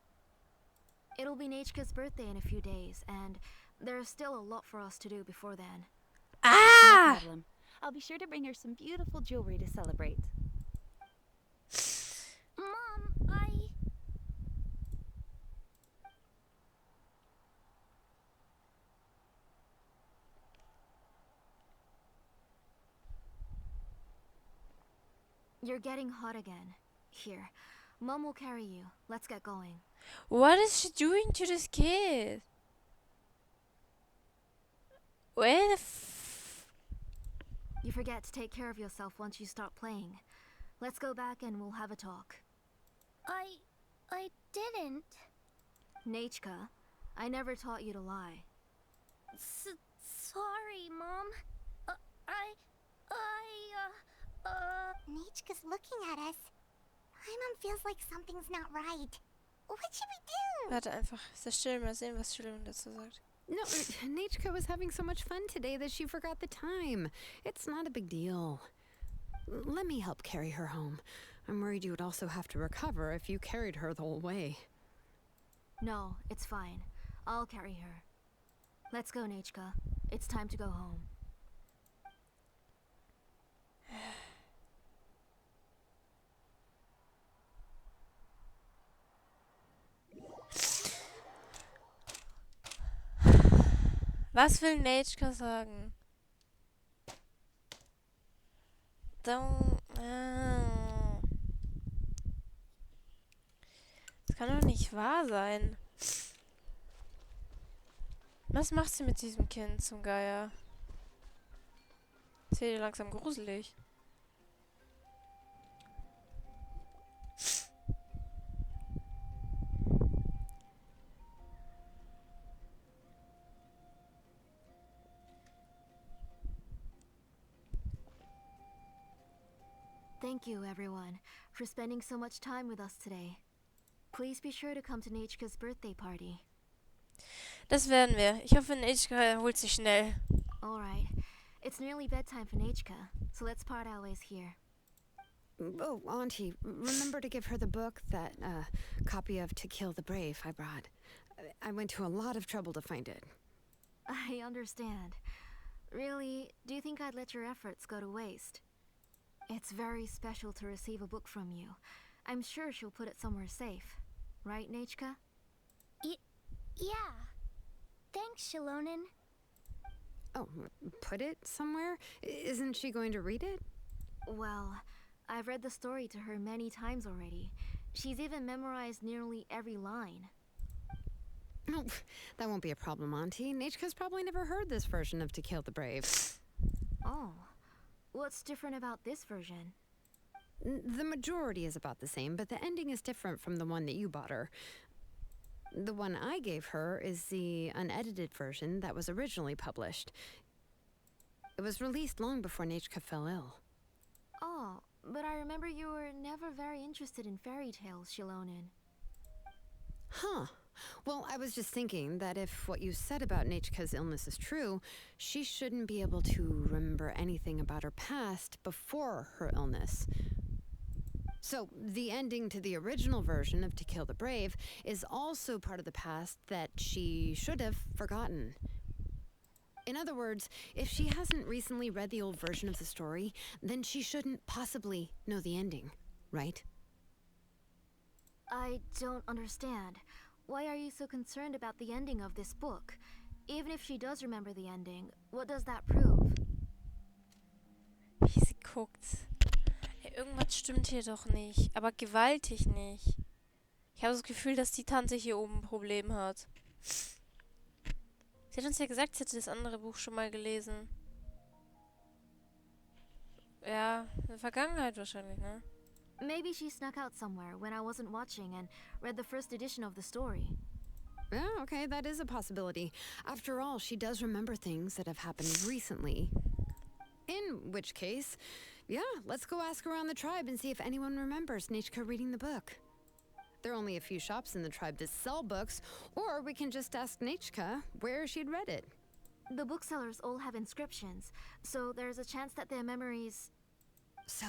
It'll be Nanatczayan's birthday in a few days, and there's still a lot for us to do before then. No Ah! problem. I'll be sure to bring her some beautiful jewelry to celebrate. Mom, You're getting hot again. Here, Mom will carry you. Let's get going. What is she doing to this kid? Where the You forget to take care of yourself once you start playing. Let's go back and we'll have a talk. I didn't. Nanatczayan, I never taught you to lie. Sorry, Mom. Nanatczayan's looking at us. Paimon feels like something's not right. What should we do? Warte einfach. Sehr still, mal sehen, was Shilonen dazu sagt. No, Nanatczayan was having so much fun today that she forgot the time. It's not a big deal. Let me help carry her home. I'm worried you would also have to recover if you carried her the whole way. No, it's fine. I'll carry her. Let's go, Nanatczayan. It's time to go home. Was will Nanatczayan sagen? Don't... Das kann doch nicht wahr sein. Was macht sie mit diesem Kind zum Geier? Das wird ihr langsam gruselig. Thank you, everyone, for spending so much time with us today. Please be sure to come to Nanatczayan's birthday party. Das werden wir. Ich hoffe, Nanatczayan erholt sich schnell. Alright. It's nearly bedtime for Nanatczayan, so let's part our ways here. Oh, Auntie, remember to give her the book, that copy of To Kill the Brave I brought. I went to a lot of trouble to find it. I understand. Really, do you think I'd let your efforts go to waste? It's very special to receive a book from you. I'm sure she'll put it somewhere safe. Right, Nanatczayan? Yeah. Thanks, Shilonen. Oh, put it somewhere? Isn't she going to read it? Well, I've read the story to her many times already. She's even memorized nearly every line. Oh, that won't be a problem, Auntie. Nachka's probably never heard this version of To Kill the Brave. Oh, what's different about this version? The majority is about the same, but the ending is different from the one that you bought her. The one I gave her is the unedited version that was originally published. It was released long before Nachka fell ill. Oh, but I remember you were never very interested in fairy tales, Shilonen. Huh. Well, I was just thinking that if what you said about Nachka's illness is true, she shouldn't be able to remember anything about her past before her illness. So, the ending to the original version of To Kill the Brave is also part of the past that she should have forgotten. In other words, if she hasn't recently read the old version of the story, then she shouldn't possibly know the ending, right? I don't understand. Why are you so concerned about the ending of this book? Even if she does remember the ending, what does that prove? Wie sie guckt. Ey, irgendwas stimmt hier doch nicht. Aber gewaltig nicht. Ich habe das Gefühl, dass die Tante hier oben ein Problem hat. Sie hat uns ja gesagt, sie hätte das andere Buch schon mal gelesen. Ja, in der Vergangenheit wahrscheinlich, ne? Maybe she snuck out somewhere when I wasn't watching and read the first edition of the story. Yeah, okay, that is a possibility. After all, she does remember things that have happened recently. In which case, yeah, let's go ask around the tribe and see if anyone remembers Nachka reading the book. There are only a few shops in the tribe that sell books, or we can just ask Nachka where she'd read it. The booksellers all have inscriptions, so there's a chance that their memories... So,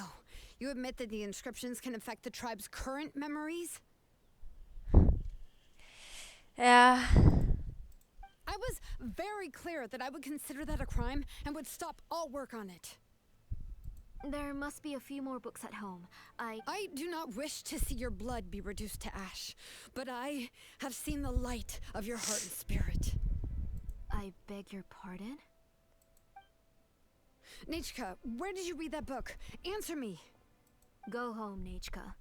you admit that the inscriptions can affect the tribe's current memories? Ja. I was very clear that I would consider that a crime and would stop all work on it. There must be a few more books at home. I do not wish to see your blood be reduced to ash, but I have seen the light of your heart and spirit. I beg your pardon? Nachka, where did you read that book? Answer me. Go home, Nachka.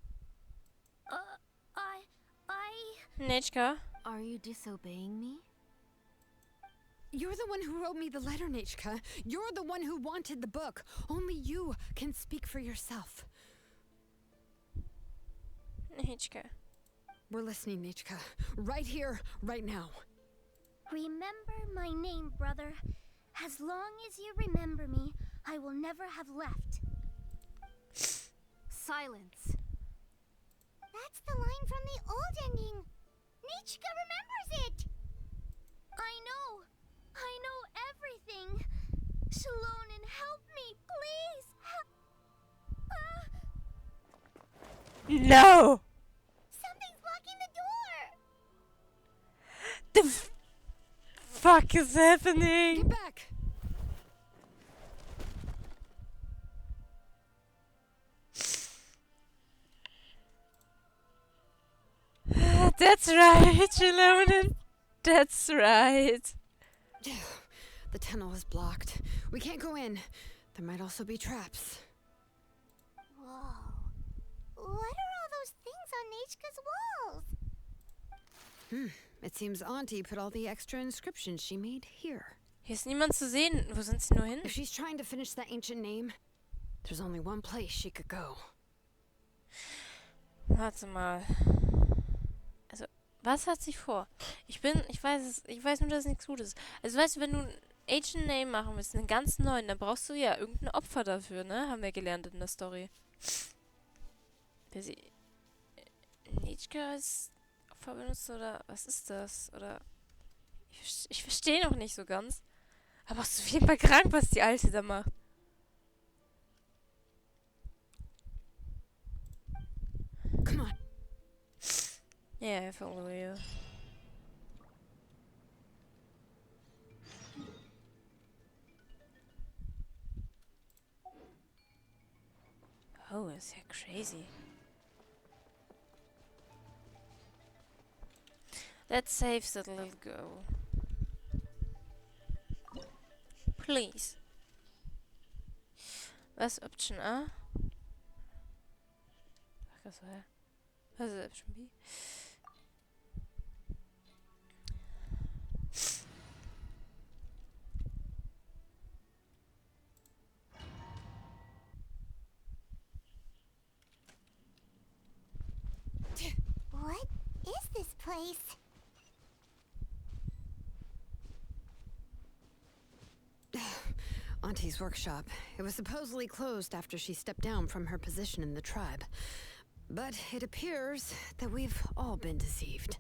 Nachka? Are you disobeying me? You're the one who wrote me the letter, Nachka. You're the one who wanted the book. Only you can speak for yourself. Nachka. We're listening, Nachka. Right here, right now. Remember my name, brother. As long as you remember me, I will never have left. Silence. That's the line from the old ending. Nachka remembers it. I know everything. Shilonen, help me, please. No! Something's blocking the door. The fuck is happening? Get back! That's right, Shilonen. That's right. The tunnel is blocked. We can't go in. There might also be traps. Whoa. What are all those things on Nachka's walls? It seems Auntie put all the extra inscriptions she made here. Hier ist niemand zu sehen. Wo sind sie nur hin? If she's trying to finish that ancient name, there's only one place she could go. Warte mal. Also, was hat sie vor? Ich weiß nur, dass es nichts Gutes ist. Also, weißt du, wenn du einen Ancient Name machen willst, einen ganz neuen, dann brauchst du ja irgendein Opfer dafür, ne? Haben wir gelernt in der Story. Wer sie... Nachka ist Opfer benutzt, oder was ist das? Oder... Ich verstehe noch nicht so ganz. Aber es ist auf jeden Fall krank, was die Alte da macht. Come on. Yeah, I follow you. Oh, ist ja crazy. Let's save that little girl. Please. Was? Option A? Was ist Option B? What is this place? Auntie's workshop. It was supposedly closed after she stepped down from her position in the tribe. But it appears that we've all been deceived.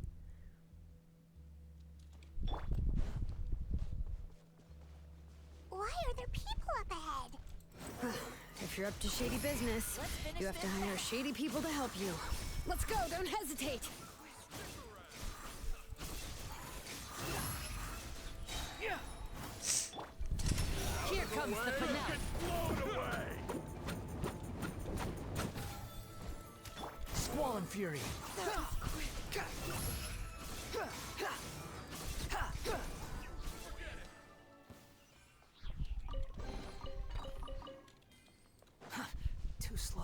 Why are there people up ahead? If you're up to shady business, you have to hire shady people to help you. Let's go, don't hesitate! Here comes the finale. Squall and fury. Too slow.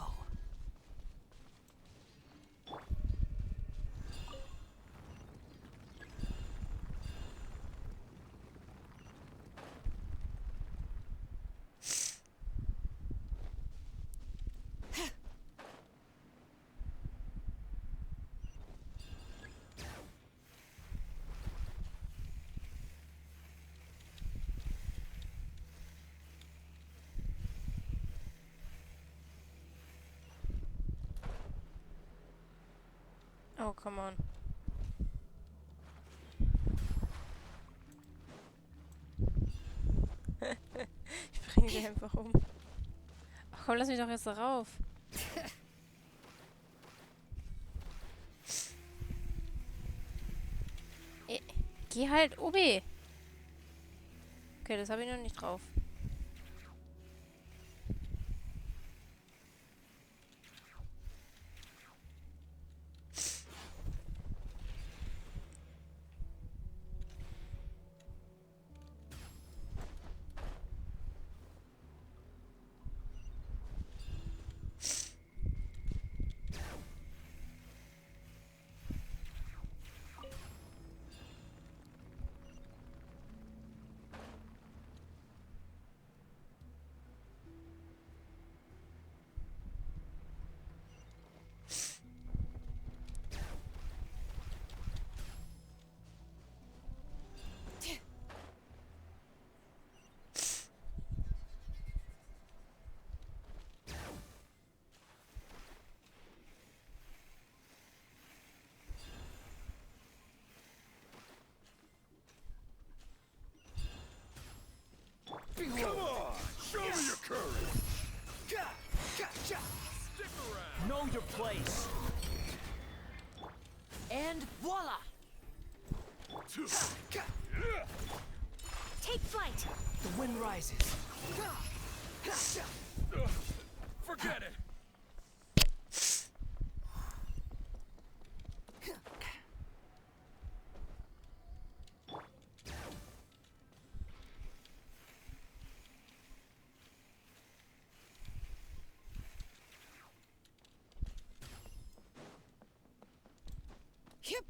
Oh, come on. Ich bringe sie einfach um. Ach komm, lass mich doch jetzt da rauf. Geh halt, Obi. Okay, das habe ich noch nicht drauf. Come on! Show me your courage! Stick around! Know your place! And voila! Take flight! The wind rises. Forget it. Yep.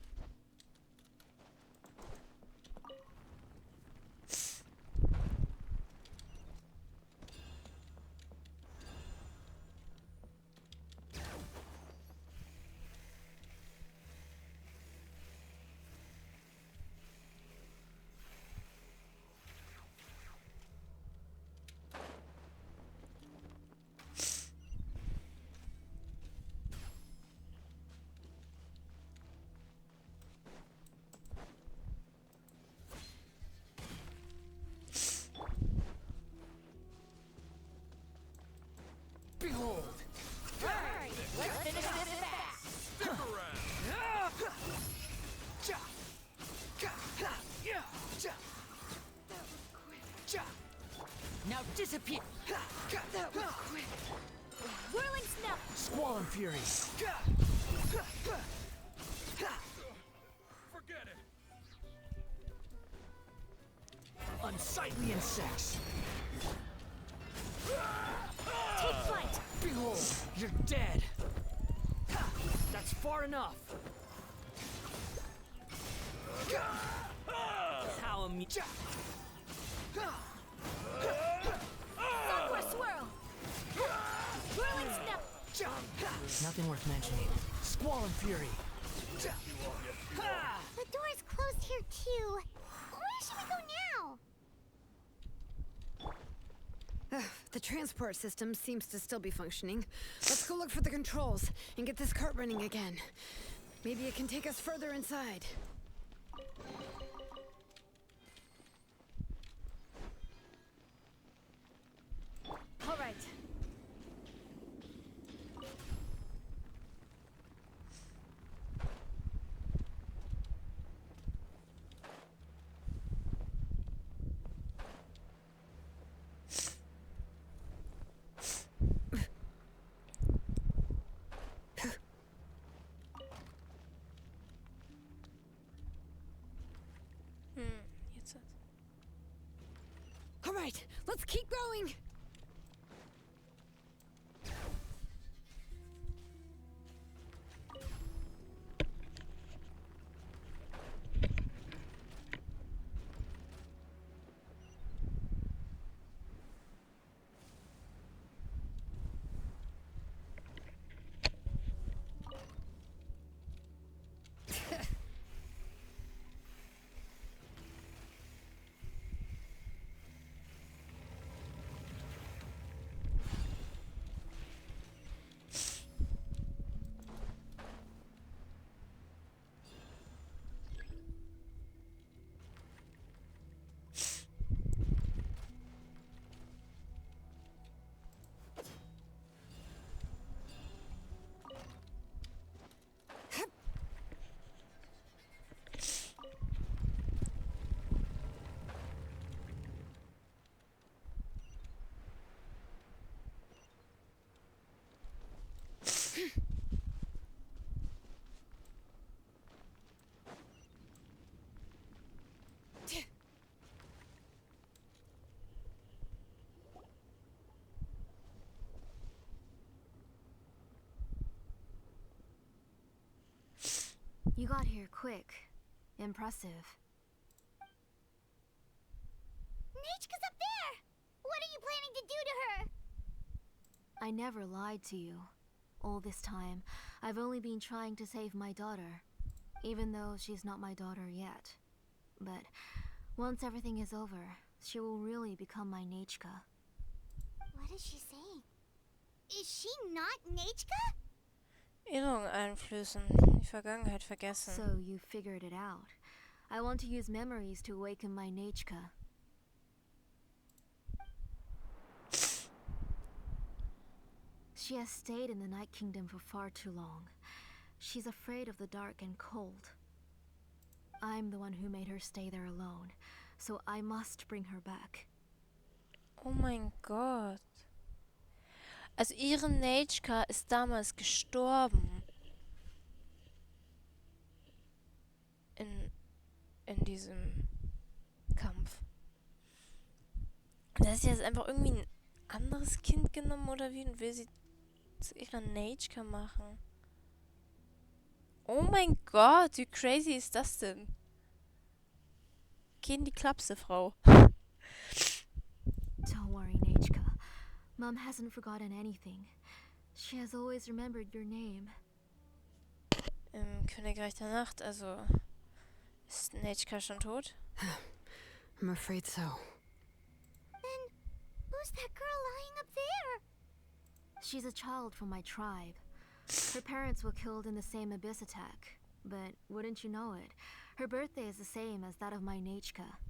Behold! Alright, let's finish this fast! Stick around. Now disappear! Whirling snow! Squall and fury! Forget it. Unsightly insects! Take flight! Behold, you're dead. Ha, that's far enough. How me. Sunward swirl! Whirling snow! Nothing worth mentioning. Squall and fury. The door's closed here too. Where should we go now? The transport system seems to still be functioning. Let's go look for the controls and get this cart running again. Maybe it can take us further inside. All right. Jetzt. All right, let's keep going. You got here quick. Impressive. Nechka's up there! What are you planning to do to her? I never lied to you. All this time, I've only been trying to save my daughter, even though she's not my daughter yet. But once everything is over, she will really become my Nechka. What is she saying? Is she not Nechka? Erinnerung einflößen. Die Vergangenheit vergessen. So you figured it out. I want to use memories to awaken my Nechka. She has stayed in the Night Kingdom for far too long. She's afraid of the dark and cold. I'm the one who made her stay there alone, so I must bring her back. Oh mein Gott. Also ihre Nechka ist damals gestorben. In diesem Kampf. Da ist sie jetzt einfach irgendwie ein anderes Kind genommen oder wie und will sie zu ihrer Nechka machen. Oh mein Gott, wie crazy ist das denn? Geh in die Klapse, Frau. Don't worry, Nechka. Mom hasn't forgotten anything. She has always remembered your name. Im Königreich der Nacht, also ist Nechka schon tot? I'm afraid so. Then, who's that girl lying up there? She's a child from my tribe. Her parents were killed in the same abyss attack. But wouldn't you know it, her birthday is the same as that of my Nechka.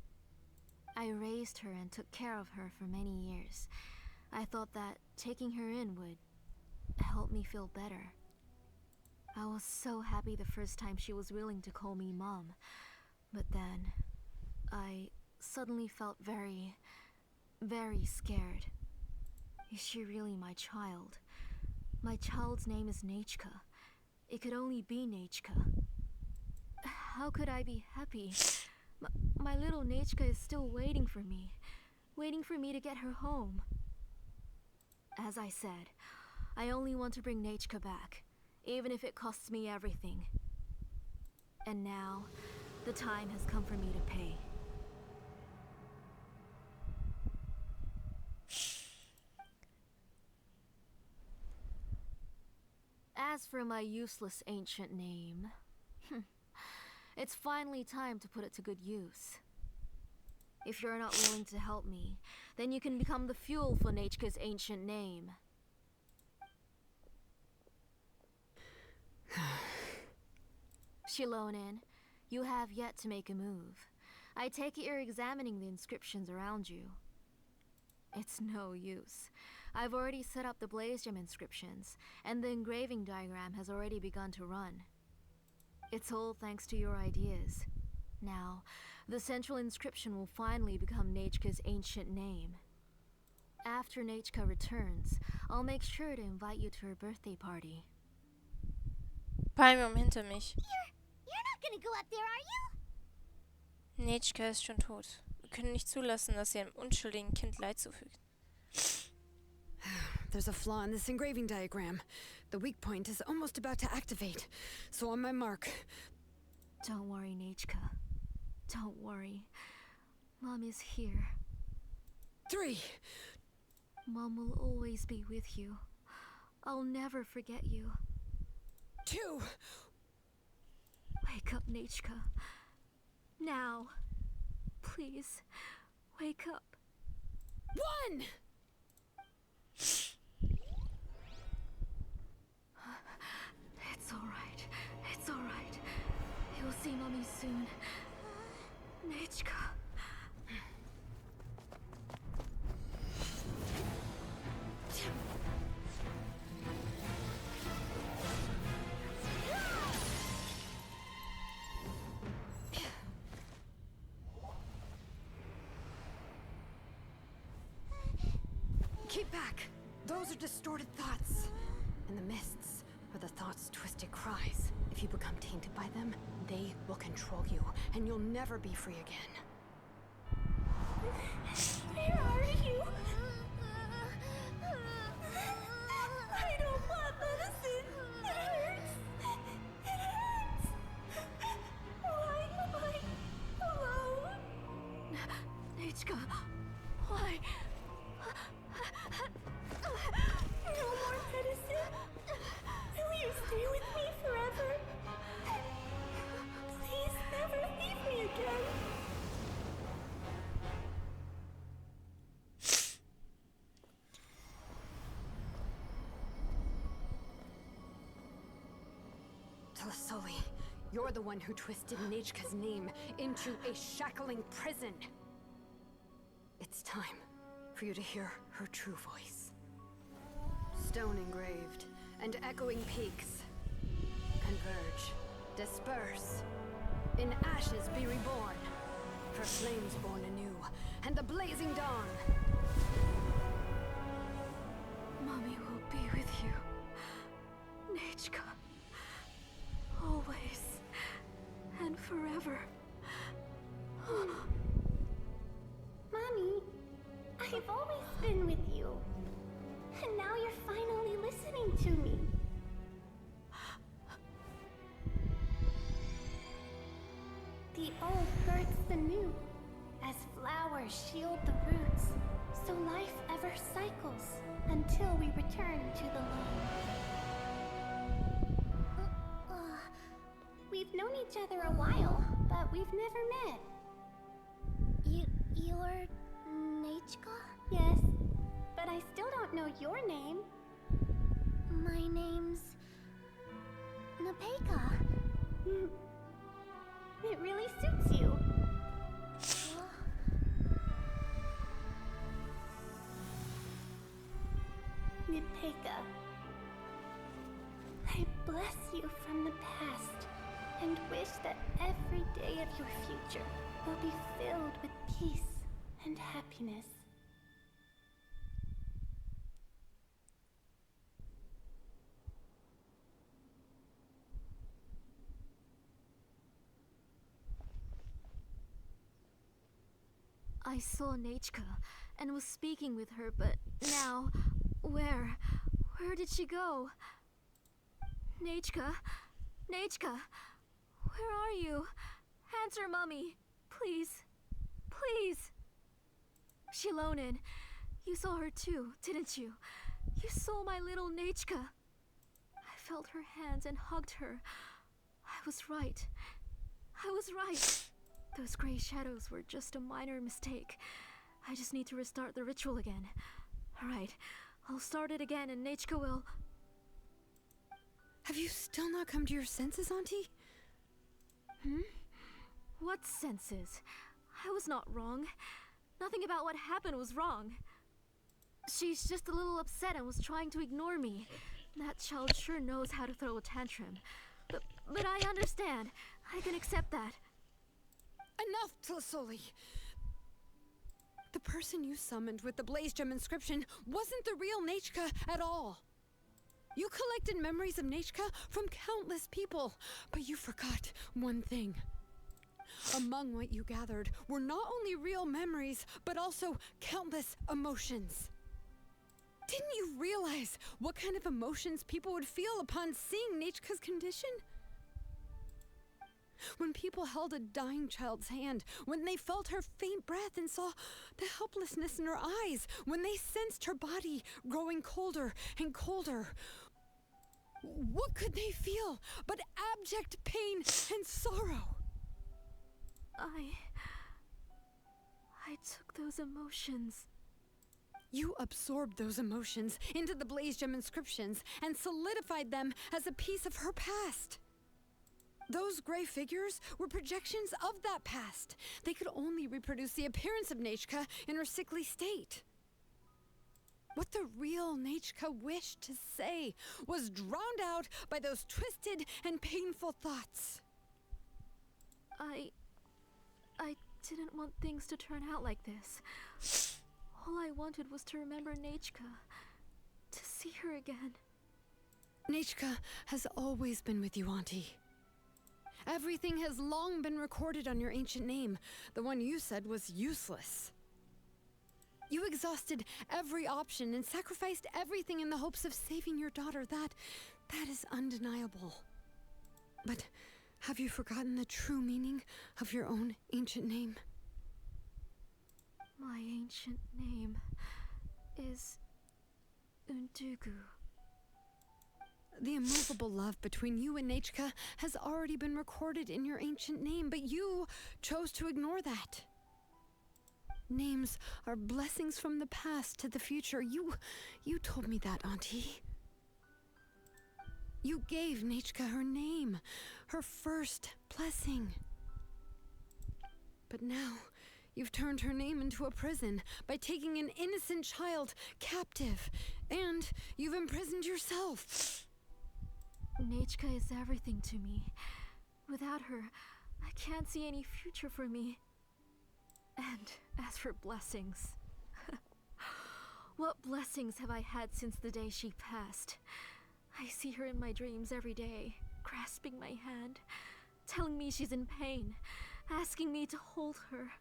I raised her and took care of her for many years. I thought that taking her in would help me feel better. I was so happy the first time she was willing to call me Mom. But then, I suddenly felt very, very scared. Is she really my child? My child's name is Nechka. It could only be Nechka. How could I be happy? My little Nechka is still waiting for me to get her home. As I said, I only want to bring Nachka back, even if it costs me everything. And now, the time has come for me to pay. As for my useless ancient name, it's finally time to put it to good use. If you're not willing to help me, then you can become the fuel for Nachka's ancient name. Shilonin, you have yet to make a move. I take it you're examining the inscriptions around you. It's no use. I've already set up the blaze gem inscriptions, and the engraving diagram has already begun to run. It's all thanks to your ideas. Now, the central inscription will finally become Nachka's ancient name. After Nachka returns, I'll make sure to invite you to her birthday party. Palmium hinter mich. You're not gonna go up there, are you? Nanatczayan ist schon tot. Wir können nicht zulassen, dass sie einem unschuldigen Kind Leid zufügt. There's a flaw in this engraving diagram. The weak point is almost about to activate. So on my mark. Don't worry, Nachka. Don't worry. Mom is here. 3. Mom will always be with you. I'll never forget you. 2. Wake up, Nachka. Now. Please, wake up. 1. It's alright. It's alright. You'll see Mommy soon. Nachka. Keep back. Those are distorted thoughts. In the mists are the thoughts' twisted cries. If you become tainted by them, they will control you, and you'll never be free again. Where are you? I don't want medicine. It hurts. It hurts. Why am I alone? Nachka, why? No more medicine. Will you stay with me forever? Please never leave me again. Tlasoli, you're the one who twisted Nachka's name into a shackling prison. It's time for you to hear her true voice. Stone engraved and echoing peaks converge, disperse, in ashes be reborn, for flames born anew, and the blazing dawn. Mommy will be with you. Nachka. Always. And forever. Mommy, I've always been with you. And now you're finally listening to me. The old births the new, as flowers shield the roots, so life ever cycles until we return to the line. We've known each other a while, but we've never met. You're Nachka? Yes, but I still don't know your name. My name's Napeka. It really suits you. Napeka, I bless you from the past and wish that every day of your future will be filled with peace and happiness. I saw Nachka and was speaking with her, but now Where did she go? Nachka? Nachka? Where are you? Answer, Mummy. Please. Please. Shilonen, you saw her too, didn't you? You saw my little Nachka. I felt her hands and hugged her. I was right. I was right. Those gray shadows were just a minor mistake. I just need to restart the ritual again. Alright, I'll start it again and Nachka will... Have you still not come to your senses, Auntie? What senses? I was not wrong. Nothing about what happened was wrong. She's just a little upset and was trying to ignore me. That child sure knows how to throw a tantrum. But I understand. I can accept that. Enough, Tlasoli! The person you summoned with the Blaze Gem inscription wasn't the real Nachka at all. You collected memories of Nachka from countless people, but you forgot one thing. Among what you gathered were not only real memories, but also countless emotions. Didn't you realize what kind of emotions people would feel upon seeing Nachka's condition? When people held a dying child's hand, when they felt her faint breath and saw the helplessness in her eyes, when they sensed her body growing colder and colder, what could they feel but abject pain and sorrow? I took those emotions. You absorbed those emotions into the Blaze Gem inscriptions and solidified them as a piece of her past. Those gray figures were projections of that past. They could only reproduce the appearance of Nachka in her sickly state. What the real Nachka wished to say was drowned out by those twisted and painful thoughts. I didn't want things to turn out like this. All I wanted was to remember Nachka, to see her again. Nachka has always been with you, Auntie. Everything has long been recorded on your ancient name, the one you said was useless. You exhausted every option and sacrificed everything in the hopes of saving your daughter. That is undeniable. But have you forgotten the true meaning of your own ancient name? My ancient name is Undugu. The immovable love between you and Nachka has already been recorded in your ancient name, but you chose to ignore that. Names are blessings from the past to the future. You told me that, Auntie. You gave Nachka her name, her first blessing. But now, you've turned her name into a prison by taking an innocent child captive, and you've imprisoned yourself. Nachka is everything to me. Without her, I can't see any future for me. And as for blessings, what blessings have I had since the day she passed? I see her in my dreams every day, grasping my hand, telling me she's in pain, asking me to hold her.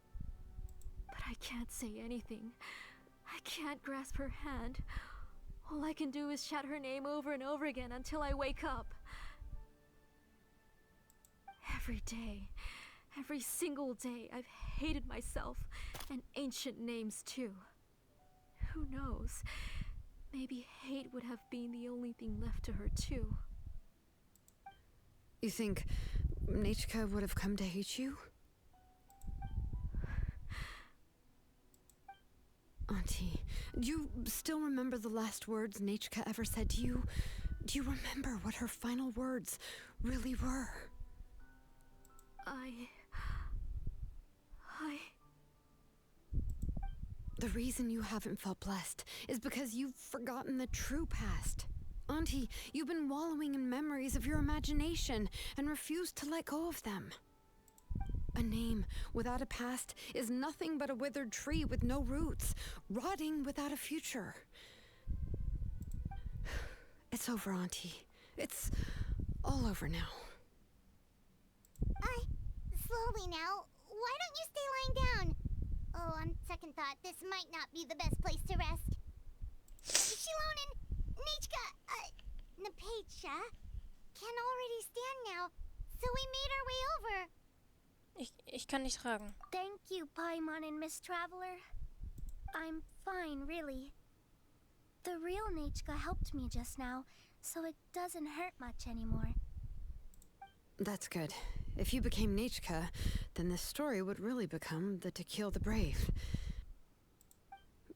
But I can't say anything. I can't grasp her hand. All I can do is shout her name over and over again until I wake up. Every day, every single day, I've hated myself and ancient names too. Who knows? Maybe hate would have been the only thing left to her too. You think Nachka would have come to hate you? Auntie, do you still remember the last words Nachka ever said to you? Do you remember what her final words really were? The reason you haven't felt blessed is because you've forgotten the true past. Auntie, you've been wallowing in memories of your imagination and refused to let go of them. A name without a past is nothing but a withered tree with no roots, rotting without a future. It's over, Auntie. It's all over now. Slowly now. Why don't you stay lying down? Oh, on second thought, this might not be the best place to rest. Shilon and Nechka, Napecha can already stand now, so we made our way over. Ich kann nicht tragen. Thank you, Paimon and Miss Traveler. I'm fine, really. The real Nechka helped me just now, so it doesn't hurt much anymore. That's good. If you became Nechka, then this story would really become the To Kill the Brave.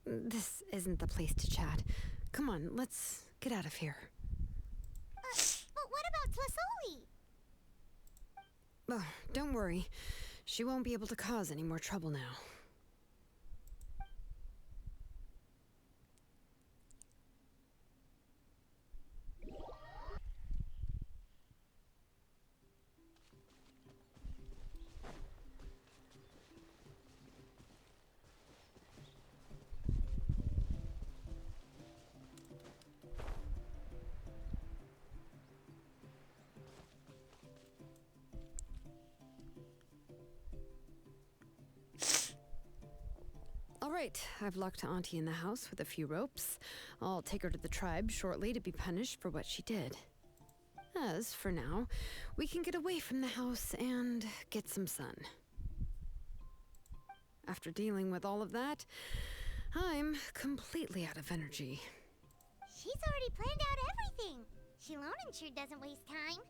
This isn't the place to chat. Come on, let's get out of here. But what about Tlasoli? Oh, don't worry. She won't be able to cause any more trouble now. All right, I've locked Auntie in the house with a few ropes. I'll take her to the tribe shortly to be punished for what she did. As for now, we can get away from the house and get some sun. After dealing with all of that, I'm completely out of energy. She's already planned out everything. Shilonen sure doesn't waste time.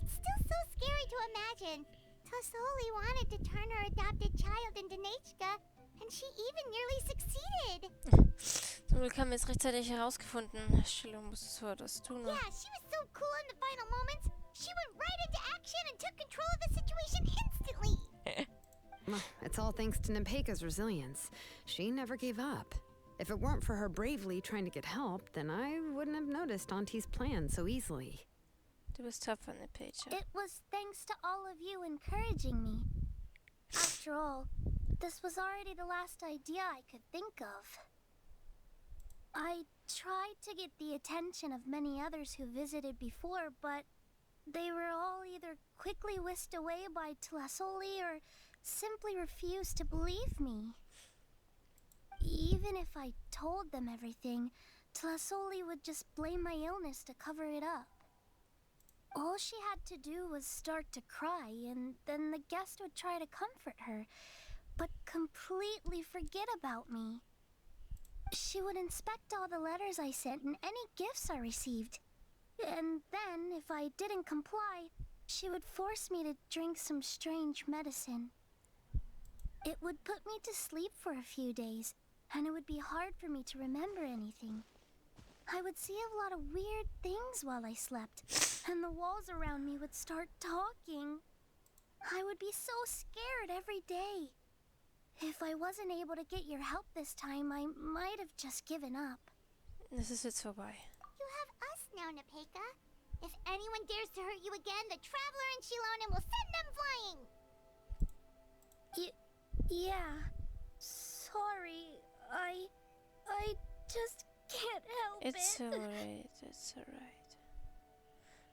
It's still so scary to imagine. Tlasoli wanted to turn her adopted child into Nechka, and she even nearly succeeded. Zum Glück haben wir es rechtzeitig herausgefunden. Shiloh musstest du das tun. Yeah, she was so cool in the final moments. She went right into action and took control of the situation instantly. Well, it's all thanks to Nepeka's resilience. She never gave up. If it weren't for her bravely trying to get help, then I wouldn't have noticed Auntie's plan so easily. Du bist tapfer, Nanatczayan. It was thanks to all of you encouraging me. After all, this was already the last idea I could think of. I tried to get the attention of many others who visited before, but they were all either quickly whisked away by Tlasoli or simply refused to believe me. Even if I told them everything, Tlasoli would just blame my illness to cover it up. All she had to do was start to cry, and then the guest would try to comfort her, but completely forget about me. She would inspect all the letters I sent and any gifts I received. And then, if I didn't comply, she would force me to drink some strange medicine. It would put me to sleep for a few days, and it would be hard for me to remember anything. I would see a lot of weird things while I slept, and the walls around me would start talking. I would be so scared every day. If I wasn't able to get your help this time, I might have just given up. Das ist jetzt vorbei. You have us now, Nepeka. If anyone dares to hurt you again, the Traveler and Shilonen will send them flying! Yeah. Sorry. I just can't help It's it. alright, it's alright.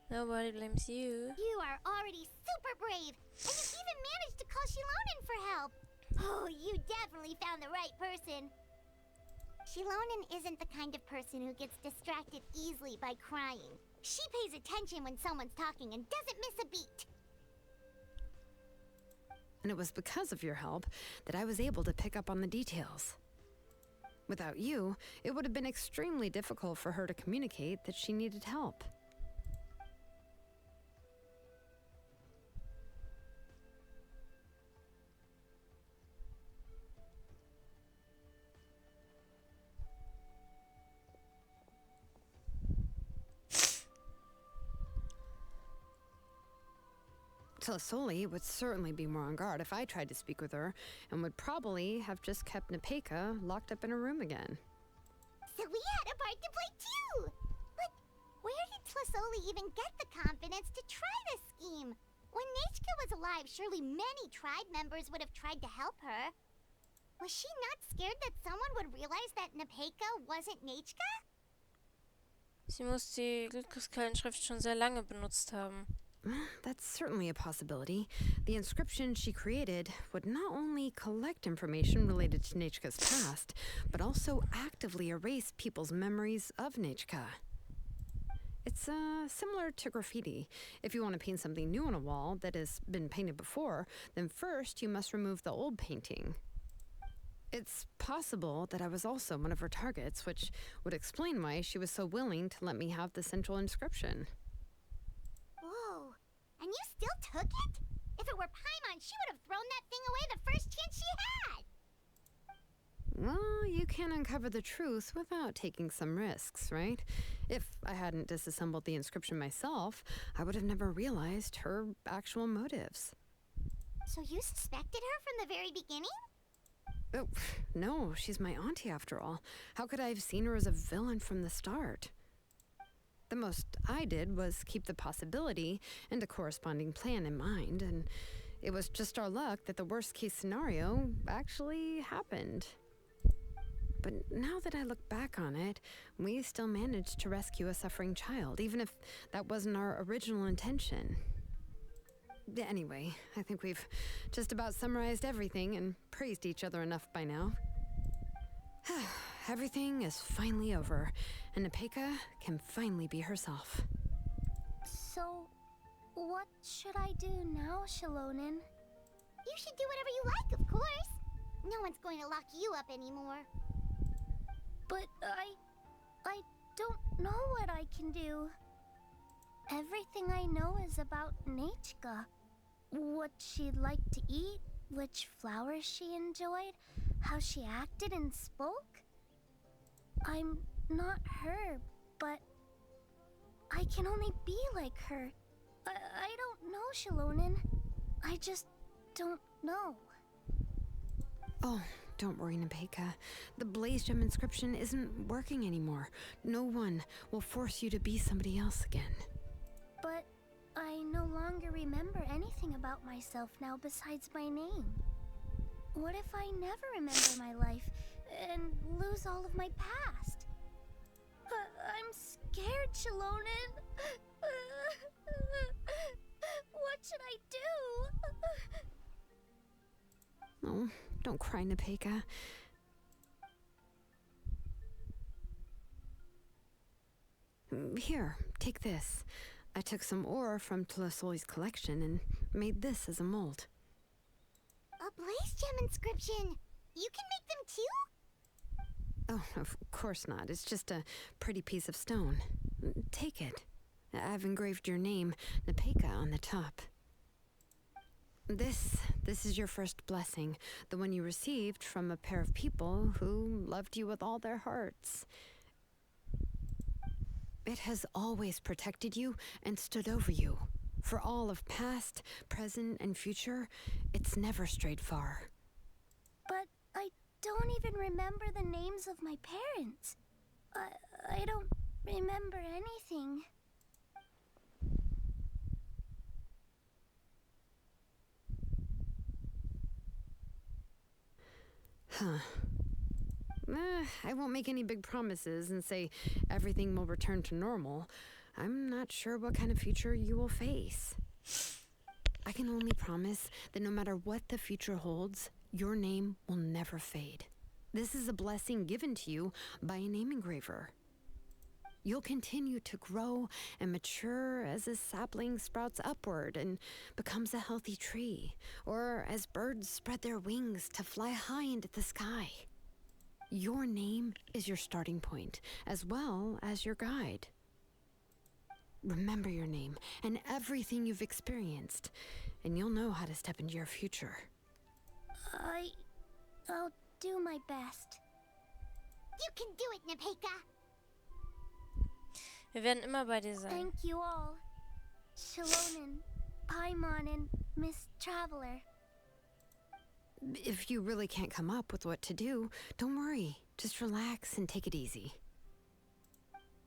Nobody blames you. You are already super brave, and you even managed to call Shilonen for help. Oh, you definitely found the right person. Shilonen isn't the kind of person who gets distracted easily by crying. She pays attention when someone's talking and doesn't miss a beat. And it was because of your help that I was able to pick up on the details. Without you, it would have been extremely difficult for her to communicate that she needed help. Tlasoli would certainly be more on guard if I tried to speak with her, and would probably have just kept Nepeka locked up in her room again. So we had a part to play too! But where did Tlasoli even get the confidence to try this scheme? When Nechka was alive, surely many tribe members would have tried to help her. Was she not scared that someone would realize that Nepeka wasn't Nechka? Sie muss die Glückskrallenschrift schon sehr lange benutzt haben. That's certainly a possibility. The inscription she created would not only collect information related to Nechka's past, but also actively erase people's memories of Nechka. It's similar to graffiti. If you want to paint something new on a wall that has been painted before, then first you must remove the old painting. It's possible that I was also one of her targets, which would explain why she was so willing to let me have the central inscription. Whoa, and you still took it? If it were Paimon, she would have thrown that thing away the first chance she had! Well, you can't uncover the truth without taking some risks, right? If I hadn't disassembled the inscription myself, I would have never realized her actual motives. So you suspected her from the very beginning? Oh, no, she's my auntie after all. How could I have seen her as a villain from the start? The most I did was keep the possibility and a corresponding plan in mind, and it was just our luck that the worst case scenario actually happened. But now that I look back on it, we still managed to rescue a suffering child, even if that wasn't our original intention. Anyway, I think we've just about summarized everything and praised each other enough by now. Everything is finally over, and Nepeka can finally be herself. So, what should I do now, Shalonen? You should do whatever you like, of course. No one's going to lock you up anymore. But I don't know what I can do. Everything I know is about Nechka. What she'd like to eat, which flowers she enjoyed, how she acted and spoke. I'm not her, but I can only be like her. I don't know, Shalonen. I just don't know. Oh, don't worry, Nepeka. The Blaze Gem inscription isn't working anymore. No one will force you to be somebody else again. But I no longer remember anything about myself now besides my name. What if I never remember my life and lose all of my past? I'm scared, Shalonen. What should I do? Oh, don't cry, Nepeka. Here, take this. I took some ore from Tlasoli's collection and made this as a mold. A Blaze Gem inscription! You can make them too? Oh, of course not. It's just a pretty piece of stone. Take it. I've engraved your name, Nepeka, on the top. This is your first blessing, the one you received from a pair of people who loved you with all their hearts. It has always protected you and stood over you. For all of past, present, and future, it's never strayed far. But I don't even remember the names of my parents. I don't remember anything. Huh. I won't make any big promises and say everything will return to normal. I'm not sure what kind of future you will face. I can only promise that no matter what the future holds, your name will never fade. This is a blessing given to you by a name engraver. You'll continue to grow and mature as a sapling sprouts upward and becomes a healthy tree, or as birds spread their wings to fly high into the sky. Your name is your starting point, as well as your guide. Remember your name and everything you've experienced, and you'll know how to step into your future. I'll do my best. You can do it, Nepeka! Wir werden immer bei dir sein. Thank you all. Shalonen, Paimon, and Miss Traveler. If you really can't come up with what to do, don't worry. Just relax and take it easy.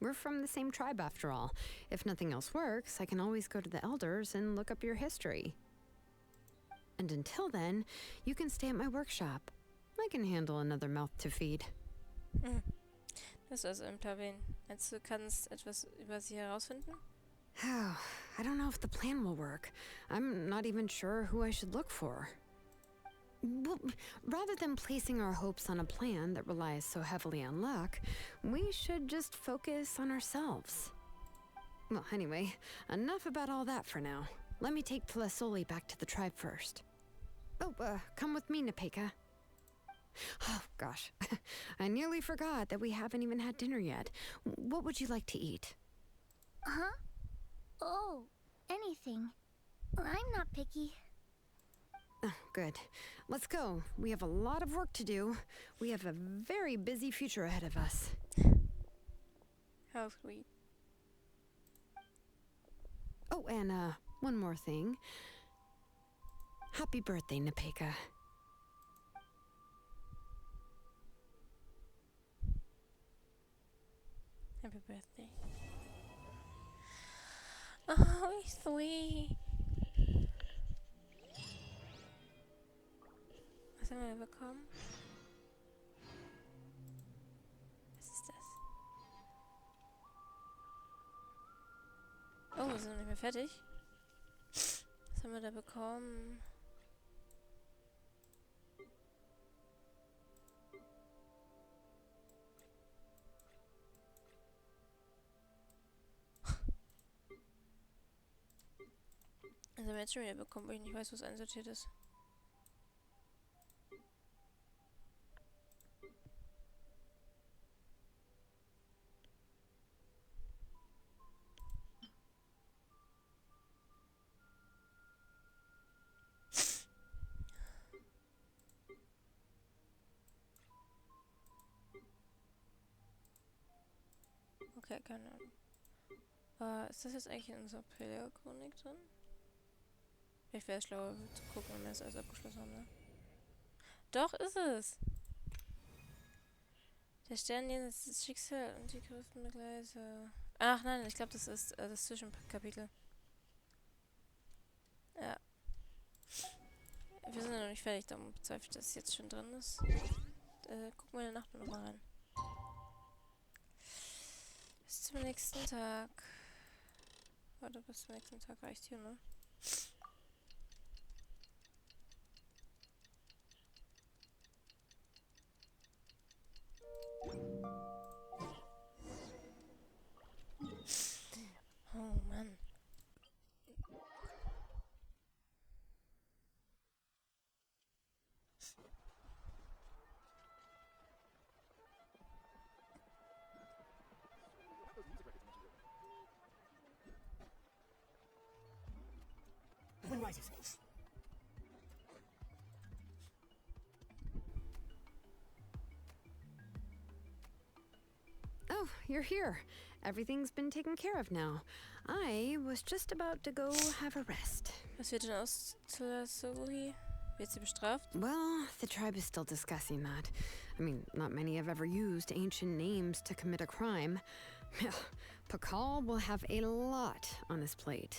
We're from the same tribe after all. If nothing else works, I can always go to the elders and look up your history. And until then, you can stay at my workshop. I can handle another mouth to feed. Das ist also im Tavern. Meinst du, kannst etwas über sie herausfinden? Oh, I don't know if the plan will work. I'm not even sure who I should look for. Well, rather than placing our hopes on a plan that relies so heavily on luck, we should just focus on ourselves. Well, anyway, enough about all that for now. Let me take Tlasoli back to the tribe first. Oh, come with me, Nepeka. Oh, gosh. I nearly forgot that we haven't even had dinner yet. What would you like to eat? Huh? Oh, anything. I'm not picky. Oh, good. Let's go. We have a lot of work to do. We have a very busy future ahead of us. How sweet. Oh, and one more thing. Happy birthday, Nepeka. Happy birthday. Oh, sweet. Was haben wir bekommen? Was ist das? Oh, wir sind noch nicht mehr fertig. Was haben wir da bekommen? Also haben wir jetzt schon wieder bekommen, weil ich nicht weiß, wo es einsortiert ist. Okay, keine Ahnung. Ist das jetzt eigentlich in unserer Pilgerchronik drin? Vielleicht wäre es schlauer zu gucken, wenn wir das alles abgeschlossen haben, ne? Doch, ist es! Der Stern, das Schicksal und die größten Gleise. Ach nein, ich glaube, das ist das Zwischenkapitel. Ja. Wir sind ja noch nicht fertig, darum bezweifle ich, dass es jetzt schon drin ist. Gucken wir in der Nacht nochmal rein. Bis zum nächsten Tag. Warte, bis zum nächsten Tag reicht hier, ne? Oh Mann. When rises. Oh, you're here. Everything's been taken care of now. I was just about to go have a rest. Was wird denn aus Tlasoli? Wird sie bestraft? Well, the tribe is still discussing that. I mean, not many have ever used ancient names to commit a crime. Pakal will have a lot on his plate.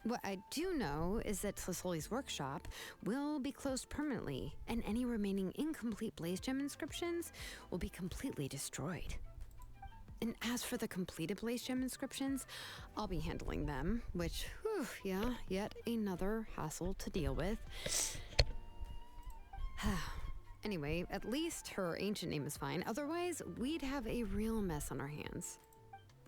What I do know is that Tlasoli's workshop will be closed permanently, and any remaining incomplete blaze gem inscriptions will be completely destroyed. And as for the completed blaze gem inscriptions, I'll be handling them, which, whew, yeah, yet another hassle to deal with. Anyway, at least her ancient name is fine. Otherwise, we'd have a real mess on our hands.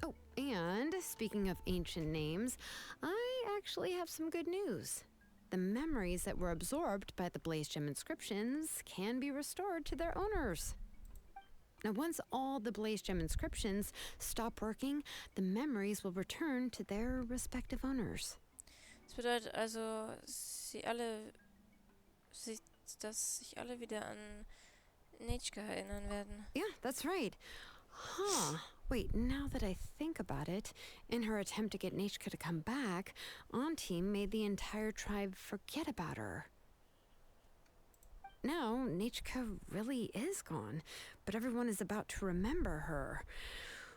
Oh, and speaking of ancient names, I actually have some good news. The memories that were absorbed by the blaze gem inscriptions can be restored to their owners. Now, once all the blaze gem inscriptions stop working, the memories will return to their respective owners. Das bedeutet also, dass sich alle wieder an Nanatczayan erinnern werden. Yeah, that's right. Huh. Wait, now that I think about it, in her attempt to get Nanatczayan to come back, Auntie made the entire tribe forget about her. Now, Nanatczayan really is gone, but everyone is about to remember her.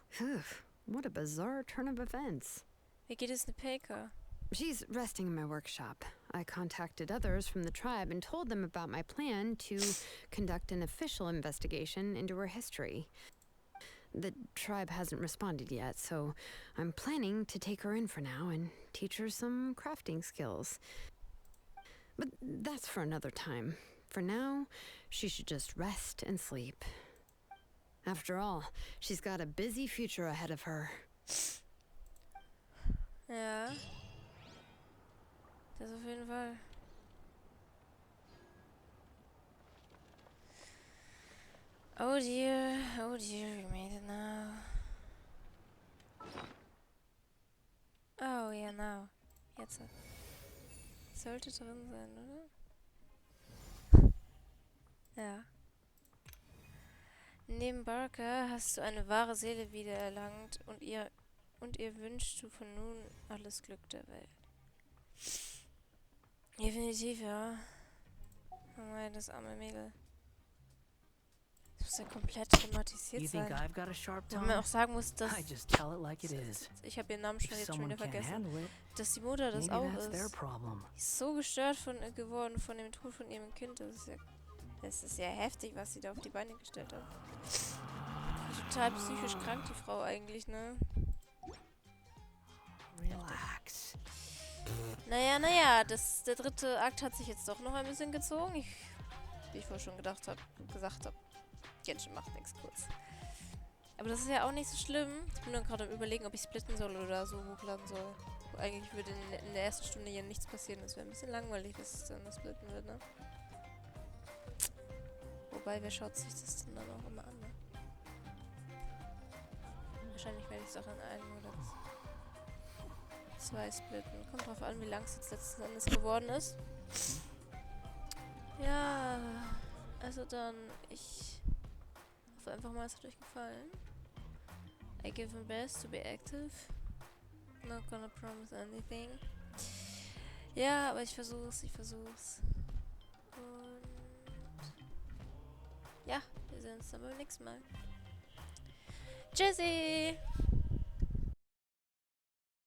Phew, what a bizarre turn of events. Wie geht es Nepeka? She's resting in my workshop. I contacted others from the tribe and told them about my plan to conduct an official investigation into her history. The tribe hasn't responded yet, so I'm planning to take her in for now and teach her some crafting skills. But that's for another time. For now, she should just rest and sleep. After all, she's got a busy future ahead of her. Ja. Das auf jeden Fall. Oh dear, we made it now. Oh ja, now. Jetzt. Sollte drin sein, oder? Ja. Neben Barker hast du eine wahre Seele wiedererlangt und ihr wünschst du von nun alles Glück der Welt. Definitiv, ja. Oh mein, das arme Mädel. Das muss ja komplett traumatisiert You think sein. I've got a sharp Wenn man tongue? auch sagen muss, dass... I just tell it like it is. Ich habe ihren Namen schon If jetzt schon someone wieder can't vergessen. handle it, Dass die Mutter das maybe auch that's their ist. problem. Die ist so gestört geworden von dem Tod von ihrem Kind. Das ist ja heftig, was sie da auf die Beine gestellt hat. Total psychisch krank, die Frau eigentlich, ne? Relax. Naja, der dritte Akt hat sich jetzt doch noch ein bisschen gezogen. Wie ich vorher schon gesagt habe, Genshin macht nichts kurz. Aber das ist ja auch nicht so schlimm. Ich bin nur gerade am Überlegen, ob ich splitten soll oder so hochladen soll. Eigentlich würde in der ersten Stunde hier nichts passieren. Das wäre ein bisschen langweilig, bis es dann splitten wird, ne? Wobei, wer schaut sich das denn dann auch immer an, ne? Wahrscheinlich werde ich es auch in einem oder zwei splitten. Kommt drauf an, wie lang es jetzt letzten Endes geworden ist. Ja, also dann, ich hoffe einfach mal, es hat euch gefallen. I give my best to be active. Not gonna promise anything. Ja, aber ich versuch's. Und ja, wir sehen uns dann beim nächsten Mal. Tschüssi!